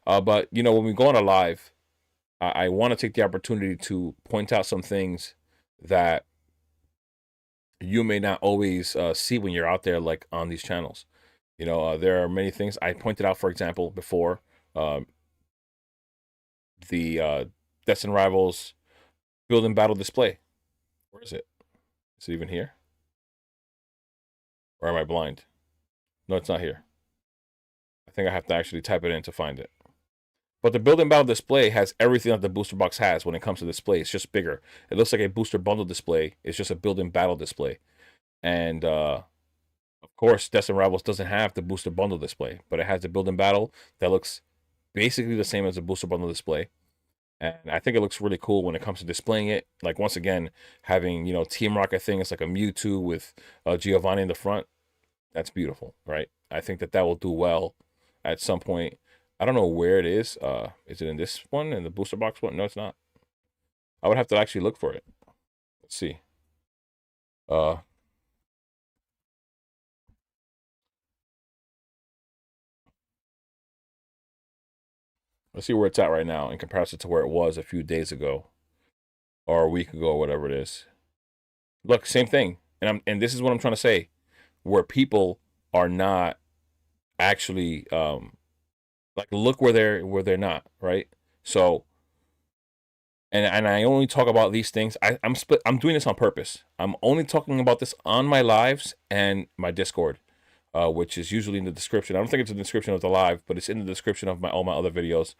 But you know, when we go on a live, I want to take the opportunity to point out some things that you may not always see when you're out there, like on these channels. You know, there are many things I pointed out, for example, before. The Destined Rivals build and battle display. Where is it? Is it even here? Or am I blind? No, it's not here. I think I have to actually type it in to find it. But the build and battle display has everything that the booster box has when it comes to display. It's just bigger. It looks like a booster bundle display. It's just a build and battle display. And of course, Destined Rivals doesn't have the booster bundle display, but it has the build and battle that looks basically the same as the booster bundle display. And I think it looks really cool when it comes to displaying it. Like, once again, having, you know, Team Rocket thing, it's like a Mewtwo with Giovanni in the front. That's beautiful, right? I think that will do well at some point. I don't know where it is. Is it in this one, in the booster box one? No, it's not. I would have to actually look for it. Let's see. Uh, let's see where it's at right now in comparison to where it was a few days ago or a week ago, or whatever it is. Look, same thing. And this is what I'm trying to say, where people are not actually like look where they're not, right? So and I only talk about these things. I'm doing this on purpose. I'm only talking about this on my lives and my Discord, which is usually in the description. I don't think it's in the description of the live, but it's in the description of all my other videos.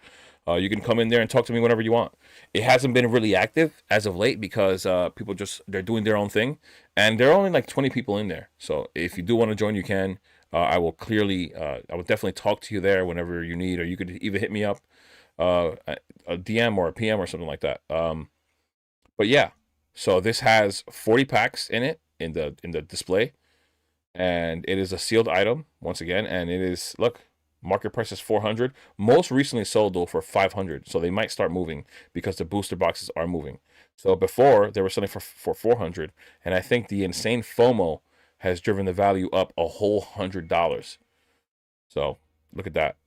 You can come in there and talk to me whenever you want. It hasn't been really active as of late because people they're doing their own thing, and there are only like 20 people in there. So if you do want to join, you can. I will definitely talk to you there whenever you need, or you could even hit me up, a DM or a PM or something like that. But yeah, so this has 40 packs in it in the display, and it is a sealed item once again, and it is, look, market price is 400. Most recently sold though for 500, so they might start moving because the booster boxes are moving. So before they were selling for 400, and I think the insane FOMO has driven the value up a whole $100. So look at that.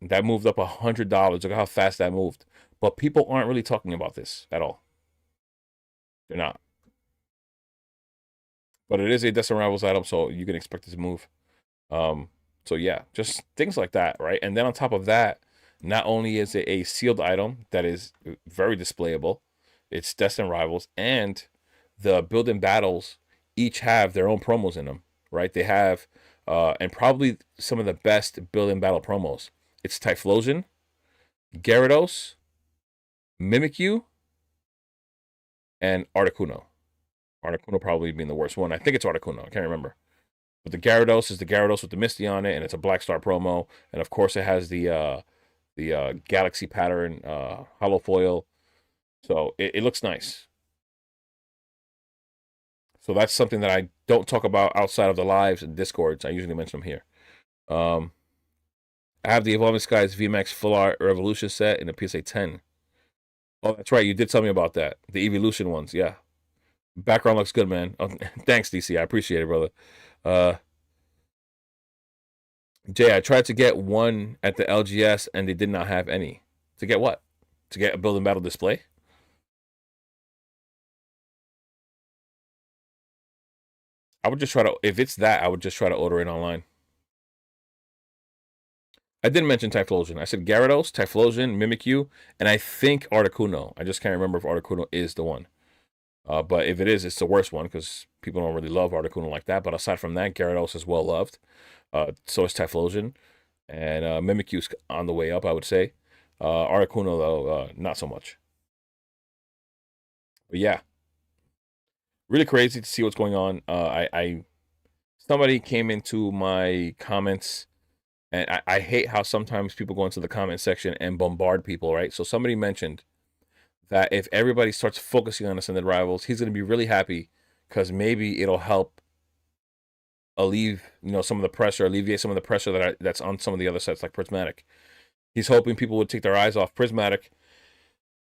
That moved up $100. Look at how fast that moved. But people aren't really talking about this at all. They're not. But it is a Destined Rivals item, so you can expect it to move. Um, so yeah, just things like that, right? And then on top of that, not only is it a sealed item that is very displayable, it's Destined Rivals, and the build-in battles each have their own promos in them, right? They have, and probably some of the best build-in battle promos. It's Typhlosion, Gyarados, Mimikyu, and Articuno. Articuno probably being the worst one. I think it's Articuno. I can't remember. But the Gyarados is the Gyarados with the Misty on it, and it's a Black Star promo. And of course, it has the Galaxy pattern hollow foil. So it looks nice. So that's something that I don't talk about outside of the lives and Discords. I usually mention them here. Um, I have the Evolving Skies VMAX Full Art Revolution set in the PSA 10. Oh, that's right. You did tell me about that. The Evolution ones, yeah. Background looks good, man. Oh, thanks, DC. I appreciate it, brother. Uh, Jay, I tried to get one at the LGS and they did not have any. To get what? To get a build and battle display? I would just try to, if it's that, I would just try to order it online. I didn't mention Typhlosion. I said Gyarados, Typhlosion, Mimikyu, and I think Articuno. I just can't remember if Articuno is the one. But if it is, it's the worst one because people don't really love Articuno like that. But aside from that, Gyarados is well loved. So is Typhlosion. And Mimikyu's on the way up, I would say. Articuno, though, not so much. But yeah, really crazy to see what's going on. Somebody came into my comments, and I hate how sometimes people go into the comment section and bombard people, right? So somebody mentioned that if everybody starts focusing on Ascended Rivals, he's going to be really happy because maybe it'll help alleviate some of the pressure, that's on some of the other sets like Prismatic. He's hoping people would take their eyes off Prismatic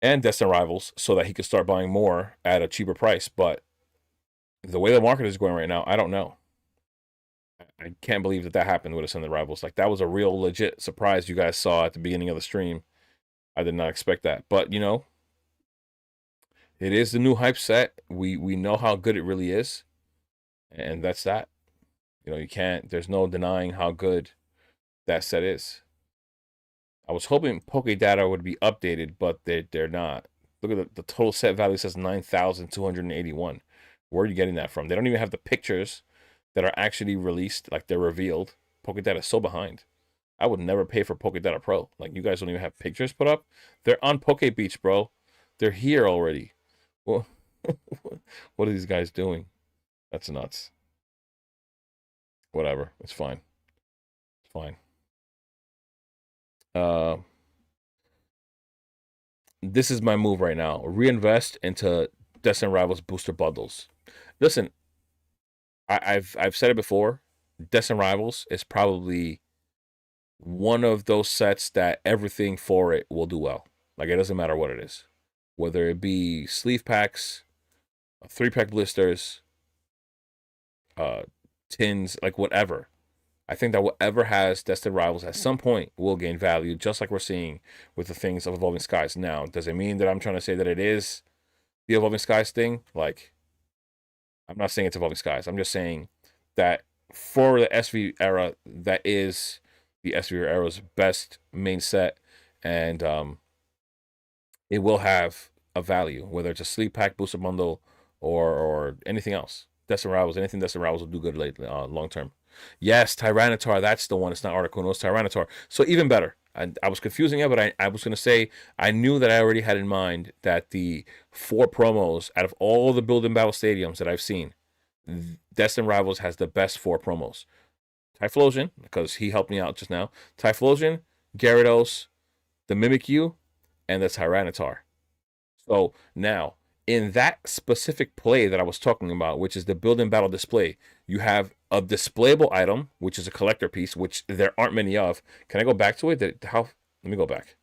and Destined Rivals so that he could start buying more at a cheaper price. But the way the market is going right now, I don't know. I can't believe that happened with Ascended Rivals. Like, that was a real legit surprise you guys saw at the beginning of the stream. I did not expect that. But, it is the new hype set. We know how good it really is. And that's that. There's no denying how good that set is. I was hoping Poke Data would be updated, but they're not. Look at the total set value says 9,281. Where are you getting that from? They don't even have the pictures that are actually released, like they're revealed. Poke Data is so behind. I would never pay for Poke Data Pro. Like, you guys don't even have pictures put up. They're on Poke Beach, bro. They're here already. Well, what are these guys doing? That's nuts. Whatever. It's fine. It's fine. This is my move right now. Reinvest into Destined Rivals booster bundles. Listen, I've said it before. Destined Rivals is probably one of those sets that everything for it will do well. Like, it doesn't matter what it is, whether it be sleeve packs, 3-pack blisters, uh, tins, like whatever. I think that whatever has Destined Rivals at some point will gain value, just like we're seeing with the things of Evolving Skies. Now, does it mean that I'm trying to say that it is the Evolving Skies thing? Like, I'm not saying it's Evolving Skies. I'm just saying that for the SV era, that is the SV era's best main set, and it will have a value, whether it's a sleep pack, booster bundle, or anything else. Destined Rivals, anything Destined Rivals will do good late, long term. Yes, Tyranitar, that's the one. It's not Articuno, it's Tyranitar. So even better. I was confusing it, but I was going to say I knew that I already had in mind that the 4 promos out of all the Build and Battle stadiums that I've seen, Destined Rivals has the best 4 promos. Typhlosion, because he helped me out just now. Typhlosion, Gyarados, the Mimikyu, and the Tyranitar. So now, in that specific play that I was talking about, which is the Build and Battle display, you have a displayable item, which is a collector piece, which there aren't many of. Can I go back to it? How? Let me go back.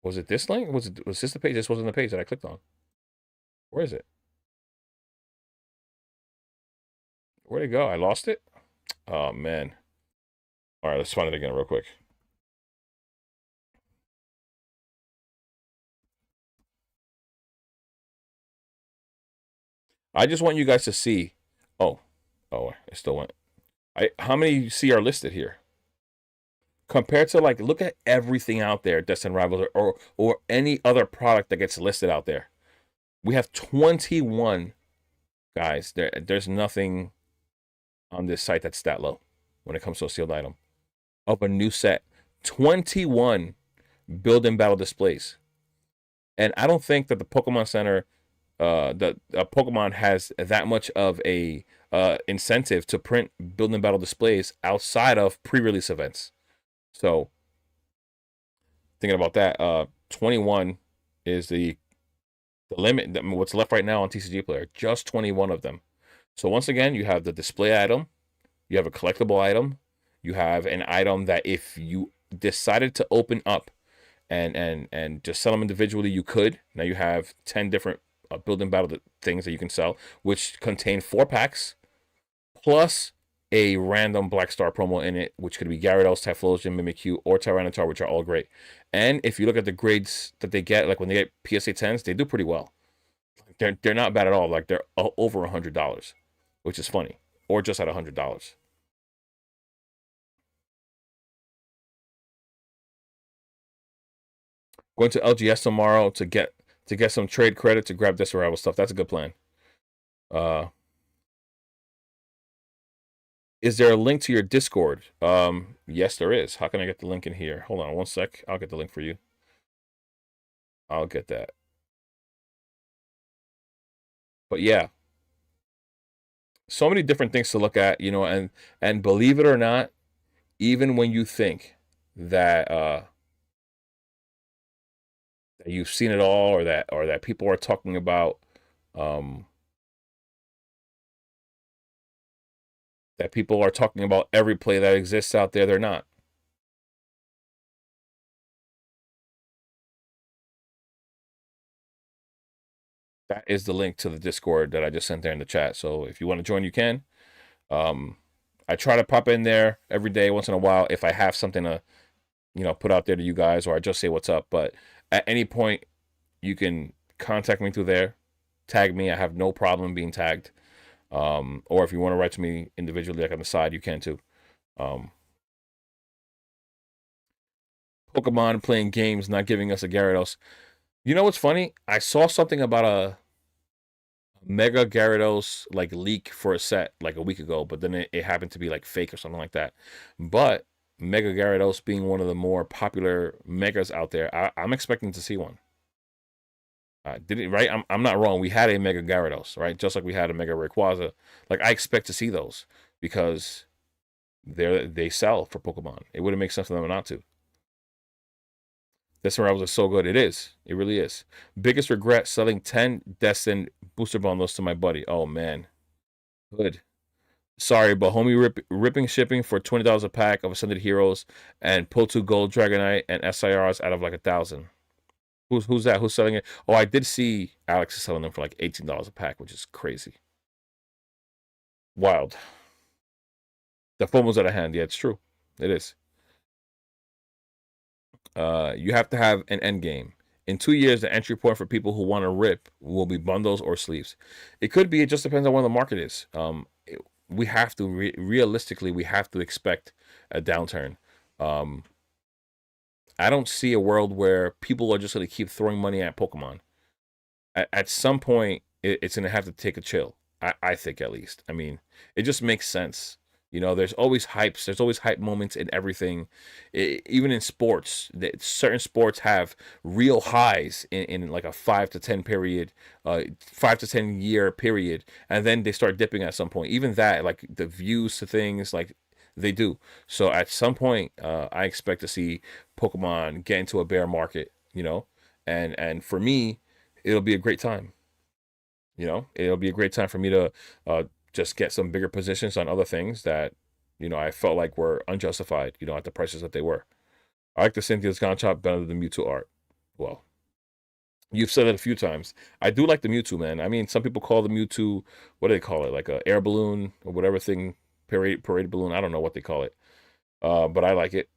Was it this link? Was this the page? This wasn't the page that I clicked on. Where is it? Where'd it go? I lost it? Oh, man. All right, let's find it again real quick. I just want you guys to see. Oh, it still went. How many you see are listed here? Compared to, like, look at everything out there, Destined Rivals, or any other product that gets listed out there. We have 21 guys. There's nothing on this site that's that low when it comes to a sealed item of a new set. 21 Build and Battle displays, and I don't think that the Pokemon Center, Pokemon has that much of a incentive to print Build and Battle displays outside of pre-release events. So thinking about that, 21 is the limit. What's left right now on TCG Player, just 21 of them. So once again, you have the display item, you have a collectible item, you have an item that if you decided to open up and just sell them individually, you could. Now you have 10 different Build and Battle things that you can sell, which contain 4 packs plus a random Black Star promo in it, which could be Gyarados, Typhlosion, Mimikyu, or Tyranitar, which are all great. And if you look at the grades that they get, like when they get PSA 10s, they do pretty well. They're not bad at all. Like they're over $100, which is funny, or just at $100. Going to LGS tomorrow to get some trade credit to grab this arrival stuff. That's a good plan. Is there a link to your Discord? Yes, there is. How can I get the link in here? Hold on one sec. I'll get the link for you. I'll get that. But yeah, so many different things to look at, and believe it or not, even when you think that that you've seen it all, or that people are talking about every play that exists out there, they're not. That is the link to the Discord that I just sent there in the chat. So if you want to join, you can. I try to pop in there every day, once in a while, if I have something to, put out there to you guys, or I just say what's up. But at any point, you can contact me through there, tag me. I have no problem being tagged. Or if you want to write to me individually, like on the side, you can too. Pokemon playing games, not giving us a Gyarados. You know what's funny? I saw something about a Mega Gyarados like leak for a set like a week ago, but then it happened to be like fake or something like that. But Mega Gyarados being one of the more popular megas out there, I'm expecting to see one. Did it right? I'm not wrong. We had a Mega Gyarados, right? Just like we had a Mega Rayquaza. Like I expect to see those because they sell for Pokemon. It wouldn't make sense for them not to. This Rivals is so good. It is. It really is. Biggest regret selling 10 Destined booster bundles to my buddy. Oh man. Good. Sorry, but homie ripping shipping for $20 a pack of Ascended Heroes and pull 2 Gold Dragonite and SIRs out of like 1,000. Who's that? Who's selling it? Oh, I did see Alex is selling them for like $18 a pack, which is crazy. Wild. The FOMO's out of hand. Yeah, it's true. It is. You have to have an end game. In 2 years, the entry point for people who want to rip will be bundles or sleeves. It could be. It just depends on where the market is. We have to realistically, we have to expect a downturn. Um, I don't see a world where people are just going to keep throwing money at Pokemon. At some point, it's going to have to take a chill. I think, at least. I mean, it just makes sense. You know, there's always hypes. There's always hype moments in everything. Even in sports, certain sports have real highs in like a 5 to 10 period, 5 to 10 year period, and then they start dipping at some point. Even that, like the views to things, like they do. So at some point, I expect to see Pokemon get into a bear market. You know, and for me, it'll be a great time. You know, it'll be a great time for me to just get some bigger positions on other things that, I felt like were unjustified, at the prices that they were. I like the Cynthia's Conchop better than the Mewtwo art. Well, you've said it a few times. I do like the Mewtwo, man. I mean, some people call the Mewtwo, what do they call it? Like a air balloon or whatever thing, parade balloon. I don't know what they call it. But I like it.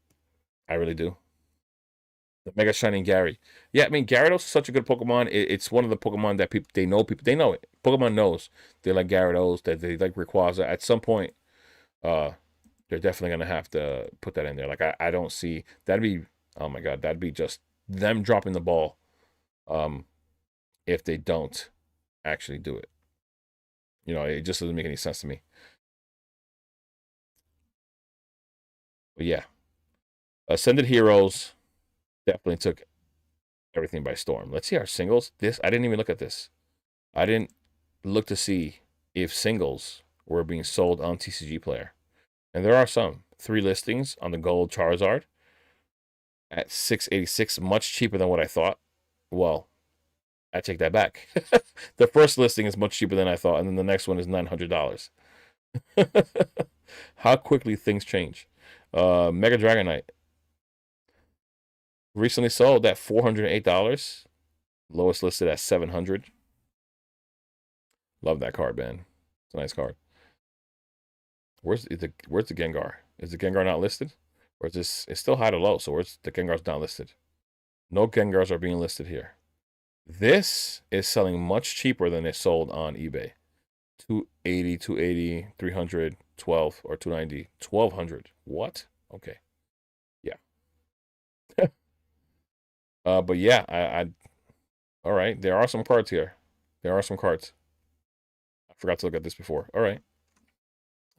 I really do. The Mega Shining Gary. Yeah, I mean Gyarados is such a good Pokemon. It's one of the Pokemon that people they know it. Pokemon knows they like Gyarados, that they like Rayquaza. At some point, uh, they're definitely gonna have to put that in there. Like I don't see that'd be, oh my god, that'd be just them dropping the ball. Um, if they don't actually do it, it just doesn't make any sense to me. But yeah, Ascended Heroes definitely took everything by storm. Let's see our singles. This I didn't even look at this. I didn't look to see if singles were being sold on TCG Player. And there are some. 3 listings on the gold Charizard at 686, much cheaper than what I thought. Well, I take that back. The first listing is much cheaper than I thought, and then the next one is $900. How quickly things change. Mega Dragonite recently sold at $408. Lowest listed at 700. Love that card, man. It's a nice card. Where's the Gengar? Is the Gengar not listed? Or is this, it's still high to low, so where's the Gengar's not listed? No Gengars are being listed here. This is selling much cheaper than it sold on eBay. 280, 280, 300, 12, or 290, 1200. What? Okay. Yeah. But yeah, all right. There are some cards here. There are some cards. I forgot to look at this before. All right.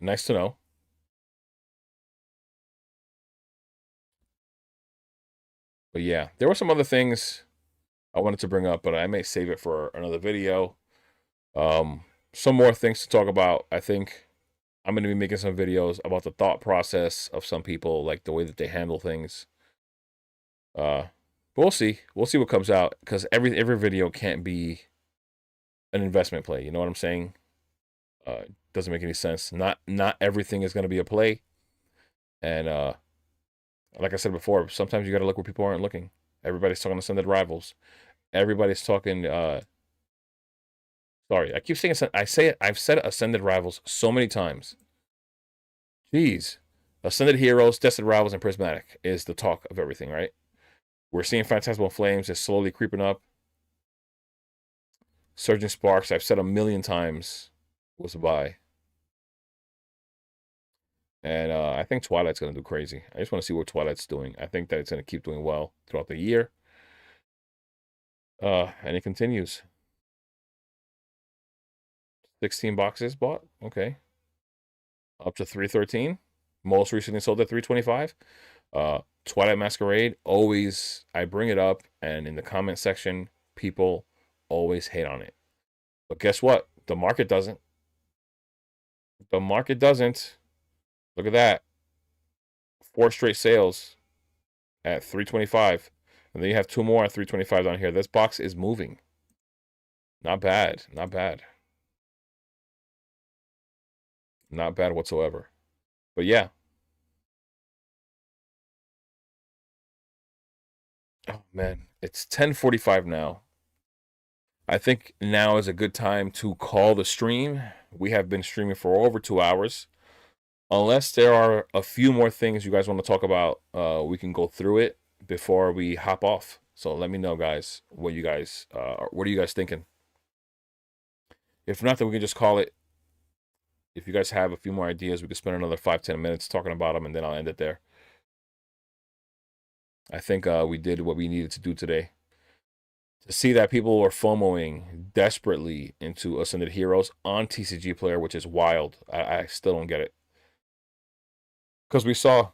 Nice to know. But yeah, there were some other things I wanted to bring up, but I may save it for another video. Um, some more things to talk about. I think I'm going to be making some videos about the thought process of some people, like the way that they handle things. But we'll see. We'll see what comes out, because every video can't be an investment play. You know what I'm saying? Doesn't make any sense. Not everything is going to be a play, and like I said before, sometimes you got to look where people aren't looking. Everybody's talking Ascended Rivals. Everybody's talking. Sorry, I keep saying I've said Ascended Rivals so many times. Jeez, Ascended Heroes, Destined Rivals, and Prismatic is the talk of everything, right? We're seeing Phantasmal Flames is slowly creeping up. Surging Sparks, I've said a million times, was a buy. And I think Twilight's going to do crazy. I just want to see what Twilight's doing. I think that it's going to keep doing well throughout the year. And it continues. 16 boxes bought. Okay. Up to 313. Most recently sold at 325. Twilight Masquerade, always, I bring it up, and in the comment section, people always hate on it. But guess what? The market doesn't. The market doesn't. Look at that. 4 straight sales at 325. And then you have 2 more at 325 down here. This box is moving. Not bad. Not bad. Not bad whatsoever. But yeah. Oh man, it's 10:45 now. I think now is a good time to call the stream. We have been streaming for over 2 hours. Unless there are a few more things you guys want to talk about, we can go through it before we hop off. So let me know, guys, what are you guys thinking? If not, then we can just call it. If you guys have a few more ideas, we could spend another 5-10 minutes talking about them, and then I'll end it there. I think we did what we needed to do today. To see that people were FOMOing desperately into Ascended Heroes on TCG Player, which is wild. I still don't get it. Because we saw,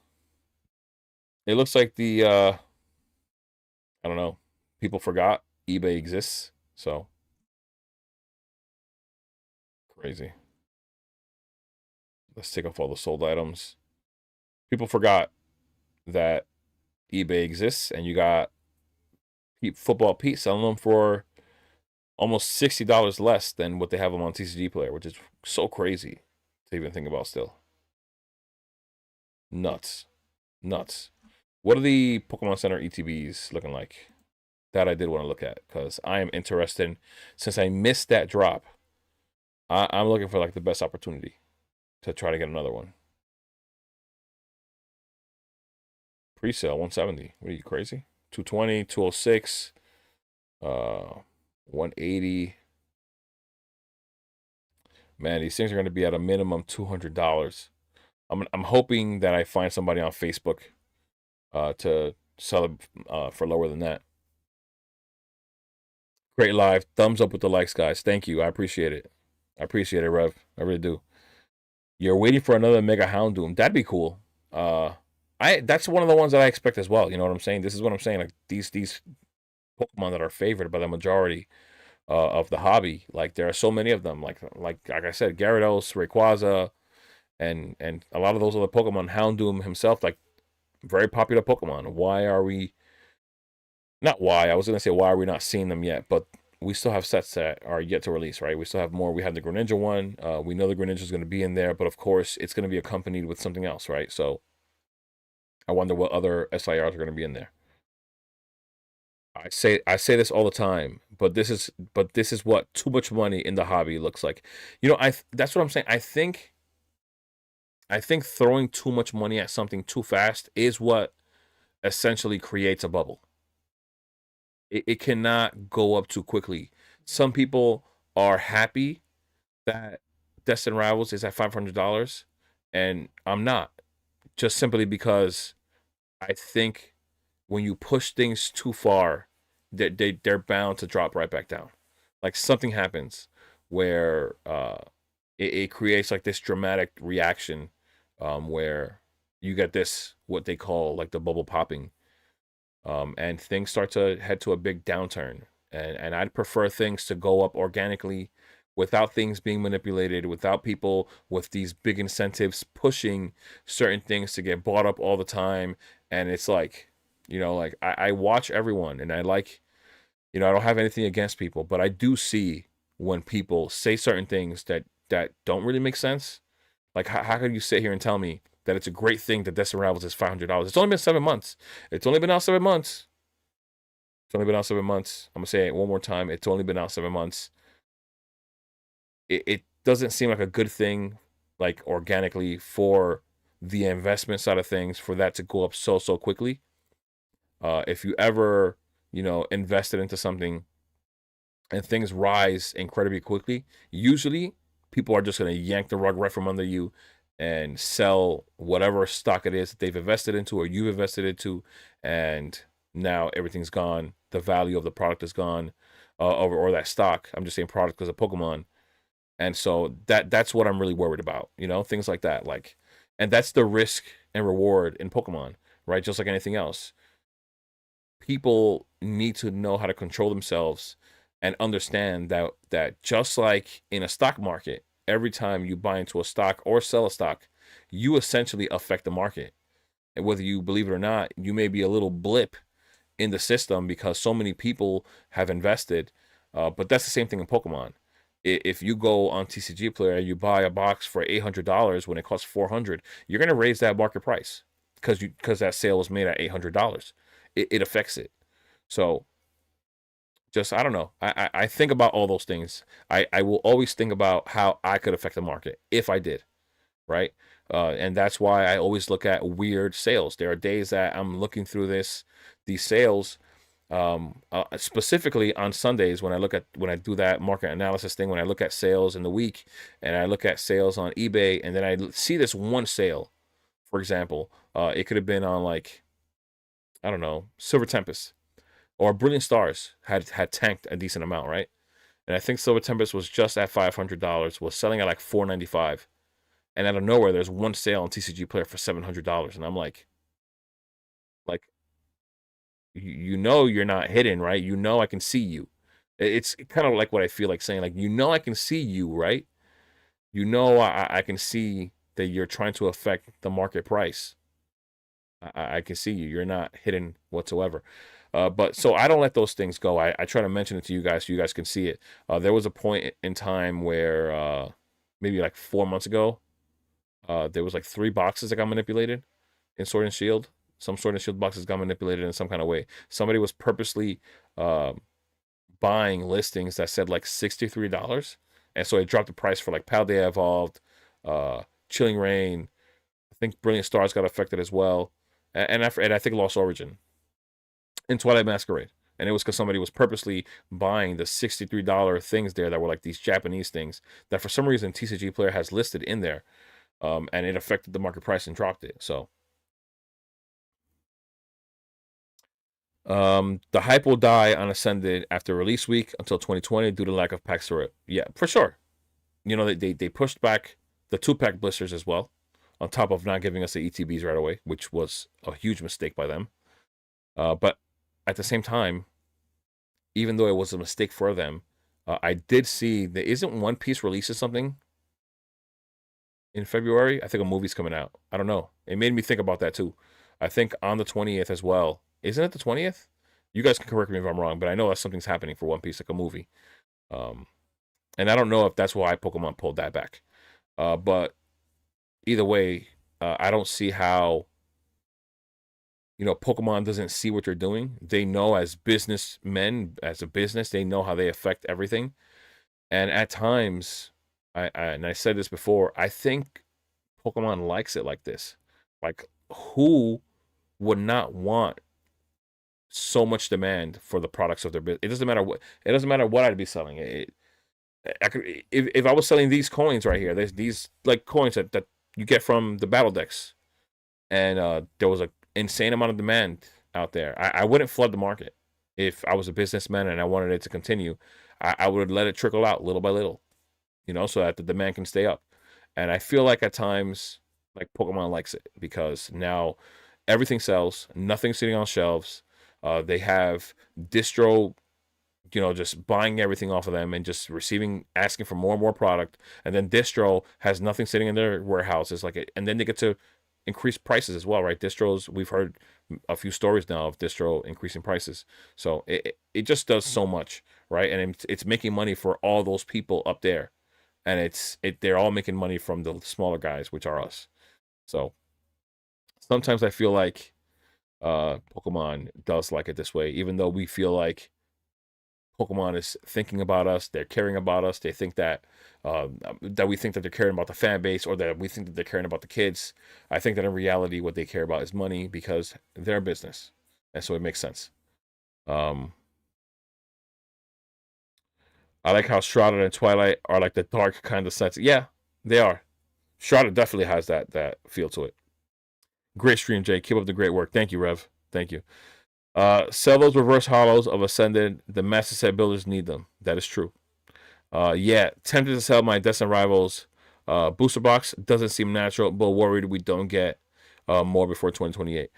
it looks like I don't know, people forgot eBay exists. So, crazy. Let's take off all the sold items. People forgot that eBay exists, and you got Football Pete selling them for almost $60 less than what they have them on TCG Player, which is so crazy to even think about still. Nuts. What are the Pokemon Center ETBs looking like? That I did want to look at, because I am interested. Since I missed that drop, I'm looking for like the best opportunity to try to get another one. Pre-sale 170. What are you, crazy? 220, 206, 180. Man, these things are going to be at a minimum $200. I'm hoping that I find somebody on Facebook to sell it for lower than that. Great live. Thumbs up with the likes, guys. Thank you. I appreciate it. Rev. I really do. You're waiting for another Mega Houndoom. That'd be cool. That's one of the ones that I expect as well. You know what I'm saying? This is what I'm saying. Like these Pokemon that are favored by the majority of the hobby. Like there are so many of them. Like I said, Gyarados, Rayquaza, and a lot of those other Pokemon. Houndoom himself, like very popular Pokemon. Why are we? Not why. I was gonna say why are we not seeing them yet? But we still have sets that are yet to release, right? We still have more. We have the Greninja one. We know the Greninja is going to be in there, but of course, it's going to be accompanied with something else, right? So I wonder what other SIRs are going to be in there. I say this all the time, but this is what too much money in the hobby looks like. You know, that's what I'm saying. I think throwing too much money at something too fast is what essentially creates a bubble. It cannot go up too quickly. Some people are happy that Destined Rivals is at $500, and I'm not. Just simply because I think when you push things too far, they're bound to drop right back down. Like something happens where it creates like this dramatic reaction where you get this, what they call like the bubble popping. And things start to head to a big downturn. And I'd prefer things to go up organically without things being manipulated, without people with these big incentives pushing certain things to get bought up all the time. And it's like, you know, like I watch everyone, and I like, you know, I don't have anything against people, but I do see when people say certain things that don't really make sense. Like, how can you sit here and tell me that it's a great thing that Destined Rivals is $500? It's only been 7 months. It's only been out 7 months. I'm going to say it one more time. It's only been out 7 months. It doesn't seem like a good thing, like organically, for the investment side of things, for that to go up so quickly. If you ever, you know, invested into something and things rise incredibly quickly, usually people are just going to yank the rug right from under you and sell whatever stock it is that they've invested into or you've invested into, and now everything's gone. The value of the product is gone, or that stock. I'm just saying product because of Pokemon. And so that's what I'm really worried about, you know, things like that. Like, and that's the risk and reward in Pokemon, right? Just like anything else. People need to know how to control themselves and understand that just like in a stock market, every time you buy into a stock or sell a stock, you essentially affect the market. And whether you believe it or not, you may be a little blip in the system because so many people have invested. But that's the same thing in Pokemon. If you go on TCG Player and you buy a box for $800 when it costs $400, you're going to raise that market price because that sale was made at $800. It affects it. So Just I don't know. I think about all those things. I will always think about how I could affect the market if I did, right? And that's why I always look at weird sales. There are days that I'm looking through these sales, specifically on Sundays when I do that market analysis thing, when I look at sales in the week and I look at sales on eBay, and then I see this one sale, for example, it could have been on like I don't know, Silver Tempest or Brilliant Stars had tanked a decent amount, right? And I think Silver Tempest was just at $500, was selling at like $495, and out of nowhere, there's one sale on TCG Player for $700, and I'm like you know you're not hidden, right? You know I can see you. It's kind of like what I feel like saying, like I can see you, right? You know I can see that you're trying to affect the market price. I can see you. You're not hidden whatsoever. But so I don't let those things go. I try to mention it to you guys so you guys can see it. There was a point in time where maybe like 4 months ago, there was like 3 boxes that got manipulated in Sword and Shield. Some Sword and Shield boxes got manipulated in some kind of way. Somebody was purposely uh, buying listings that said like $63, and so it dropped the price for like Paldea Evolved, uh, Chilling Reign. I think Brilliant Stars got affected as well, and I think Lost Origin and Twilight Masquerade. And it was because somebody was purposely buying the $63 things there that were like these Japanese things that for some reason TCG Player has listed in there, and it affected the market price and dropped it. So the hype will die on Ascended after release week until 2020 due to lack of packs for it. Yeah, for sure. You know, they pushed back the 2-pack blisters as well, on top of not giving us the ETBs right away, which was a huge mistake by them. But at the same time, even though it was a mistake for them, I did see there isn't One Piece releases something in February. I think a movie's coming out. I don't know. It made me think about that too. I think on the 20th as well. Isn't it the 20th? You guys can correct me if I'm wrong, but I know that something's happening for One Piece, like a movie. Um, and I don't know if that's why Pokemon pulled that back. But either way, I don't see how Pokemon doesn't see what they're doing. They know as businessmen, as a business, they know how they affect everything. And at times, and I said this before, I think Pokemon likes it like this. Like, who would not want so much demand for the products of their business? It doesn't matter what. It doesn't matter what I'd be selling. I could, if I was selling these coins right here, there's these like coins that you get from the battle decks, and there was an insane amount of demand out there. I wouldn't flood the market if I was a businessman and I wanted it to continue. I would let it trickle out little by little, so that the demand can stay up. And I feel like at times, like Pokemon likes it because now everything sells, nothing's sitting on shelves. They have distro, just buying everything off of them and just asking for more and more product. And then distro has nothing sitting in their warehouses, and then they get to increase prices as well, right? Distros, we've heard a few stories now of distro increasing prices. So it just does so much, right? And it's making money for all those people up there, and they're all making money from the smaller guys, which are us. So sometimes I feel like Pokemon does like it this way, even though we feel like Pokemon is thinking about us, they're caring about us. They think that we think that they're caring about the fan base, or that we think that they're caring about the kids. I think that in reality, what they care about is money because they're a business, and so it makes sense. Um, I like how Shrouded and Twilight are like the dark kind of sets. Yeah, they are. Shrouded definitely has that feel to it. Great stream, Jay. Keep up the great work. Thank you, Rev. Thank you. Sell those reverse hollows of Ascended. The master set builders need them. That is true. Yeah, tempted to sell my Destined Rivals booster box. Doesn't seem natural, but worried we don't get more before 2028.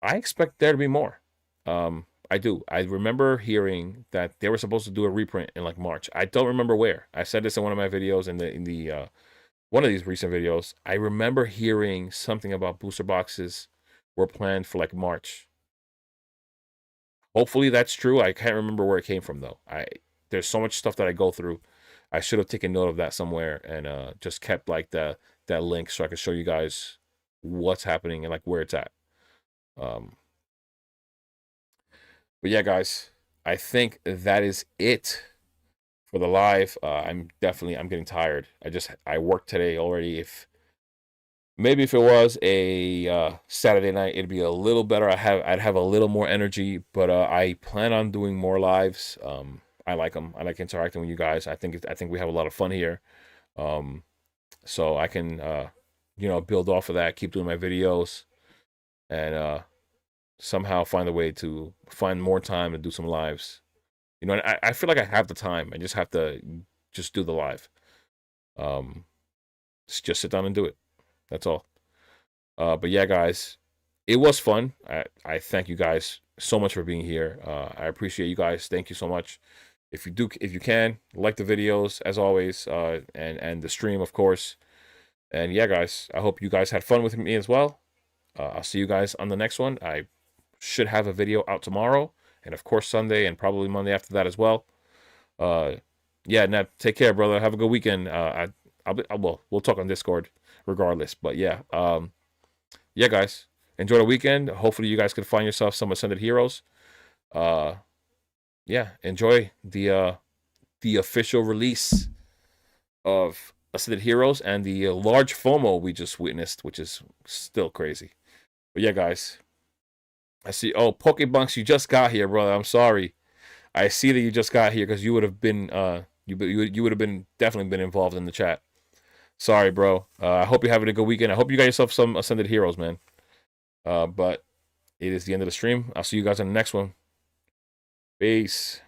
I expect there to be more. I do. I remember hearing that they were supposed to do a reprint in like March. I don't remember where. I said this in one of my videos in the one of these recent videos. I remember hearing something about booster boxes were planned for like March. Hopefully that's true. I can't remember where it came from though. There's so much stuff that I go through. I should have taken note of that somewhere and just kept like that link so I could show you guys what's happening and like where it's at. Um, but yeah, guys, I think that is it for the live. I'm getting tired. I worked today already. If it was a Saturday night, it'd be a little better. I'd have a little more energy, but I plan on doing more lives. I like them. I like interacting with you guys. I think we have a lot of fun here. Um, so I can build off of that, keep doing my videos, and somehow find a way to find more time to do some lives. And I feel like I have the time. I just have to just do the live. Um, just sit down and do it. That's all. But yeah, guys, it was fun. I thank you guys so much for being here. I appreciate you guys. Thank you so much. If you can, like the videos as always, and the stream, of course. And yeah, guys, I hope you guys had fun with me as well. I'll see you guys on the next one. I should have a video out tomorrow, and of course Sunday, and probably Monday after that as well. Yeah, now take care, brother. Have a good weekend. We'll talk on Discord regardless. But yeah, yeah, guys, enjoy the weekend. Hopefully, you guys can find yourself some Ascended Heroes. Yeah, enjoy the official release of Ascended Heroes and the large FOMO we just witnessed, which is still crazy. But yeah, guys, I see. Oh, Pokebunks, you just got here, brother. I'm sorry. I see that you just got here because you would have been you would have been definitely been involved in the chat. Sorry, bro. I hope you're having a good weekend. I hope you got yourself some Ascended Heroes, man. But it is the end of the stream. I'll see you guys on the next one. Peace.